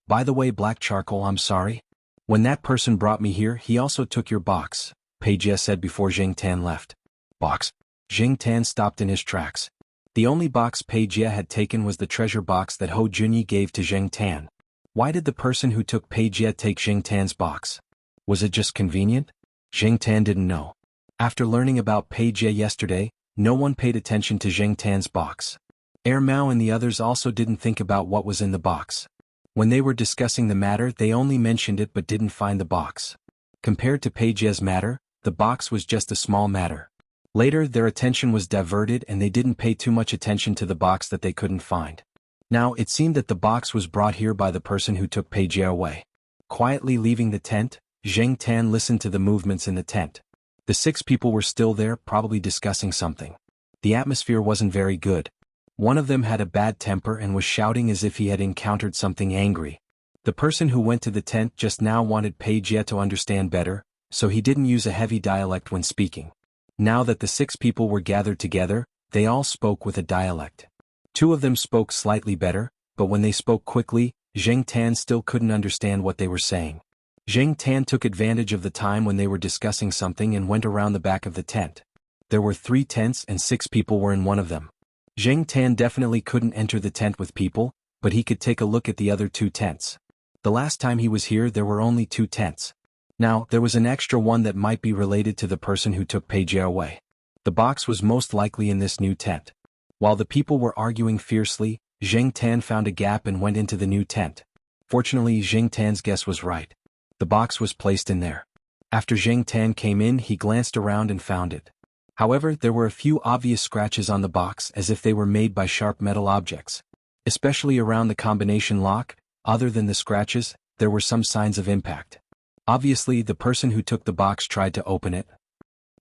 By the way, Black Charcoal, I'm sorry. When that person brought me here, he also took your box, Pei Jie said before Jing Tan left. Box? Jing Tan stopped in his tracks. The only box Pei Jie had taken was the treasure box that Hou Junyi gave to Jing Tan. Why did the person who took Pei Jie take Jing Tan's box? Was it just convenient? Jing Tan didn't know. After learning about Pei Jie yesterday, no one paid attention to Jing Tan's box. Mao and the others also didn't think about what was in the box. When they were discussing the matter, they only mentioned it but didn't find the box. Compared to Pei Jie's matter, the box was just a small matter. Later, their attention was diverted and they didn't pay too much attention to the box that they couldn't find. Now it seemed that the box was brought here by the person who took Pei Jie away. Quietly leaving the tent, Jing Tan listened to the movements in the tent. The 6 people were still there, probably discussing something. The atmosphere wasn't very good. One of them had a bad temper and was shouting as if he had encountered something angry. The person who went to the tent just now wanted Pei Jie to understand better, so he didn't use a heavy dialect when speaking. Now that the 6 people were gathered together, they all spoke with a dialect. 2 of them spoke slightly better, but when they spoke quickly, Jing Tan still couldn't understand what they were saying. Jing Tan took advantage of the time when they were discussing something and went around the back of the tent. There were 3 tents and 6 people were in one of them. Jing Tan definitely couldn't enter the tent with people, but he could take a look at the other 2 tents. The last time he was here there were only 2 tents. Now, there was an extra one that might be related to the person who took Pei Jie away. The box was most likely in this new tent. While the people were arguing fiercely, Jing Tan found a gap and went into the new tent. Fortunately, Jing Tan's guess was right. The box was placed in there. After Jing Tan came in, he glanced around and found it. However, there were a few obvious scratches on the box as if they were made by sharp metal objects. Especially around the combination lock, other than the scratches, there were some signs of impact. Obviously, the person who took the box tried to open it.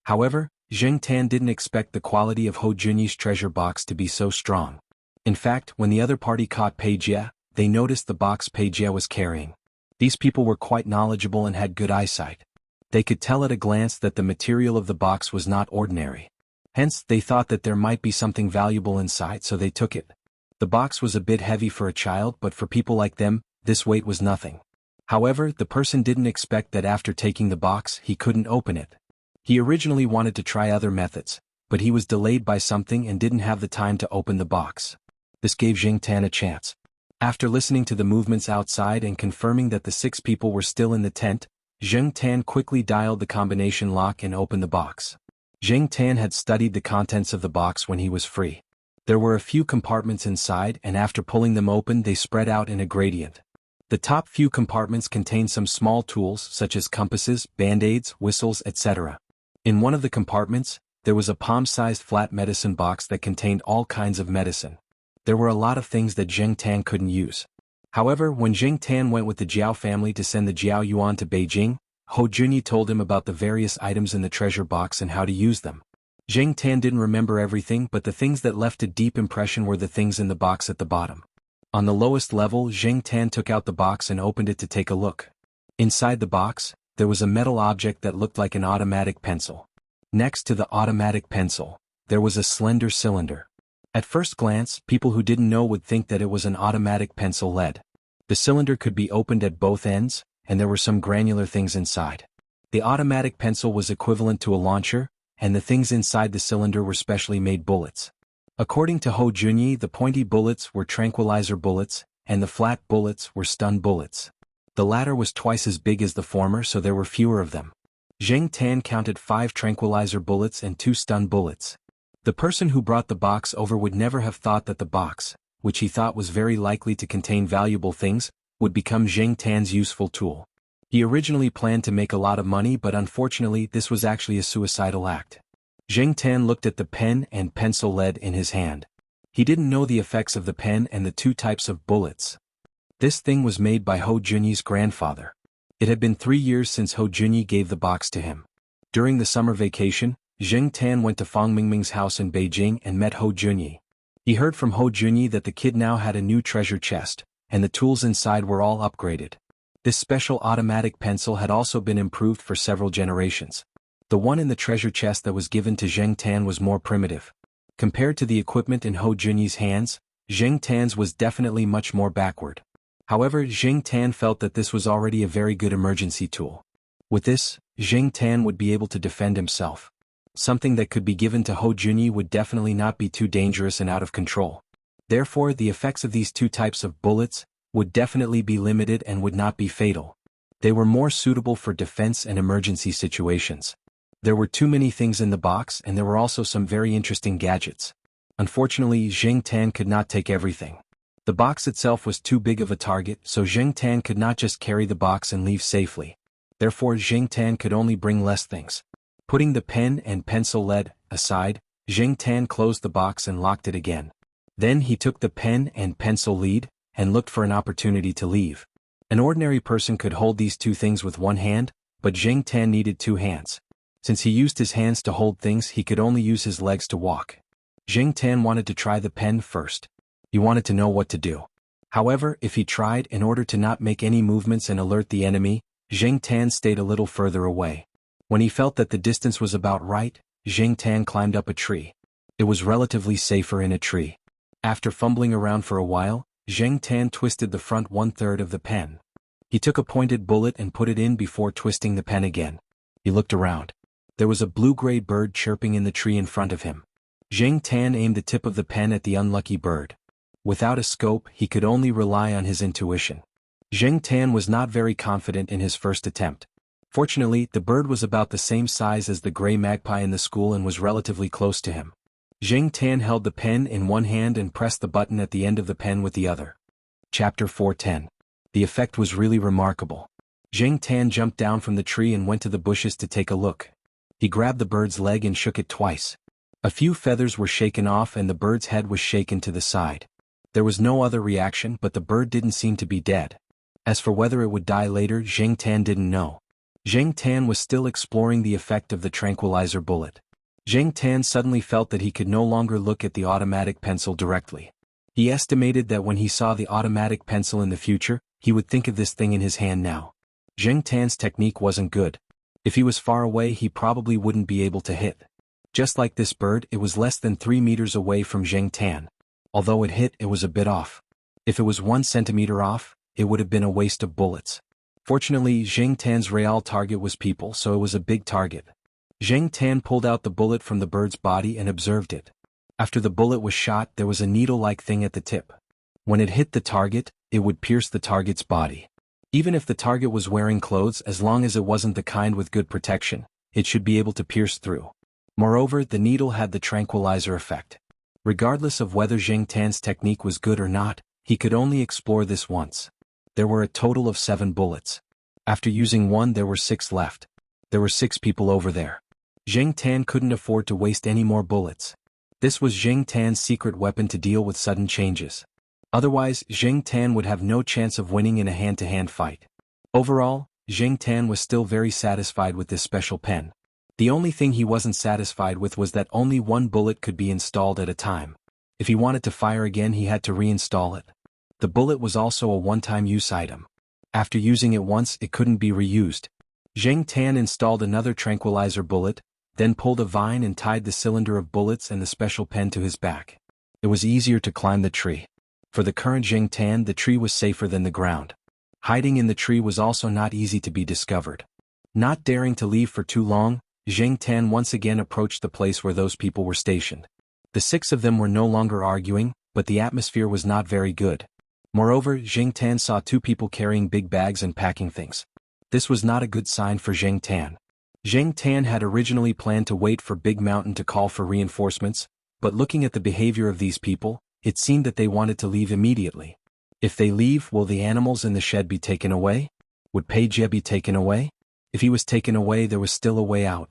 However, Jing Tan didn't expect the quality of Hou Junyi's treasure box to be so strong. In fact, when the other party caught Pei Jie, they noticed the box Pei Jie was carrying. These people were quite knowledgeable and had good eyesight. They could tell at a glance that the material of the box was not ordinary. Hence, they thought that there might be something valuable inside, so they took it. The box was a bit heavy for a child, but for people like them, this weight was nothing. However, the person didn't expect that after taking the box, he couldn't open it. He originally wanted to try other methods, but he was delayed by something and didn't have the time to open the box. This gave Jing Tan a chance. After listening to the movements outside and confirming that the 6 people were still in the tent, Jing Tan quickly dialed the combination lock and opened the box. Jing Tan had studied the contents of the box when he was free. There were a few compartments inside, and after pulling them open they spread out in a gradient. The top few compartments contained some small tools such as compasses, band-aids, whistles, etc. In one of the compartments, there was a palm-sized flat medicine box that contained all kinds of medicine. There were a lot of things that Jing Tan couldn't use. However, when Jing Tan went with the Jiao family to send the Jiao Yuan to Beijing, Hou Junyi told him about the various items in the treasure box and how to use them. Jing Tan didn't remember everything, but the things that left a deep impression were the things in the box at the bottom. On the lowest level, Jing Tan took out the box and opened it to take a look. Inside the box, there was a metal object that looked like an automatic pencil. Next to the automatic pencil, there was a slender cylinder. At first glance, people who didn't know would think that it was an automatic pencil lead. The cylinder could be opened at both ends, and there were some granular things inside. The automatic pencil was equivalent to a launcher, and the things inside the cylinder were specially made bullets. According to Ho Junyi, the pointy bullets were tranquilizer bullets, and the flat bullets were stun bullets. The latter was twice as big as the former, so there were fewer of them. Zheng Tan counted 5 tranquilizer bullets and 2 stun bullets. The person who brought the box over would never have thought that the box, which he thought was very likely to contain valuable things, would become Zheng Tan's useful tool. He originally planned to make a lot of money, but unfortunately this was actually a suicidal act. Zheng Tan looked at the pen and pencil lead in his hand. He didn't know the effects of the pen and the 2 types of bullets. This thing was made by Ho Junyi's grandfather. It had been 3 years since Ho Junyi gave the box to him. During the summer vacation, Zheng Tan went to Fang Mingming's house in Beijing and met Ho Junyi. He heard from Ho Junyi that the kid now had a new treasure chest, and the tools inside were all upgraded. This special automatic pencil had also been improved for several generations. The one in the treasure chest that was given to Zheng Tan was more primitive. Compared to the equipment in Ho Junyi's hands, Zheng Tan's was definitely much more backward. However, Zheng Tan felt that this was already a very good emergency tool. With this, Zheng Tan would be able to defend himself. Something that could be given to Ho Junyi would definitely not be too dangerous and out of control. Therefore, the effects of these 2 types of bullets would definitely be limited and would not be fatal. They were more suitable for defense and emergency situations. There were too many things in the box, and there were also some very interesting gadgets. Unfortunately, Zheng Tan could not take everything. The box itself was too big of a target, so Zheng Tan could not just carry the box and leave safely. Therefore, Zheng Tan could only bring less things. Putting the pen and pencil lead aside, Zheng Tan closed the box and locked it again. Then he took the pen and pencil lead and looked for an opportunity to leave. An ordinary person could hold these 2 things with one hand, but Zheng Tan needed 2 hands. Since he used his hands to hold things, he could only use his legs to walk. Zheng Tan wanted to try the pen first. He wanted to know what to do. However, if he tried, in order to not make any movements and alert the enemy, Zheng Tan stayed a little further away. When he felt that the distance was about right, Zheng Tan climbed up a tree. It was relatively safer in a tree. After fumbling around for a while, Zheng Tan twisted the front 1/3 of the pen. He took a pointed bullet and put it in before twisting the pen again. He looked around. There was a blue-gray bird chirping in the tree in front of him. Zheng Tan aimed the tip of the pen at the unlucky bird. Without a scope, he could only rely on his intuition. Zheng Tan was not very confident in his first attempt. Fortunately, the bird was about the same size as the gray magpie in the school and was relatively close to him. Zheng Tan held the pen in one hand and pressed the button at the end of the pen with the other. Chapter 410. The effect was really remarkable. Zheng Tan jumped down from the tree and went to the bushes to take a look. He grabbed the bird's leg and shook it twice. A few feathers were shaken off and the bird's head was shaken to the side. There was no other reaction, but the bird didn't seem to be dead. As for whether it would die later, Zheng Tan didn't know. Zheng Tan was still exploring the effect of the tranquilizer bullet. Zheng Tan suddenly felt that he could no longer look at the automatic pencil directly. He estimated that when he saw the automatic pencil in the future, he would think of this thing in his hand now. Zheng Tan's technique wasn't good. If he was far away, he probably wouldn't be able to hit. Just like this bird, it was less than 3 meters away from Zheng Tan. Although it hit, it was a bit off. If it was 1 centimeter off, it would have been a waste of bullets. Fortunately, Zheng Tan's real target was people, so it was a big target. Zheng Tan pulled out the bullet from the bird's body and observed it. After the bullet was shot, there was a needle-like thing at the tip. When it hit the target, it would pierce the target's body. Even if the target was wearing clothes, as long as it wasn't the kind with good protection, it should be able to pierce through. Moreover, the needle had the tranquilizer effect. Regardless of whether Zheng Tan's technique was good or not, he could only explore this once. There were a total of 7 bullets. After using one, there were 6 left. There were 6 people over there. Zheng Tan couldn't afford to waste any more bullets. This was Zheng Tan's secret weapon to deal with sudden changes. Otherwise, Zheng Tan would have no chance of winning in a hand-to-hand fight. Overall, Zheng Tan was still very satisfied with this special pen. The only thing he wasn't satisfied with was that only 1 bullet could be installed at a time. If he wanted to fire again, he had to reinstall it. The bullet was also a one-time use item. After using it once, it couldn't be reused. Zheng Tan installed another tranquilizer bullet, then pulled a vine and tied the cylinder of bullets and the special pen to his back. It was easier to climb the tree. For the current Jing Tan, the tree was safer than the ground. Hiding in the tree was also not easy to be discovered. Not daring to leave for too long, Jing Tan once again approached the place where those people were stationed. The 6 of them were no longer arguing, but the atmosphere was not very good. Moreover, Jing Tan saw 2 people carrying big bags and packing things. This was not a good sign for Jing Tan. Jing Tan had originally planned to wait for Big Mountain to call for reinforcements, but looking at the behavior of these people, it seemed that they wanted to leave immediately. If they leave, will the animals in the shed be taken away? Would Pei Jie be taken away? If he was taken away, there was still a way out.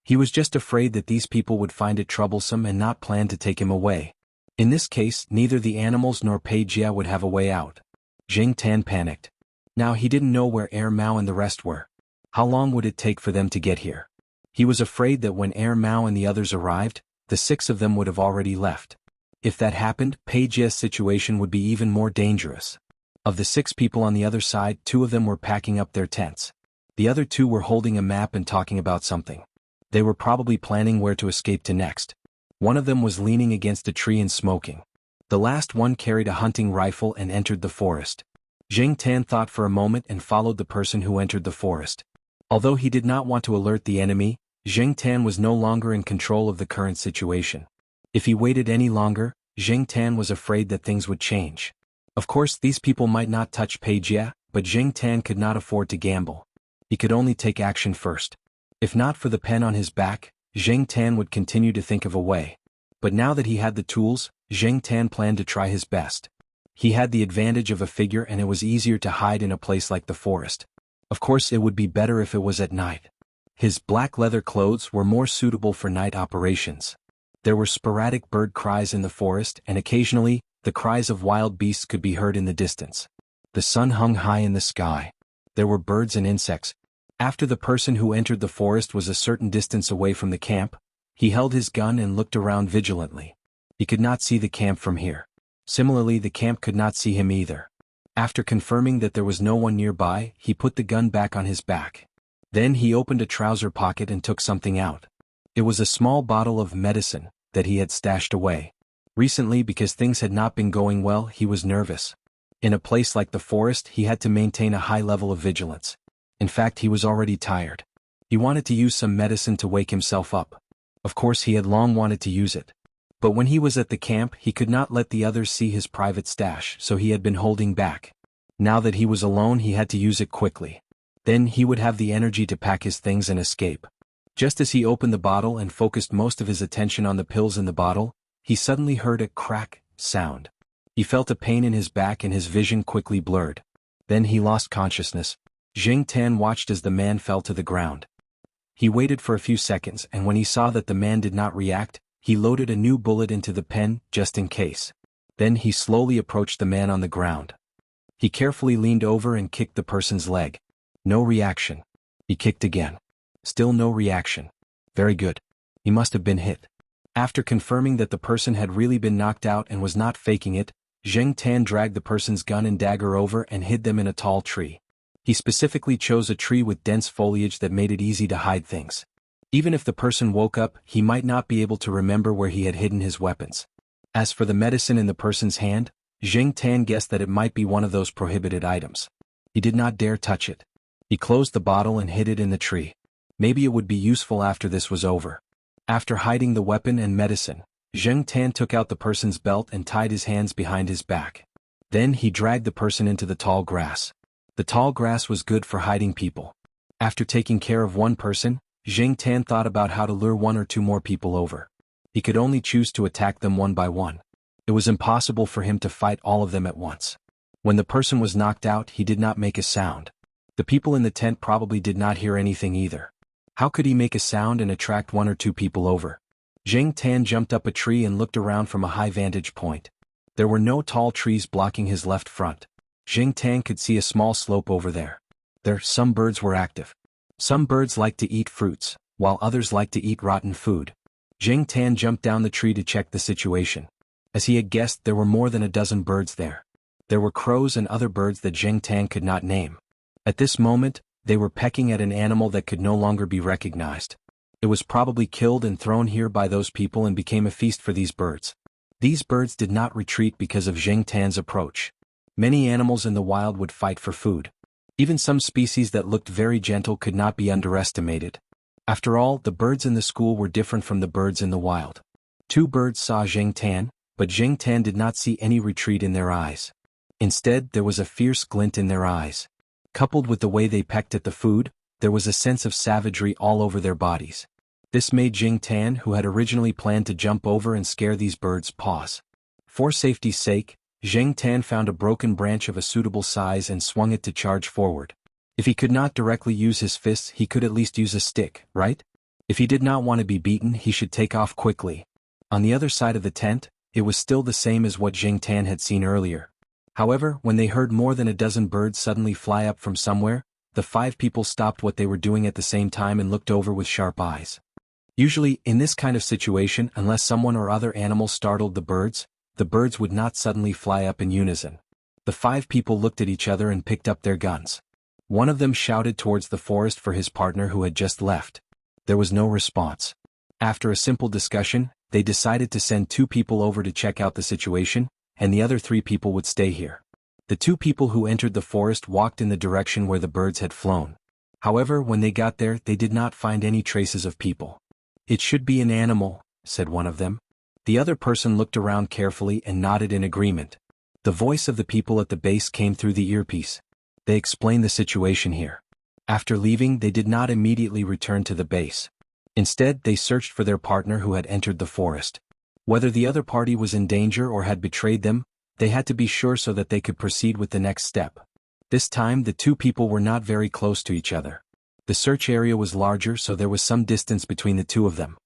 He was just afraid that these people would find it troublesome and not plan to take him away. In this case, neither the animals nor Pei Jie would have a way out. Jing Tan panicked. Now he didn't know where Air Mao and the rest were. How long would it take for them to get here? He was afraid that when Air Mao and the others arrived, the 6 of them would have already left. If that happened, Pei Jie's situation would be even more dangerous. Of the 6 people on the other side, 2 of them were packing up their tents. The other 2 were holding a map and talking about something. They were probably planning where to escape to next. One of them was leaning against a tree and smoking. The last one carried a hunting rifle and entered the forest. Jing Tan thought for a moment and followed the person who entered the forest. Although he did not want to alert the enemy, Jing Tan was no longer in control of the current situation. If he waited any longer, Jing Tan was afraid that things would change. Of course, these people might not touch Pei Jie, but Jing Tan could not afford to gamble. He could only take action first. If not for the pen on his back, Jing Tan would continue to think of a way. But now that he had the tools, Jing Tan planned to try his best. He had the advantage of a figure and it was easier to hide in a place like the forest. Of course, it would be better if it was at night. His black leather clothes were more suitable for night operations. There were sporadic bird cries in the forest and occasionally, the cries of wild beasts could be heard in the distance. The sun hung high in the sky. There were birds and insects. After the person who entered the forest was a certain distance away from the camp, he held his gun and looked around vigilantly. He could not see the camp from here. Similarly, the camp could not see him either. After confirming that there was no one nearby, he put the gun back on his back. Then he opened a trouser pocket and took something out. It was a small bottle of medicine that he had stashed away. Recently, because things had not been going well, he was nervous. In a place like the forest, he had to maintain a high level of vigilance. In fact, he was already tired. He wanted to use some medicine to wake himself up. Of course, he had long wanted to use it. But when he was at the camp, he could not let the others see his private stash, so he had been holding back. Now that he was alone, he had to use it quickly. Then he would have the energy to pack his things and escape. Just as he opened the bottle and focused most of his attention on the pills in the bottle, he suddenly heard a crack sound. He felt a pain in his back and his vision quickly blurred. Then he lost consciousness. Jing Tan watched as the man fell to the ground. He waited for a few seconds and when he saw that the man did not react, he loaded a new bullet into the pen, just in case. Then he slowly approached the man on the ground. He carefully leaned over and kicked the person's leg. No reaction. He kicked again. Still no reaction. Very good. He must have been hit. After confirming that the person had really been knocked out and was not faking it, Jing Tan dragged the person's gun and dagger over and hid them in a tall tree. He specifically chose a tree with dense foliage that made it easy to hide things. Even if the person woke up, he might not be able to remember where he had hidden his weapons. As for the medicine in the person's hand, Jing Tan guessed that it might be one of those prohibited items. He did not dare touch it. He closed the bottle and hid it in the tree. Maybe it would be useful after this was over. After hiding the weapon and medicine, Jing Tan took out the person's belt and tied his hands behind his back. Then he dragged the person into the tall grass. The tall grass was good for hiding people. After taking care of one person, Jing Tan thought about how to lure 1 or 2 more people over. He could only choose to attack them one by one. It was impossible for him to fight all of them at once. When the person was knocked out, he did not make a sound. The people in the tent probably did not hear anything either. How could he make a sound and attract 1 or 2 people over? Jing Tan jumped up a tree and looked around from a high vantage point. There were no tall trees blocking his left front. Jing Tan could see a small slope over there. Some birds were active. Some birds like to eat fruits, while others like to eat rotten food. Jing Tan jumped down the tree to check the situation. As he had guessed, there were more than a dozen birds there. There were crows and other birds that Jing Tan could not name. At this moment, they were pecking at an animal that could no longer be recognized. It was probably killed and thrown here by those people and became a feast for these birds. These birds did not retreat because of Zheng Tan's approach. Many animals in the wild would fight for food. Even some species that looked very gentle could not be underestimated. After all, the birds in the school were different from the birds in the wild. 2 birds saw Zheng Tan, but Zheng Tan did not see any retreat in their eyes. Instead, there was a fierce glint in their eyes. Coupled with the way they pecked at the food, there was a sense of savagery all over their bodies. This made Zheng Tan, who had originally planned to jump over and scare these birds, pause. For safety's sake, Zheng Tan found a broken branch of a suitable size and swung it to charge forward. If he could not directly use his fists, he could at least use a stick, right? If he did not want to be beaten, he should take off quickly. On the other side of the tent, it was still the same as what Zheng Tan had seen earlier. However, when they heard more than a dozen birds suddenly fly up from somewhere, the 5 people stopped what they were doing at the same time and looked over with sharp eyes. Usually, in this kind of situation, unless someone or other animal startled the birds would not suddenly fly up in unison. The 5 people looked at each other and picked up their guns. One of them shouted towards the forest for his partner who had just left. There was no response. After a simple discussion, they decided to send 2 people over to check out the situation, and the other 3 people would stay here. The 2 people who entered the forest walked in the direction where the birds had flown. However, when they got there, they did not find any traces of people. "It should be an animal," said one of them. The other person looked around carefully and nodded in agreement. The voice of the people at the base came through the earpiece. They explained the situation here. After leaving, they did not immediately return to the base. Instead, they searched for their partner who had entered the forest. Whether the other party was in danger or had betrayed them, they had to be sure so that they could proceed with the next step. This time, the 2 people were not very close to each other. The search area was larger, so there was some distance between the 2 of them.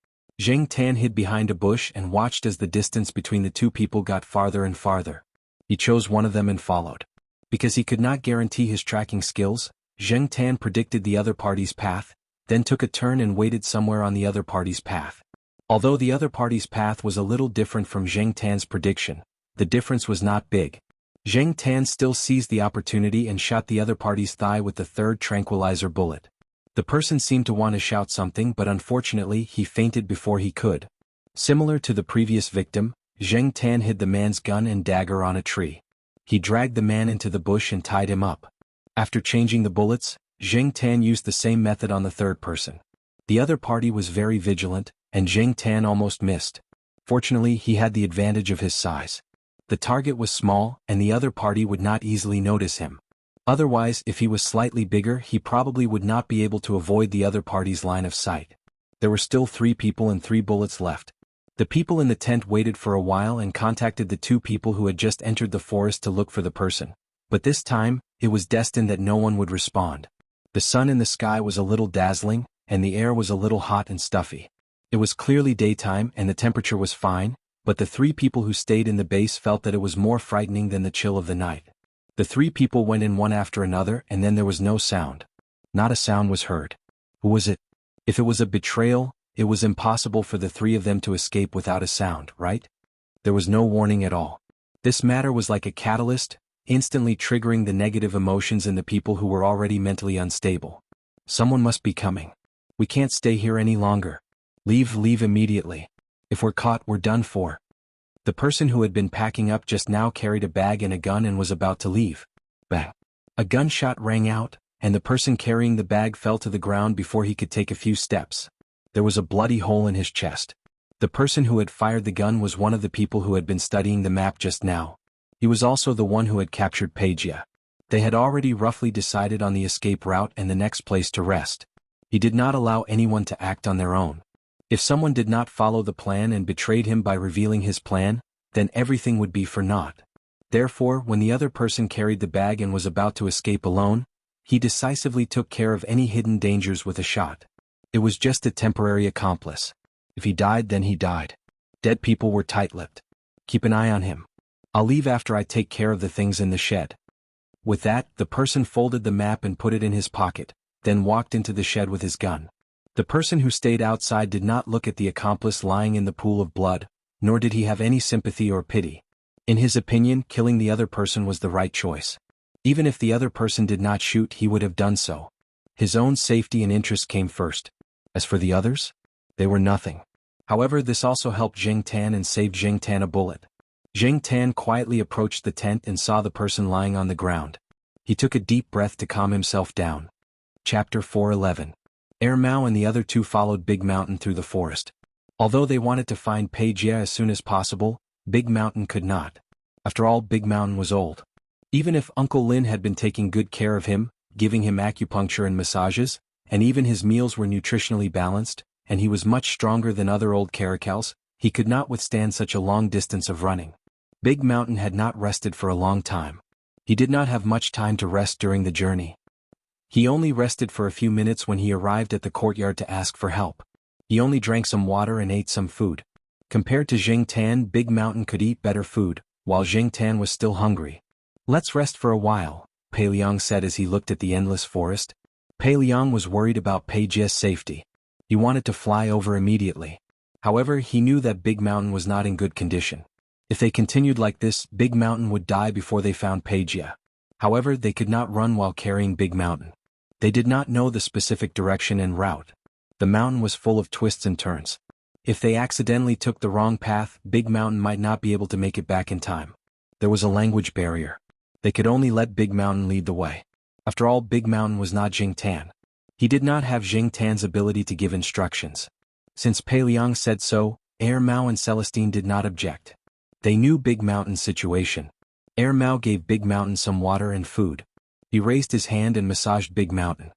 Zheng Tan hid behind a bush and watched as the distance between the 2 people got farther and farther. He chose one of them and followed. Because he could not guarantee his tracking skills, Zheng Tan predicted the other party's path, then took a turn and waited somewhere on the other party's path. Although the other party's path was a little different from Zheng Tan's prediction, the difference was not big. Zheng Tan still seized the opportunity and shot the other party's thigh with the 3rd tranquilizer bullet. The person seemed to want to shout something, but unfortunately he fainted before he could. Similar to the previous victim, Zheng Tan hid the man's gun and dagger on a tree. He dragged the man into the bush and tied him up. After changing the bullets, Zheng Tan used the same method on the 3rd person. The other party was very vigilant, and Zheng Tan almost missed. Fortunately, he had the advantage of his size. The target was small, and the other party would not easily notice him. Otherwise, if he was slightly bigger, he probably would not be able to avoid the other party's line of sight. There were still 3 people and 3 bullets left. The people in the tent waited for a while and contacted the 2 people who had just entered the forest to look for the person. But this time, it was destined that no one would respond. The sun in the sky was a little dazzling, and the air was a little hot and stuffy. It was clearly daytime and the temperature was fine, but the 3 people who stayed in the base felt that it was more frightening than the chill of the night. The 3 people went in one after another, and then there was no sound. Not a sound was heard. Who was it? If it was a betrayal, it was impossible for the 3 of them to escape without a sound, right? There was no warning at all. This matter was like a catalyst, instantly triggering the negative emotions in the people who were already mentally unstable. Someone must be coming. We can't stay here any longer. Leave immediately. If we're caught, we're done for. The person who had been packing up just now carried a bag and a gun and was about to leave. Bang! A gunshot rang out, and the person carrying the bag fell to the ground before he could take a few steps. There was a bloody hole in his chest. The person who had fired the gun was one of the people who had been studying the map just now. He was also the one who had captured Pagea. They had already roughly decided on the escape route and the next place to rest. He did not allow anyone to act on their own. If someone did not follow the plan and betrayed him by revealing his plan, then everything would be for naught. Therefore, when the other person carried the bag and was about to escape alone, he decisively took care of any hidden dangers with a shot. It was just a temporary accomplice. If he died, then he died. Dead people were tight-lipped. Keep an eye on him. I'll leave after I take care of the things in the shed. With that, the person folded the map and put it in his pocket, then walked into the shed with his gun. The person who stayed outside did not look at the accomplice lying in the pool of blood, nor did he have any sympathy or pity. In his opinion, killing the other person was the right choice. Even if the other person did not shoot, he would have done so. His own safety and interest came first. As for the others, They were nothing. However, this also helped Jing Tan and saved Jing Tan a bullet. Jing Tan quietly approached the tent and saw the person lying on the ground. He took a deep breath to calm himself down. Chapter 4:11. Air Mao and the other two followed Big Mountain through the forest. Although they wanted to find Pei Jie as soon as possible, Big Mountain could not. After all, Big Mountain was old. Even if Uncle Lin had been taking good care of him, giving him acupuncture and massages, and even his meals were nutritionally balanced, and he was much stronger than other old caracals, he could not withstand such a long distance of running. Big Mountain had not rested for a long time. He did not have much time to rest during the journey. He only rested for a few minutes when he arrived at the courtyard to ask for help. He only drank some water and ate some food. Compared to Jing Tan, Big Mountain could eat better food, while Jing Tan was still hungry. "Let's rest for a while," Pei Liang said as he looked at the endless forest. Pei Liang was worried about Pei Jie's safety. He wanted to fly over immediately. However, he knew that Big Mountain was not in good condition. If they continued like this, Big Mountain would die before they found Pei Jie. However, they could not run while carrying Big Mountain. They did not know the specific direction and route. The mountain was full of twists and turns. If they accidentally took the wrong path, Big Mountain might not be able to make it back in time. There was a language barrier. They could only let Big Mountain lead the way. After all, Big Mountain was not Jing Tan. He did not have Jing Tan's ability to give instructions. Since Pei Liang said so, Air Mao and Celestine did not object. They knew Big Mountain's situation. Air Mao gave Big Mountain some water and food. He raised his hand and massaged Big Mountain.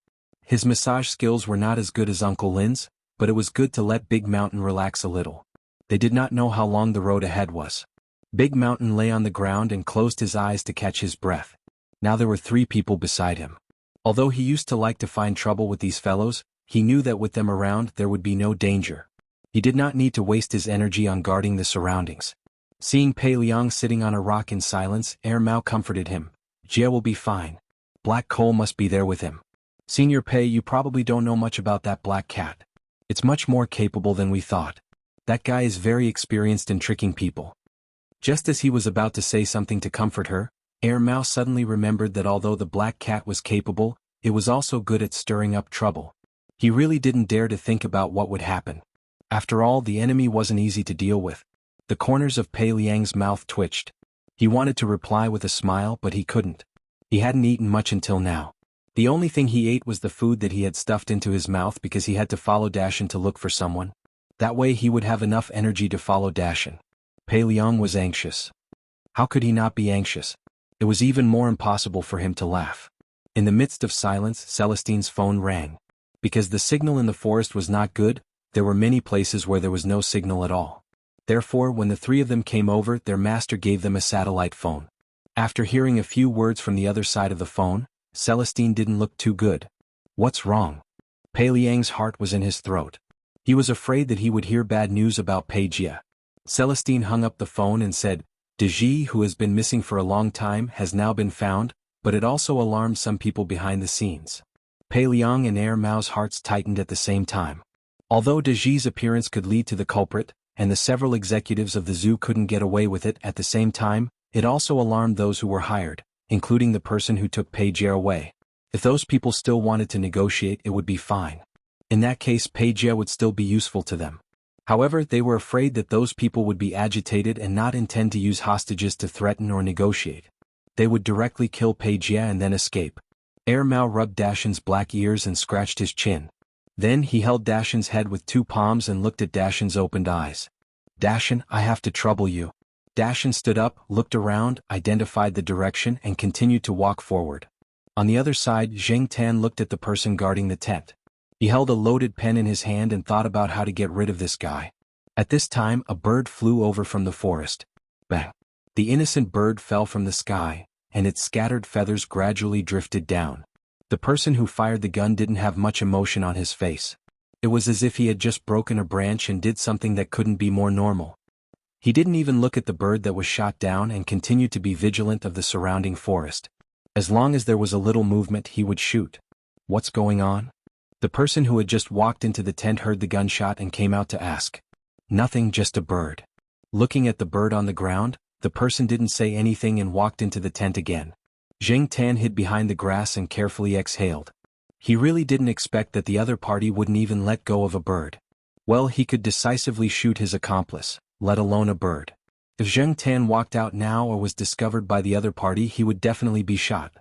His massage skills were not as good as Uncle Lin's, but it was good to let Big Mountain relax a little. They did not know how long the road ahead was. Big Mountain lay on the ground and closed his eyes to catch his breath. Now there were 3 people beside him. Although he used to like to find trouble with these fellows, he knew that with them around there would be no danger. He did not need to waste his energy on guarding the surroundings. Seeing Pei Liang sitting on a rock in silence, Air Mao comforted him. "Jie will be fine. Black Coal must be there with him. Senior Pei, you probably don't know much about that black cat. It's much more capable than we thought. That guy is very experienced in tricking people." Just as he was about to say something to comfort her, Air Mao suddenly remembered that although the black cat was capable, it was also good at stirring up trouble. He really didn't dare to think about what would happen. After all, the enemy wasn't easy to deal with. The corners of Pei Liang's mouth twitched. He wanted to reply with a smile, but he couldn't. He hadn't eaten much until now. The only thing he ate was the food that he had stuffed into his mouth because he had to follow Dashin to look for someone. That way he would have enough energy to follow Dashin. Pei Liang was anxious. How could he not be anxious? It was even more impossible for him to laugh. In the midst of silence, Celestine's phone rang. Because the signal in the forest was not good, there were many places where there was no signal at all. Therefore, when the 3 of them came over, their master gave them a satellite phone. After hearing a few words from the other side of the phone, Celestine didn't look too good. What's wrong? Pei Liang's heart was in his throat. He was afraid that he would hear bad news about Pei Jie. Celestine hung up the phone and said, "De Ji, who has been missing for a long time, has now been found," but it also alarmed some people behind the scenes. Pei Liang and Air Mao's hearts tightened at the same time. Although De Ji's appearance could lead to the culprit, and the several executives of the zoo couldn't get away with it at the same time, it also alarmed those who were hired, including the person who took Pei Jie away. If those people still wanted to negotiate, it would be fine. In that case, Pei Jie would still be useful to them. However, they were afraid that those people would be agitated and not intend to use hostages to threaten or negotiate. They would directly kill Pei Jie and then escape. Air Mao rubbed Dashin's black ears and scratched his chin. Then he held Dashin's head with 2 palms and looked at Dashin's opened eyes. "Dashin, I have to trouble you." Dashin stood up, looked around, identified the direction and continued to walk forward. On the other side, Jing Tan looked at the person guarding the tent. He held a loaded pen in his hand and thought about how to get rid of this guy. At this time, a bird flew over from the forest. Bang! The innocent bird fell from the sky, and its scattered feathers gradually drifted down. The person who fired the gun didn't have much emotion on his face. It was as if he had just broken a branch and did something that couldn't be more normal. He didn't even look at the bird that was shot down and continued to be vigilant of the surrounding forest. As long as there was a little movement, he would shoot. What's going on? The person who had just walked into the tent heard the gunshot and came out to ask. Nothing, just a bird. Looking at the bird on the ground, the person didn't say anything and walked into the tent again. Jing Tan hid behind the grass and carefully exhaled. He really didn't expect that the other party wouldn't even let go of a bird. Well, he could decisively shoot his accomplice, let alone a bird. If Zheng Tan walked out now or was discovered by the other party, he would definitely be shot.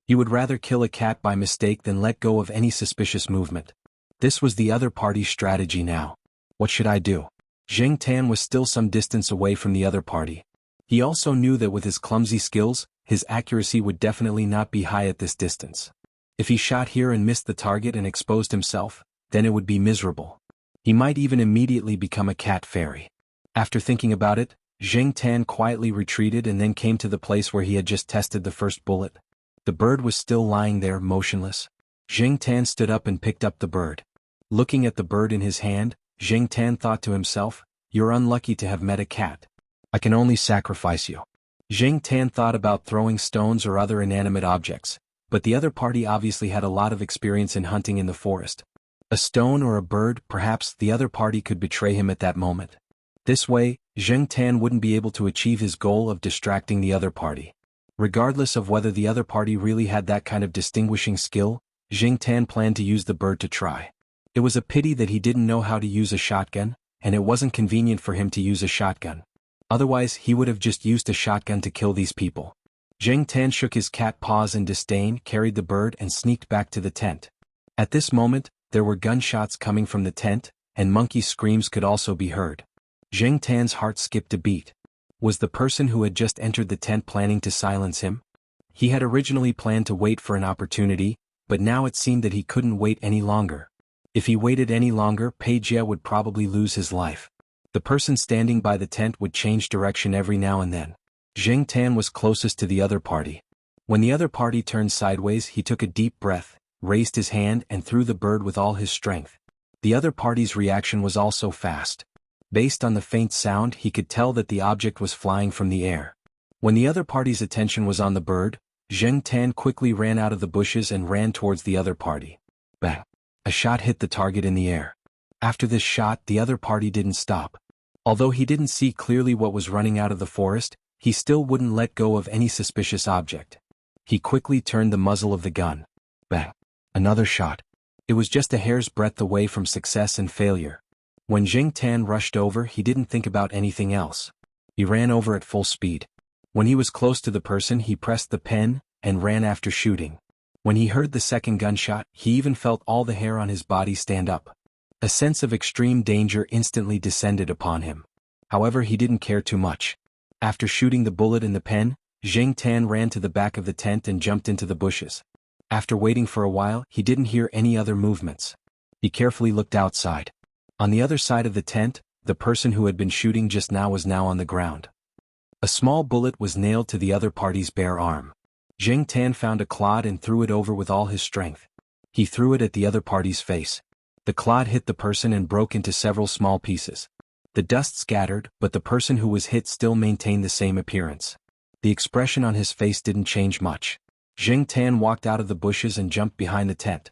He would rather kill a cat by mistake than let go of any suspicious movement. This was the other party's strategy now. What should I do? Zheng Tan was still some distance away from the other party. He also knew that with his clumsy skills, his accuracy would definitely not be high at this distance. If he shot here and missed the target and exposed himself, then it would be miserable. He might even immediately become a cat fairy. After thinking about it, Zheng Tan quietly retreated and then came to the place where he had just tested the first bullet. The bird was still lying there, motionless. Zheng Tan stood up and picked up the bird. Looking at the bird in his hand, Zheng Tan thought to himself, "You're unlucky to have met a cat. I can only sacrifice you." Zheng Tan thought about throwing stones or other inanimate objects, but the other party obviously had a lot of experience in hunting in the forest. A stone or a bird, perhaps the other party could betray him at that moment. This way, Zheng Tan wouldn't be able to achieve his goal of distracting the other party. Regardless of whether the other party really had that kind of distinguishing skill, Zheng Tan planned to use the bird to try. It was a pity that he didn't know how to use a shotgun, and it wasn't convenient for him to use a shotgun. Otherwise, he would have just used a shotgun to kill these people. Zheng Tan shook his cat paws in disdain, carried the bird and sneaked back to the tent. At this moment, there were gunshots coming from the tent, and monkey screams could also be heard. Zheng Tan's heart skipped a beat. Was the person who had just entered the tent planning to silence him? He had originally planned to wait for an opportunity, but now it seemed that he couldn't wait any longer. If he waited any longer, Pei Jie would probably lose his life. The person standing by the tent would change direction every now and then. Zheng Tan was closest to the other party. When the other party turned sideways, he took a deep breath, raised his hand and threw the bird with all his strength. The other party's reaction was also fast. Based on the faint sound, he could tell that the object was flying from the air. When the other party's attention was on the bird, Zheng Tan quickly ran out of the bushes and ran towards the other party. Bang! A shot hit the target in the air. After this shot, the other party didn't stop. Although he didn't see clearly what was running out of the forest, he still wouldn't let go of any suspicious object. He quickly turned the muzzle of the gun. Bang! Another shot. It was just a hair's breadth away from success and failure. When Zheng Tan rushed over, he didn't think about anything else. He ran over at full speed. When he was close to the person, he pressed the pen and ran after shooting. When he heard the second gunshot, he even felt all the hair on his body stand up. A sense of extreme danger instantly descended upon him. However, he didn't care too much. After shooting the bullet in the pen, Zheng Tan ran to the back of the tent and jumped into the bushes. After waiting for a while, he didn't hear any other movements. He carefully looked outside. On the other side of the tent, the person who had been shooting just now was now on the ground. A small bullet was nailed to the other party's bare arm. Zheng Tan found a clod and threw it over with all his strength. He threw it at the other party's face. The clod hit the person and broke into several small pieces. The dust scattered, but the person who was hit still maintained the same appearance. The expression on his face didn't change much. Zheng Tan walked out of the bushes and jumped behind the tent.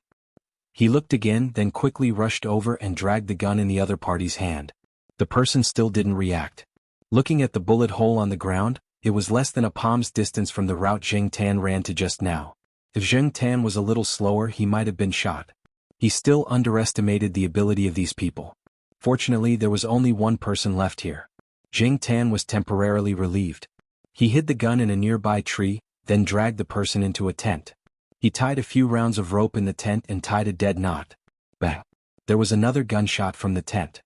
He looked again, then quickly rushed over and dragged the gun in the other party's hand. The person still didn't react. Looking at the bullet hole on the ground, it was less than a palm's distance from the route Zheng Tan ran to just now. If Zheng Tan was a little slower, he might have been shot. He still underestimated the ability of these people. Fortunately, there was only one person left here. Zheng Tan was temporarily relieved. He hid the gun in a nearby tree, then dragged the person into a tent. He tied a few rounds of rope in the tent and tied a dead knot. Bang! There was another gunshot from the tent.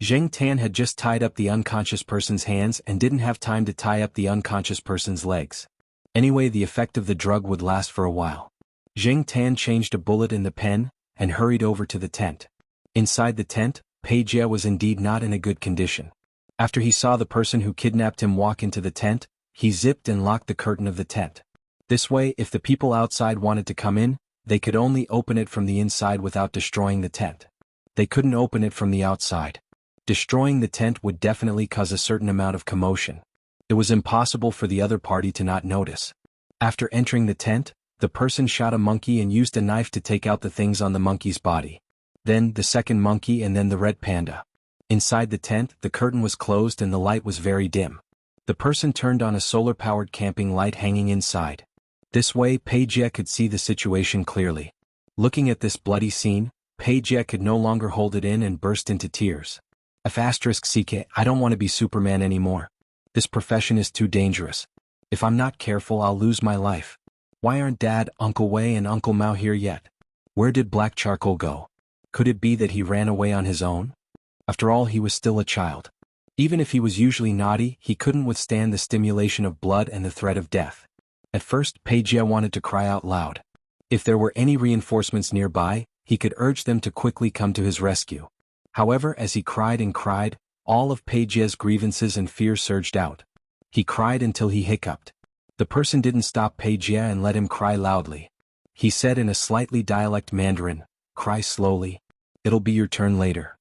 Zheng Tan had just tied up the unconscious person's hands and didn't have time to tie up the unconscious person's legs. Anyway, the effect of the drug would last for a while. Zheng Tan changed a bullet in the pen and hurried over to the tent. Inside the tent, Pei Jie was indeed not in a good condition. After he saw the person who kidnapped him walk into the tent, he zipped and locked the curtain of the tent. This way, if the people outside wanted to come in, they could only open it from the inside without destroying the tent. They couldn't open it from the outside. Destroying the tent would definitely cause a certain amount of commotion. It was impossible for the other party to not notice. After entering the tent, the person shot a monkey and used a knife to take out the things on the monkey's body. Then the second monkey and then the red panda. Inside the tent, the curtain was closed and the light was very dim. The person turned on a solar-powered camping light hanging inside. This way, Pei Jie could see the situation clearly. Looking at this bloody scene, Pei Jie could no longer hold it in and burst into tears. *CK, I don't want to be Superman anymore. This profession is too dangerous. If I'm not careful, I'll lose my life. Why aren't Dad, Uncle Wei and Uncle Mao here yet? Where did Black Charcoal go? Could it be that he ran away on his own? After all, he was still a child. Even if he was usually naughty, he couldn't withstand the stimulation of blood and the threat of death. At first, Pei Jie wanted to cry out loud. If there were any reinforcements nearby, he could urge them to quickly come to his rescue. However, as he cried and cried, all of Pei Jie's grievances and fears surged out. He cried until he hiccuped. The person didn't stop Pei Jie and let him cry loudly. He said in a slightly dialect Mandarin, "Cry slowly. It'll be your turn later."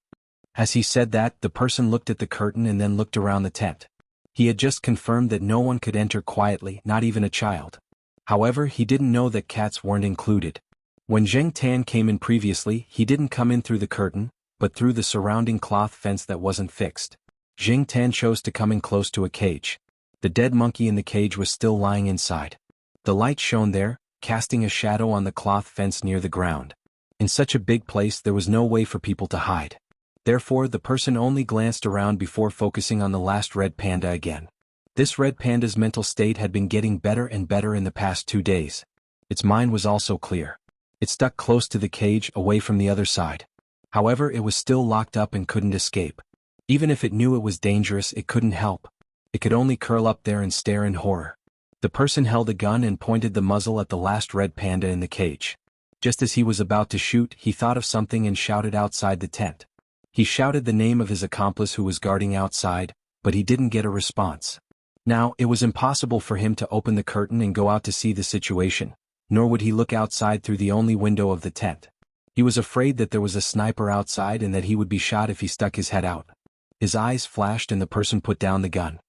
As he said that, the person looked at the curtain and then looked around the tent. He had just confirmed that no one could enter quietly, not even a child. However, he didn't know that cats weren't included. When Zheng Tan came in previously, he didn't come in through the curtain, but through the surrounding cloth fence that wasn't fixed. Zheng Tan chose to come in close to a cage. The dead monkey in the cage was still lying inside. The light shone there, casting a shadow on the cloth fence near the ground. In such a big place, there was no way for people to hide. Therefore, the person only glanced around before focusing on the last red panda again. This red panda's mental state had been getting better and better in the past 2 days. Its mind was also clear. It stuck close to the cage, away from the other side. However, it was still locked up and couldn't escape. Even if it knew it was dangerous, it couldn't help. It could only curl up there and stare in horror. The person held a gun and pointed the muzzle at the last red panda in the cage. Just as he was about to shoot, he thought of something and shouted outside the tent. He shouted the name of his accomplice who was guarding outside, but he didn't get a response. Now, it was impossible for him to open the curtain and go out to see the situation, nor would he look outside through the only window of the tent. He was afraid that there was a sniper outside and that he would be shot if he stuck his head out. His eyes flashed and the person put down the gun.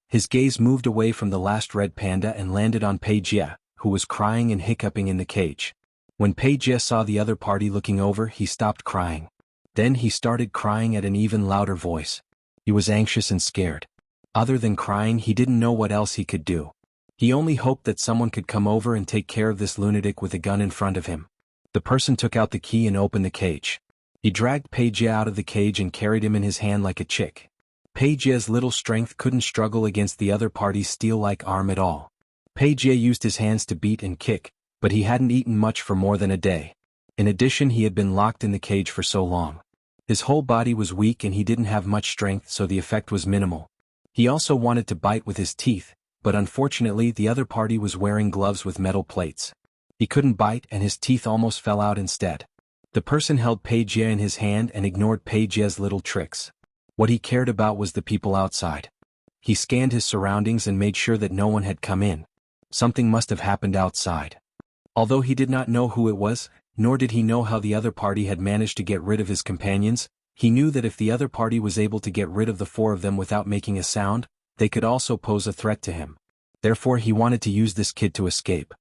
His gaze moved away from the last red panda and landed on Pei Jie, who was crying and hiccuping in the cage. When Pei Jie saw the other party looking over, he stopped crying. Then he started crying at an even louder voice. He was anxious and scared. Other than crying, he didn't know what else he could do. He only hoped that someone could come over and take care of this lunatic with a gun in front of him. The person took out the key and opened the cage. He dragged Pei Jie out of the cage and carried him in his hand like a chick. Pei Jie's little strength couldn't struggle against the other party's steel-like arm at all. Pei Jie used his hands to beat and kick, but he hadn't eaten much for more than a day. In addition, he had been locked in the cage for so long. His whole body was weak and he didn't have much strength, so the effect was minimal. He also wanted to bite with his teeth, but unfortunately the other party was wearing gloves with metal plates. He couldn't bite and his teeth almost fell out instead. The person held Pei Jie in his hand and ignored Pei Jie's little tricks. What he cared about was the people outside. He scanned his surroundings and made sure that no one had come in. Something must have happened outside. Although he did not know who it was, nor did he know how the other party had managed to get rid of his companions, he knew that if the other party was able to get rid of the 4 of them without making a sound, they could also pose a threat to him. Therefore he wanted to use this kid to escape.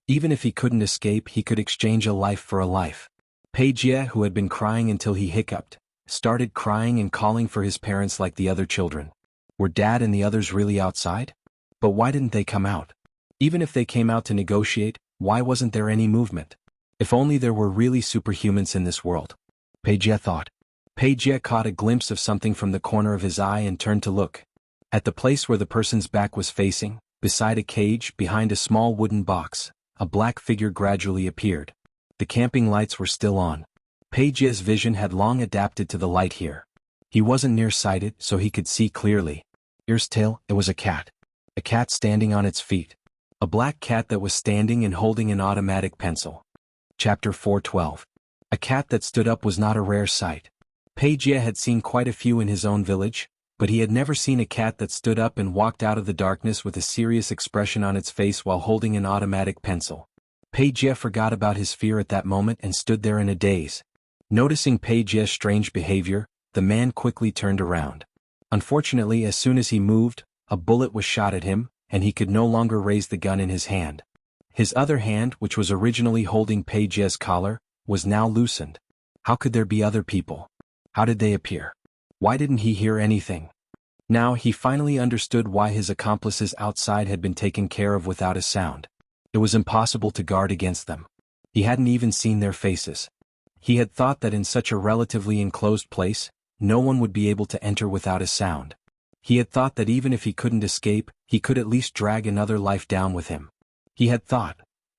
Even if he couldn't escape, he could exchange a life for a life. Pei Jie, who had been crying until he hiccuped, started crying and calling for his parents like the other children. Were Dad and the others really outside? But why didn't they come out? Even if they came out to negotiate, why wasn't there any movement? If only there were really superhumans in this world. Pei Jie thought. Pei Jie caught a glimpse of something from the corner of his eye and turned to look. At the place where the person's back was facing, beside a cage, behind a small wooden box, a black figure gradually appeared. The camping lights were still on. Pei Jie's vision had long adapted to the light here. He wasn't nearsighted, so he could see clearly. Ear's tail, it was a cat. A cat standing on its feet. A black cat that was standing and holding an automatic pencil. Chapter 4:12. A cat that stood up was not a rare sight. Pei Jie had seen quite a few in his own village, but he had never seen a cat that stood up and walked out of the darkness with a serious expression on its face while holding an automatic pencil. Pei Jie forgot about his fear at that moment and stood there in a daze. Noticing Pei Jie's strange behavior, the man quickly turned around. Unfortunately, as soon as he moved, a bullet was shot at him, and he could no longer raise the gun in his hand. His other hand, which was originally holding Pei Jie's collar, was now loosened. How could there be other people? How did they appear? Why didn't he hear anything? Now he finally understood why his accomplices outside had been taken care of without a sound. It was impossible to guard against them. He hadn't even seen their faces. He had thought that in such a relatively enclosed place, no one would be able to enter without a sound. He had thought that even if he couldn't escape, he could at least drag another life down with him. He had thought.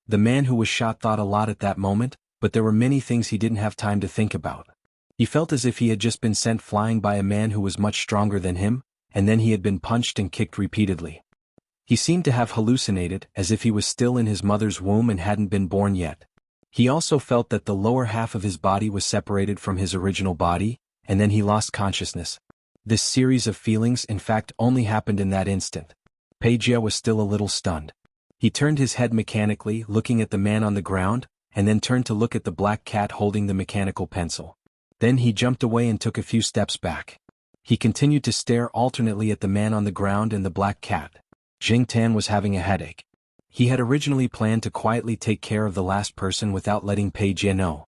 The man who was shot thought a lot at that moment, but there were many things he didn't have time to think about. He felt as if he had just been sent flying by a man who was much stronger than him, and then he had been punched and kicked repeatedly. He seemed to have hallucinated, as if he was still in his mother's womb and hadn't been born yet. He also felt that the lower half of his body was separated from his original body, and then he lost consciousness. This series of feelings in fact only happened in that instant. Pagea was still a little stunned. He turned his head mechanically, looking at the man on the ground, and then turned to look at the black cat holding the mechanical pencil. Then he jumped away and took a few steps back. He continued to stare alternately at the man on the ground and the black cat. Jing Tan was having a headache. He had originally planned to quietly take care of the last person without letting Pagea know.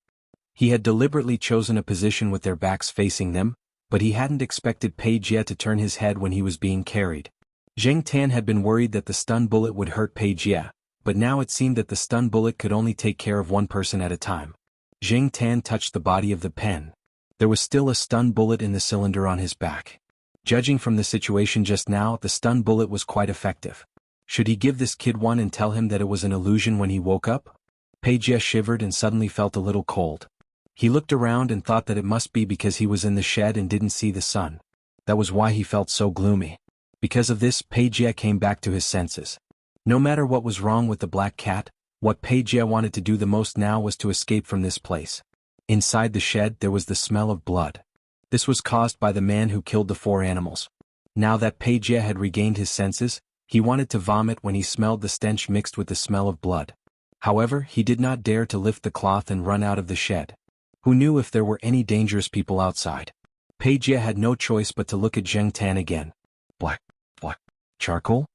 He had deliberately chosen a position with their backs facing them, but he hadn't expected Pagea to turn his head when he was being carried. Jing Tan had been worried that the stun bullet would hurt Pagea, but now it seemed that the stun bullet could only take care of one person at a time. Jing Tan touched the body of the pen. There was still a stun bullet in the cylinder on his back. Judging from the situation just now, the stun bullet was quite effective. Should he give this kid one and tell him that it was an illusion when he woke up? Pagea shivered and suddenly felt a little cold. He looked around and thought that it must be because he was in the shed and didn't see the sun. That was why he felt so gloomy. Because of this, Pagea came back to his senses. No matter what was wrong with the black cat, what Pagea wanted to do the most now was to escape from this place. Inside the shed there was the smell of blood. This was caused by the man who killed the 4 animals. Now that Pagea had regained his senses, he wanted to vomit when he smelled the stench mixed with the smell of blood. However, he did not dare to lift the cloth and run out of the shed. Who knew if there were any dangerous people outside? Pagea had no choice but to look at Jing Tan again. Black charcoal?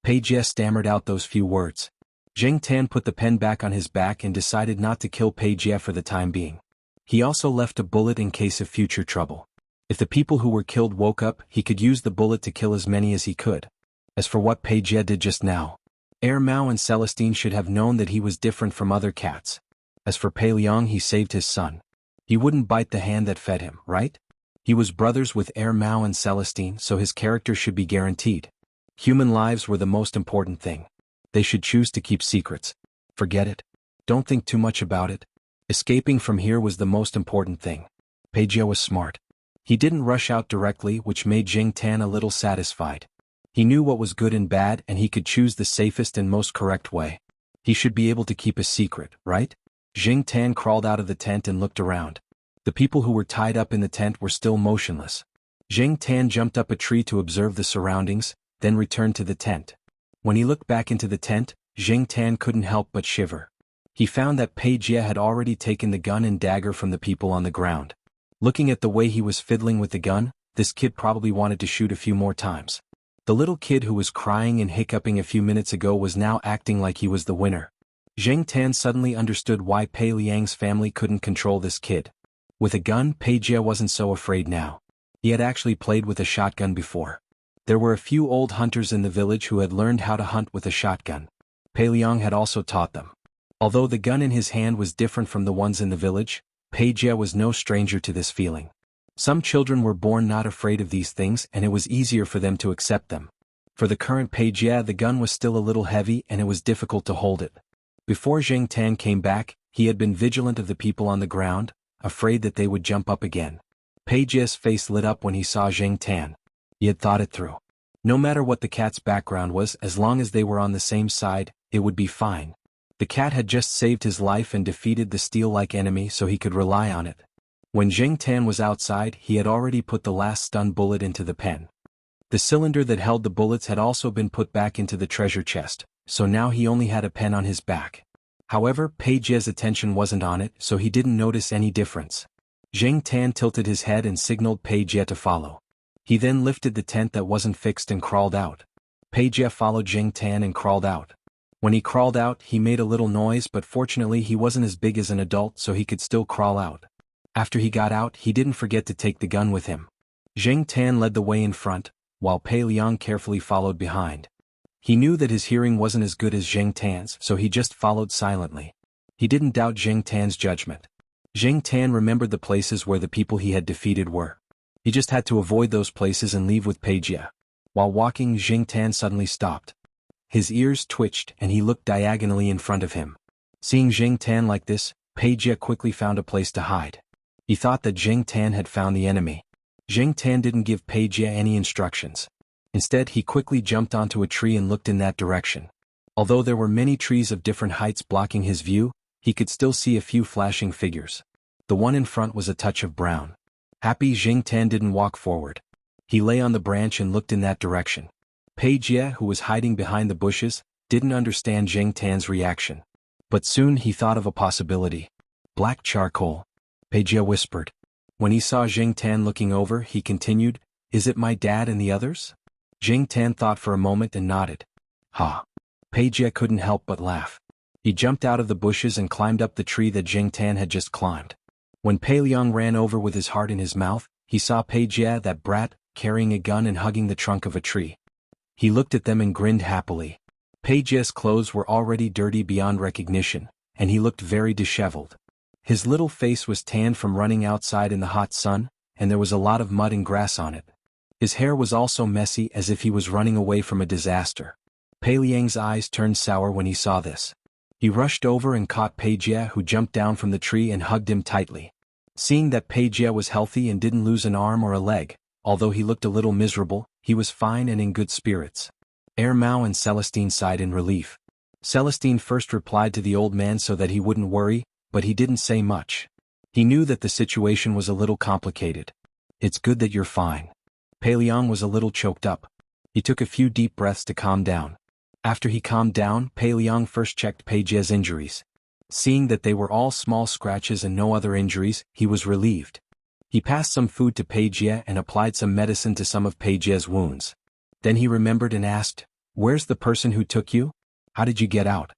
Pagea stammered out those few words. Jing Tan put the pen back on his back and decided not to kill Pagea for the time being. He also left a bullet in case of future trouble. If the people who were killed woke up, he could use the bullet to kill as many as he could. As for what Pagea did just now, Mao and Celestine should have known that he was different from other cats. As for Pei Liang, he saved his son. He wouldn't bite the hand that fed him, right? He was brothers with Mao and Celestine, so his character should be guaranteed. Human lives were the most important thing. They should choose to keep secrets. Forget it. Don't think too much about it. Escaping from here was the most important thing. Pagea was smart. He didn't rush out directly, which made Jing Tan a little satisfied. He knew what was good and bad, and he could choose the safest and most correct way. He should be able to keep a secret, right? Jing Tan crawled out of the tent and looked around. The people who were tied up in the tent were still motionless. Jing Tan jumped up a tree to observe the surroundings, then returned to the tent. When he looked back into the tent, Jing Tan couldn't help but shiver. He found that Pagea had already taken the gun and dagger from the people on the ground. Looking at the way he was fiddling with the gun, this kid probably wanted to shoot a few more times. The little kid who was crying and hiccuping a few minutes ago was now acting like he was the winner. Jing Tan suddenly understood why Pei Liang's family couldn't control this kid. With a gun, Pagea wasn't so afraid now. He had actually played with a shotgun before. There were a few old hunters in the village who had learned how to hunt with a shotgun. Pei Liang had also taught them. Although the gun in his hand was different from the ones in the village, Pagea was no stranger to this feeling. Some children were born not afraid of these things, and it was easier for them to accept them. For the current Pagea, the gun was still a little heavy and it was difficult to hold it. Before Jing Tan came back, he had been vigilant of the people on the ground, afraid that they would jump up again. Pagea's face lit up when he saw Jing Tan. He had thought it through. No matter what the cat's background was, as long as they were on the same side, it would be fine. The cat had just saved his life and defeated the steel-like enemy, so he could rely on it. When Jing Tan was outside, he had already put the last stun bullet into the pen. The cylinder that held the bullets had also been put back into the treasure chest, so now he only had a pen on his back. However, Pagea's attention wasn't on it, so he didn't notice any difference. Jing Tan tilted his head and signaled Pagea to follow. He then lifted the tent that wasn't fixed and crawled out. Pagea followed Jing Tan and crawled out. When he crawled out, he made a little noise, but fortunately he wasn't as big as an adult, so he could still crawl out. After he got out, he didn't forget to take the gun with him. Jing Tan led the way in front, while Pei Liang carefully followed behind. He knew that his hearing wasn't as good as Jing Tan's, so he just followed silently. He didn't doubt Jing Tan's judgment. Jing Tan remembered the places where the people he had defeated were. He just had to avoid those places and leave with Pei Jie. While walking, Jing Tan suddenly stopped. His ears twitched and he looked diagonally in front of him. Seeing Jing Tan like this, Pei Jie quickly found a place to hide. He thought that Jing Tan had found the enemy. Jing Tan didn't give Pei Jie any instructions. Instead, he quickly jumped onto a tree and looked in that direction. Although there were many trees of different heights blocking his view, he could still see a few flashing figures. The one in front was a touch of brown. Happy Jing Tan didn't walk forward. He lay on the branch and looked in that direction. Pei Jie, who was hiding behind the bushes, didn't understand Jing Tan's reaction. But soon he thought of a possibility. Black charcoal. Pei Jie whispered. When he saw Jing Tan looking over, he continued, "Is it my dad and the others?" Jing Tan thought for a moment and nodded. Ha! Pei Jie couldn't help but laugh. He jumped out of the bushes and climbed up the tree that Jing Tan had just climbed. When Pei Liang ran over with his heart in his mouth, he saw Pei Jie, that brat, carrying a gun and hugging the trunk of a tree. He looked at them and grinned happily. Pei Jie's clothes were already dirty beyond recognition, and he looked very disheveled. His little face was tanned from running outside in the hot sun, and there was a lot of mud and grass on it. His hair was also messy, as if he was running away from a disaster. Pei Liang's eyes turned sour when he saw this. He rushed over and caught Pei Jie, who jumped down from the tree and hugged him tightly. Seeing that Pei Jie was healthy and didn't lose an arm or a leg, although he looked a little miserable, he was fine and in good spirits. Mao and Celestine sighed in relief. Celestine first replied to the old man so that he wouldn't worry, but he didn't say much. He knew that the situation was a little complicated. "It's good that you're fine." Pei Liang was a little choked up. He took a few deep breaths to calm down. After he calmed down, Pei Liang first checked Pei Jie's injuries. Seeing that they were all small scratches and no other injuries, he was relieved. He passed some food to Pei Jie and applied some medicine to some of Pei Jie's wounds. Then he remembered and asked, "Where's the person who took you? How did you get out?"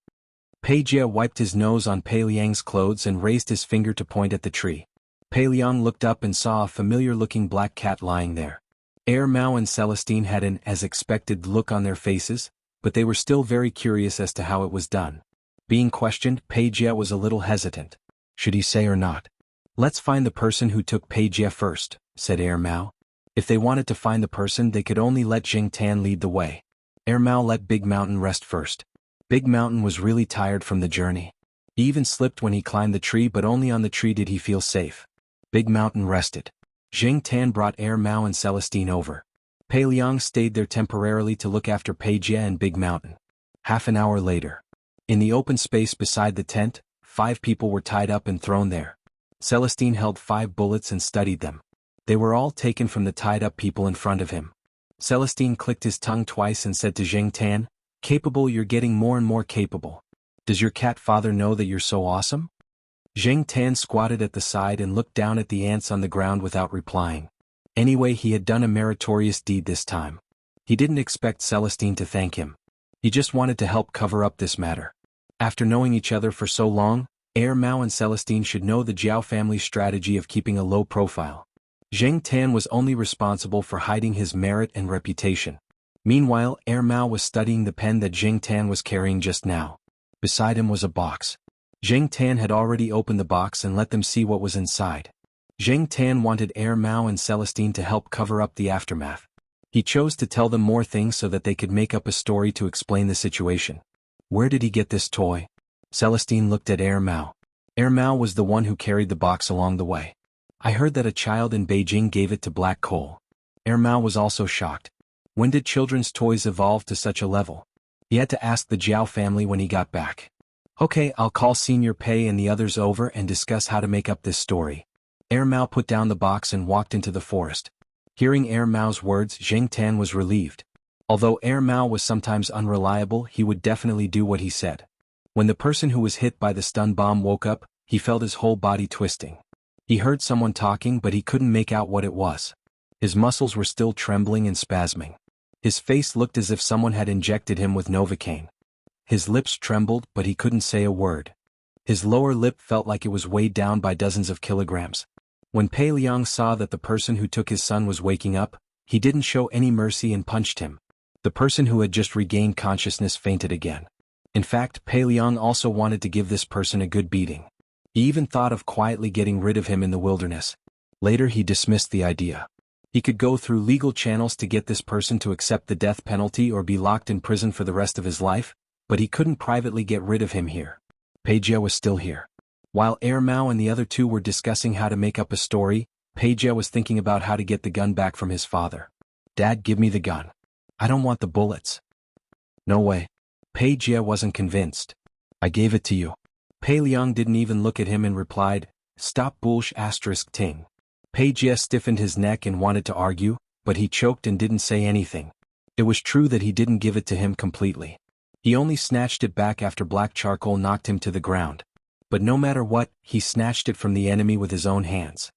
Pei Jie wiped his nose on Pei Liang's clothes and raised his finger to point at the tree. Pei Liang looked up and saw a familiar-looking black cat lying there. Mao and Celestine had an as-expected look on their faces, but they were still very curious as to how it was done. Being questioned, Pei Jie was a little hesitant. Should he say or not? "Let's find the person who took Pei Jie first," said Mao. If they wanted to find the person, they could only let Jing Tan lead the way. Mao let Big Mountain rest first. Big Mountain was really tired from the journey. He even slipped when he climbed the tree, but only on the tree did he feel safe. Big Mountain rested. Jing Tan brought Mao and Celestine over. Pei Liang stayed there temporarily to look after Pei Jie and Big Mountain. Half an hour later. In the open space beside the tent, 5 people were tied up and thrown there. Celestine held 5 bullets and studied them. They were all taken from the tied-up people in front of him. Celestine clicked his tongue twice and said to Jing Tan, "Capable, you're getting more and more capable. Does your cat father know that you're so awesome?" Jing Tan squatted at the side and looked down at the ants on the ground without replying. Anyway, he had done a meritorious deed this time. He didn't expect Celestine to thank him. He just wanted to help cover up this matter. After knowing each other for so long, Mao and Celestine should know the Jiao family's strategy of keeping a low profile. Jing Tan was only responsible for hiding his merit and reputation. Meanwhile, Mao was studying the pen that Jing Tan was carrying just now. Beside him was a box. Jing Tan had already opened the box and let them see what was inside. Jing Tan wanted Mao and Celestine to help cover up the aftermath. He chose to tell them more things so that they could make up a story to explain the situation. "Where did he get this toy?" Celestine looked at Mao. Mao was the one who carried the box along the way. "I heard that a child in Beijing gave it to Black Coal." Mao was also shocked. When did children's toys evolve to such a level? He had to ask the Jiao family when he got back. "Okay, I'll call Senior Pei and the others over and discuss how to make up this story." Mao put down the box and walked into the forest. Hearing Mao's words, Jing Tan was relieved. Although Mao was sometimes unreliable, he would definitely do what he said. When the person who was hit by the stun bomb woke up, he felt his whole body twisting. He heard someone talking, but he couldn't make out what it was. His muscles were still trembling and spasming. His face looked as if someone had injected him with Novocaine. His lips trembled, but he couldn't say a word. His lower lip felt like it was weighed down by dozens of kilograms. When Pei Liang saw that the person who took his son was waking up, he didn't show any mercy and punched him. The person who had just regained consciousness fainted again. In fact, Pei Liang also wanted to give this person a good beating. He even thought of quietly getting rid of him in the wilderness. Later he dismissed the idea. He could go through legal channels to get this person to accept the death penalty or be locked in prison for the rest of his life, but he couldn't privately get rid of him here. Pei Jie was still here. While Mao and the other two were discussing how to make up a story, Pei Jie was thinking about how to get the gun back from his father. "Dad, give me the gun. I don't want the bullets." "No way." Pei Jie wasn't convinced. "I gave it to you." Pei Liang didn't even look at him and replied, "Stop bullsh** ting. Pei Jie stiffened his neck and wanted to argue, but he choked and didn't say anything. It was true that he didn't give it to him completely. He only snatched it back after black charcoal knocked him to the ground. But no matter what, he snatched it from the enemy with his own hands.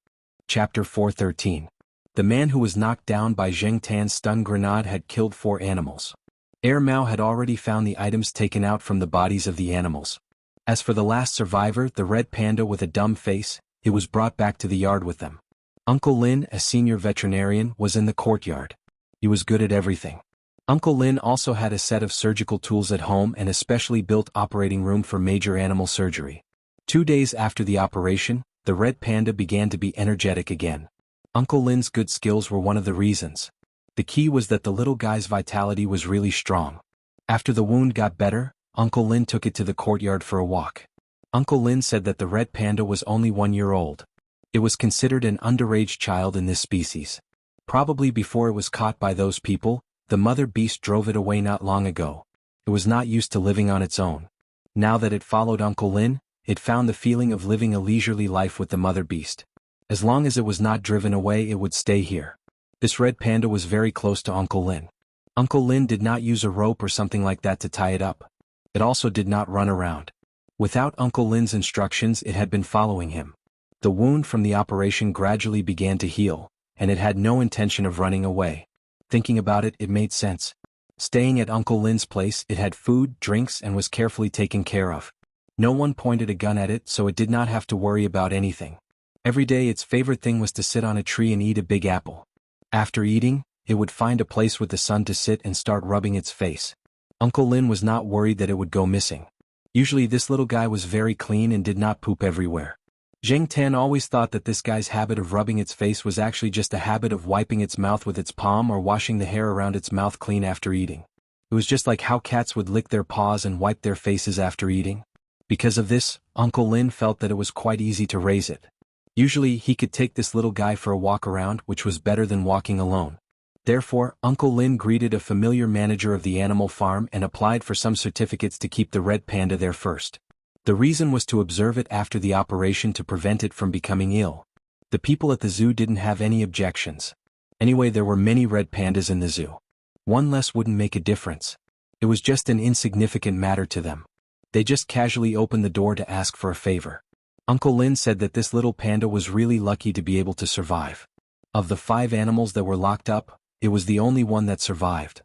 Chapter 413. The man who was knocked down by Zheng Tan's stun grenade had killed 4 animals. Mao had already found the items taken out from the bodies of the animals. As for the last survivor, the red panda with a dumb face, it was brought back to the yard with them. Uncle Lin, a senior veterinarian, was in the courtyard. He was good at everything. Uncle Lin also had a set of surgical tools at home and a specially built operating room for major animal surgery. 2 days after the operation, the red panda began to be energetic again. Uncle Lin's good skills were one of the reasons. The key was that the little guy's vitality was really strong. After the wound got better, Uncle Lin took it to the courtyard for a walk. Uncle Lin said that the red panda was only 1 year old. It was considered an underage child in this species. Probably before it was caught by those people, the mother beast drove it away not long ago. It was not used to living on its own. Now that it followed Uncle Lin, it found the feeling of living a leisurely life with the mother beast. As long as it was not driven away, it would stay here. This red panda was very close to Uncle Lin. Uncle Lin did not use a rope or something like that to tie it up. It also did not run around. Without Uncle Lin's instructions, it had been following him. The wound from the operation gradually began to heal, and it had no intention of running away. Thinking about it, it made sense. Staying at Uncle Lin's place, it had food, drinks, and was carefully taken care of. No one pointed a gun at it, so it did not have to worry about anything. Every day its favorite thing was to sit on a tree and eat a big apple. After eating, it would find a place with the sun to sit and start rubbing its face. Uncle Lin was not worried that it would go missing. Usually this little guy was very clean and did not poop everywhere. Zheng Tan always thought that this guy's habit of rubbing its face was actually just a habit of wiping its mouth with its palm or washing the hair around its mouth clean after eating. It was just like how cats would lick their paws and wipe their faces after eating. Because of this, Uncle Lin felt that it was quite easy to raise it. Usually he could take this little guy for a walk around, which was better than walking alone. Therefore, Uncle Lin greeted a familiar manager of the animal farm and applied for some certificates to keep the red panda there first. The reason was to observe it after the operation to prevent it from becoming ill. The people at the zoo didn't have any objections. Anyway, there were many red pandas in the zoo. One less wouldn't make a difference. It was just an insignificant matter to them. They just casually opened the door to ask for a favor. Uncle Lin said that this little panda was really lucky to be able to survive. Of the 5 animals that were locked up, it was the only one that survived.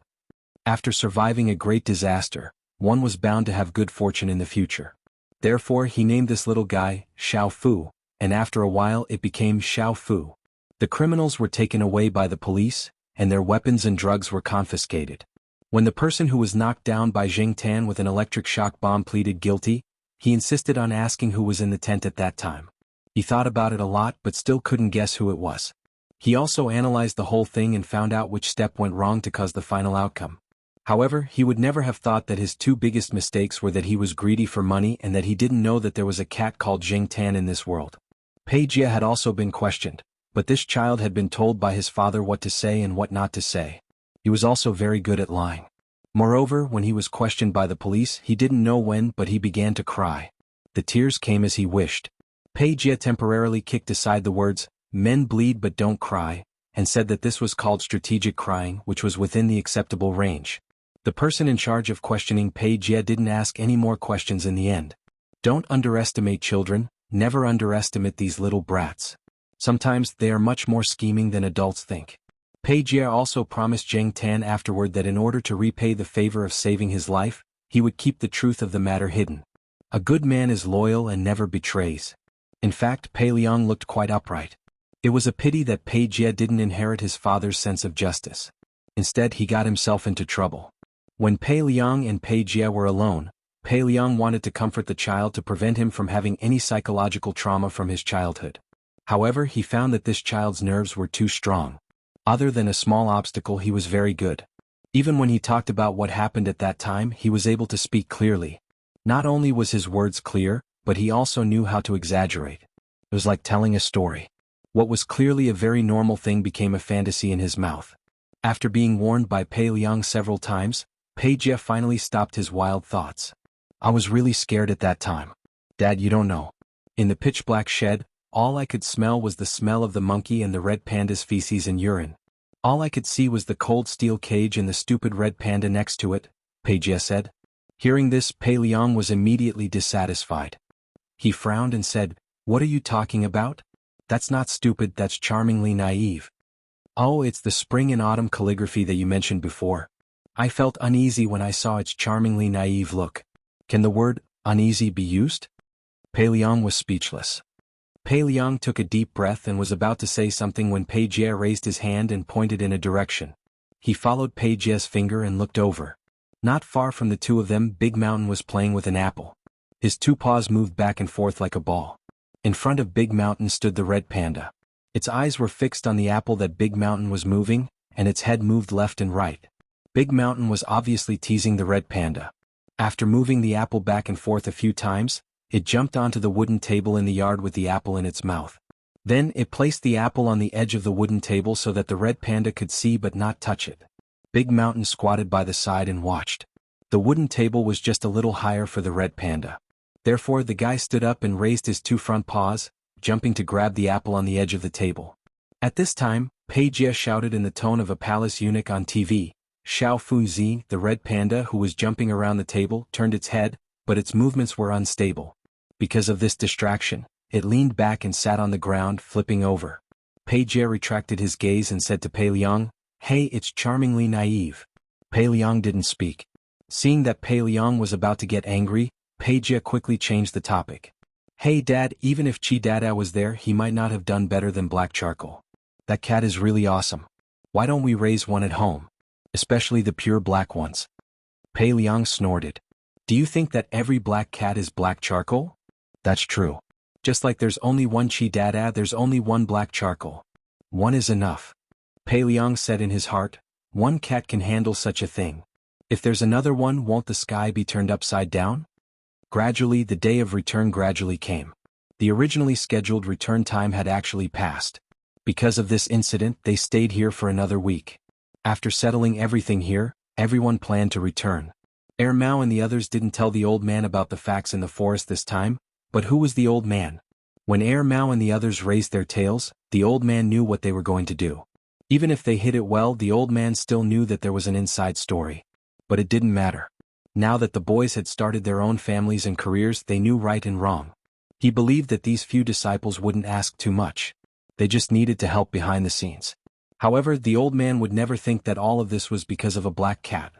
After surviving a great disaster, one was bound to have good fortune in the future. Therefore he named this little guy, Xiao Fu, and after a while it became Xiao Fu. The criminals were taken away by the police, and their weapons and drugs were confiscated. When the person who was knocked down by Zheng Tan with an electric shock bomb pleaded guilty, he insisted on asking who was in the tent at that time. He thought about it a lot but still couldn't guess who it was. He also analyzed the whole thing and found out which step went wrong to cause the final outcome. However, he would never have thought that his 2 biggest mistakes were that he was greedy for money and that he didn't know that there was a cat called Zheng Tan in this world. Pei Jie had also been questioned, but this child had been told by his father what to say and what not to say. He was also very good at lying. Moreover, when he was questioned by the police, he didn't know when, but he began to cry. The tears came as he wished. Pei Jie temporarily kicked aside the words, "Men bleed but don't cry," and said that this was called strategic crying, which was within the acceptable range. The person in charge of questioning Pei Jie didn't ask any more questions in the end. Don't underestimate children, never underestimate these little brats. Sometimes they are much more scheming than adults think. Pei Jie also promised Zheng Tan afterward that in order to repay the favor of saving his life, he would keep the truth of the matter hidden. A good man is loyal and never betrays. In fact, Pei Liang looked quite upright. It was a pity that Pei Jie didn't inherit his father's sense of justice. Instead, he got himself into trouble. When Pei Liang and Pei Jie were alone, Pei Liang wanted to comfort the child to prevent him from having any psychological trauma from his childhood. However, he found that this child's nerves were too strong. Other than a small obstacle, he was very good. Even when he talked about what happened at that time, he was able to speak clearly. Not only was his words clear, but he also knew how to exaggerate. It was like telling a story. What was clearly a very normal thing became a fantasy in his mouth. After being warned by Pei Liang several times, Pei Jie finally stopped his wild thoughts. I was really scared at that time. Dad, you don't know. In the pitch-black shed, all I could smell was the smell of the monkey and the red panda's feces and urine. All I could see was the cold steel cage and the stupid red panda next to it, Pei Jie said. Hearing this, Pei Liang was immediately dissatisfied. He frowned and said, "What are you talking about? That's not stupid, that's charmingly naive." "Oh, it's the spring and autumn calligraphy that you mentioned before. I felt uneasy when I saw its charmingly naive look." Can the word uneasy be used? Pei Liang was speechless. Pei Liang took a deep breath and was about to say something when Pei Jie raised his hand and pointed in a direction. He followed Pei Jie's finger and looked over. Not far from the two of them, Big Mountain was playing with an apple. His two paws moved back and forth like a ball. In front of Big Mountain stood the red panda. Its eyes were fixed on the apple that Big Mountain was moving, and its head moved left and right. Big Mountain was obviously teasing the red panda. After moving the apple back and forth a few times, it jumped onto the wooden table in the yard with the apple in its mouth. Then it placed the apple on the edge of the wooden table so that the red panda could see but not touch it. Big Mountain squatted by the side and watched. The wooden table was just a little higher for the red panda. Therefore the guy stood up and raised his two front paws, jumping to grab the apple on the edge of the table. At this time, Pei Jie shouted in the tone of a palace eunuch on TV. Xiao Fuzi, the red panda who was jumping around the table, turned its head, but its movements were unstable. Because of this distraction, it leaned back and sat on the ground, flipping over. Pei Jie retracted his gaze and said to Pei Liang, "Hey, it's charmingly naive." Pei Liang didn't speak. Seeing that Pei Liang was about to get angry, Pei Jie quickly changed the topic. "Hey Dad, even if Chi Dada was there, he might not have done better than black charcoal. That cat is really awesome. Why don't we raise one at home? Especially the pure black ones." Pei Liang snorted. "Do you think that every black cat is black charcoal? That's true. Just like there's only one Chi Dada, there's only one black charcoal. One is enough." Pei Liang said in his heart, "One cat can handle such a thing. If there's another one, won't the sky be turned upside down?" Gradually, the day of return gradually came. The originally scheduled return time had actually passed. Because of this incident, they stayed here for another week. After settling everything here, everyone planned to return. Mao and the others didn't tell the old man about the facts in the forest this time, but who was the old man? When Mao and the others raised their tails, the old man knew what they were going to do. Even if they hid it well, the old man still knew that there was an inside story. But it didn't matter. Now that the boys had started their own families and careers, they knew right and wrong. He believed that these few disciples wouldn't ask too much. They just needed to help behind the scenes. However, the old man would never think that all of this was because of a black cat.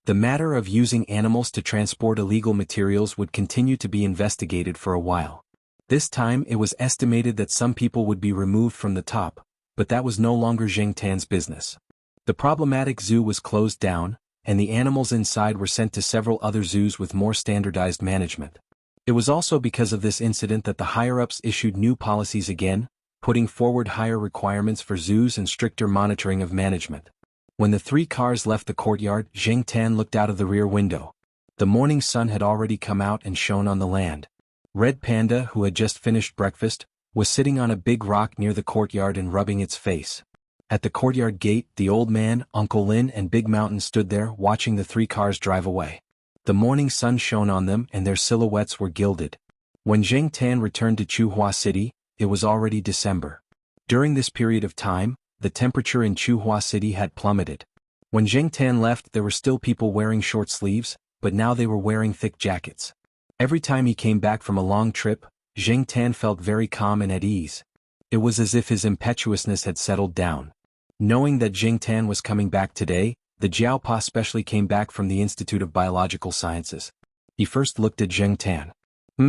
The matter of using animals to transport illegal materials would continue to be investigated for a while. This time it was estimated that some people would be removed from the top, but that was no longer Zheng Tan's business. The problematic zoo was closed down, and the animals inside were sent to several other zoos with more standardized management. It was also because of this incident that the higher-ups issued new policies again, putting forward higher requirements for zoos and stricter monitoring of management. When the three cars left the courtyard, Zheng Tan looked out of the rear window. The morning sun had already come out and shone on the land. Red Panda, who had just finished breakfast, was sitting on a big rock near the courtyard and rubbing its face. At the courtyard gate, the old man, Uncle Lin and Big Mountain stood there watching the three cars drive away. The morning sun shone on them and their silhouettes were gilded. When Zheng Tan returned to Chuhua City, it was already December. During this period of time, the temperature in Chuhua City had plummeted. When Zheng Tan left, there were still people wearing short sleeves, but now they were wearing thick jackets. Every time he came back from a long trip, Zheng Tan felt very calm and at ease. It was as if his impetuousness had settled down. Knowing that Zheng Tan was coming back today, the Jiaopa specially came back from the Institute of Biological Sciences. He first looked at Zheng Tan.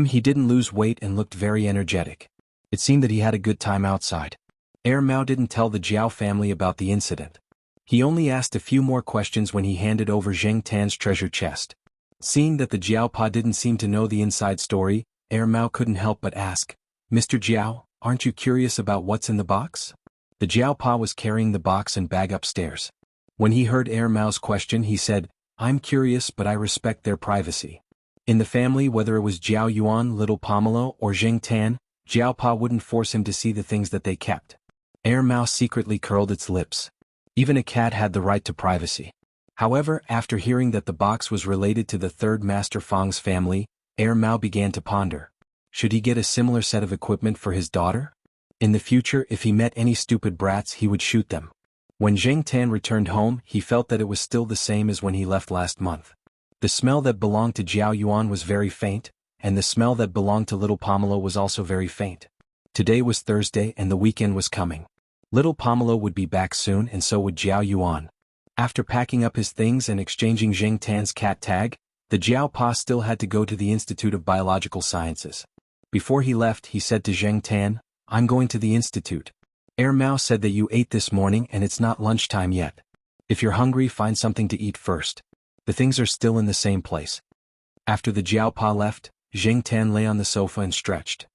He didn't lose weight and looked very energetic. It seemed that he had a good time outside. Mao didn't tell the Jiao family about the incident. He only asked a few more questions when he handed over Zheng Tan's treasure chest. Seeing that the Jiaopa didn't seem to know the inside story, Mao couldn't help but ask, "Mr. Jiao, aren't you curious about what's in the box?" The Jiaopa was carrying the box and bag upstairs. When he heard Mao's question, he said, "I'm curious, but I respect their privacy." In the family, whether it was Jiao Yuan, little Pomelo, or Zheng Tan, Jiaopa wouldn't force him to see the things that they kept. Mao secretly curled its lips. Even a cat had the right to privacy. However, after hearing that the box was related to the third Master Fang's family, Mao began to ponder. Should he get a similar set of equipment for his daughter? In the future, if he met any stupid brats, he would shoot them. When Zheng Tan returned home, he felt that it was still the same as when he left last month. The smell that belonged to Jiao Yuan was very faint, and the smell that belonged to little Pomelo was also very faint. Today was Thursday and the weekend was coming. Little Pomelo would be back soon, and so would Jiao Yuan. After packing up his things and exchanging Zheng Tan's cat tag, the Jiaopa still had to go to the Institute of Biological Sciences. Before he left, he said to Zheng Tan, "I'm going to the institute. Mao said that you ate this morning and it's not lunchtime yet. If you're hungry, find something to eat first. The things are still in the same place." After the Jiaopa left, Zheng Tan lay on the sofa and stretched.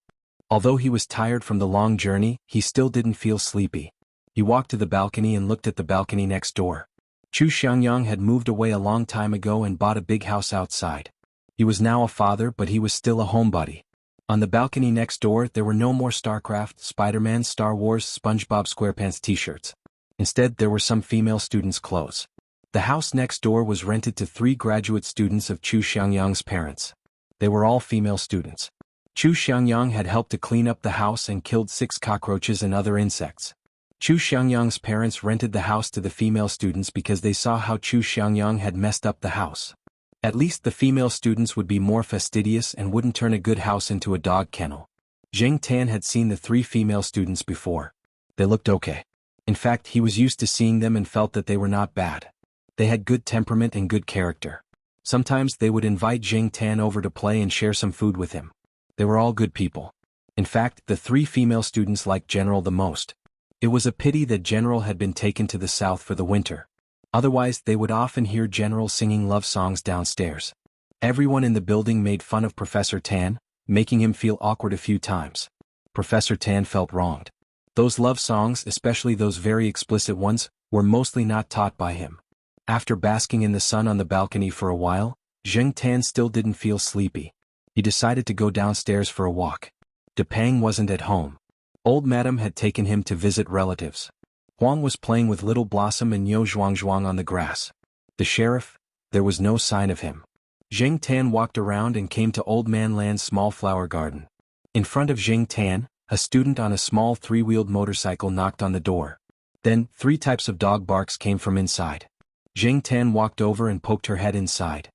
Although he was tired from the long journey, he still didn't feel sleepy. He walked to the balcony and looked at the balcony next door. Chu Xiangyang had moved away a long time ago and bought a big house outside. He was now a father, but he was still a homebody. On the balcony next door, there were no more StarCraft, Spider-Man, Star Wars, SpongeBob SquarePants t-shirts. Instead, there were some female students' clothes. The house next door was rented to 3 graduate students of Chu Xiangyang's parents. They were all female students. Chu Xiangyang had helped to clean up the house and killed 6 cockroaches and other insects. Chu Xiangyang's parents rented the house to the female students because they saw how Chu Xiangyang had messed up the house. At least the female students would be more fastidious and wouldn't turn a good house into a dog kennel. Zheng Tan had seen the 3 female students before. They looked okay. In fact, he was used to seeing them and felt that they were not bad. They had good temperament and good character. Sometimes they would invite Zheng Tan over to play and share some food with him. They were all good people. In fact, the 3 female students liked General the most. It was a pity that General had been taken to the south for the winter. Otherwise, they would often hear General singing love songs downstairs. Everyone in the building made fun of Professor Tan, making him feel awkward a few times. Professor Tan felt wronged. Those love songs, especially those very explicit ones, were mostly not taught by him. After basking in the sun on the balcony for a while, Zheng Tan still didn't feel sleepy. He decided to go downstairs for a walk. Depang wasn't at home. Old Madam had taken him to visit relatives. Huang was playing with Little Blossom and Yo Zhuangzhuang on the grass. The sheriff, there was no sign of him. Zheng Tan walked around and came to Old Man Land's small flower garden. In front of Zheng Tan, a student on a small 3-wheeled motorcycle knocked on the door. Then, 3 types of dog barks came from inside. Zheng Tan walked over and poked her head inside.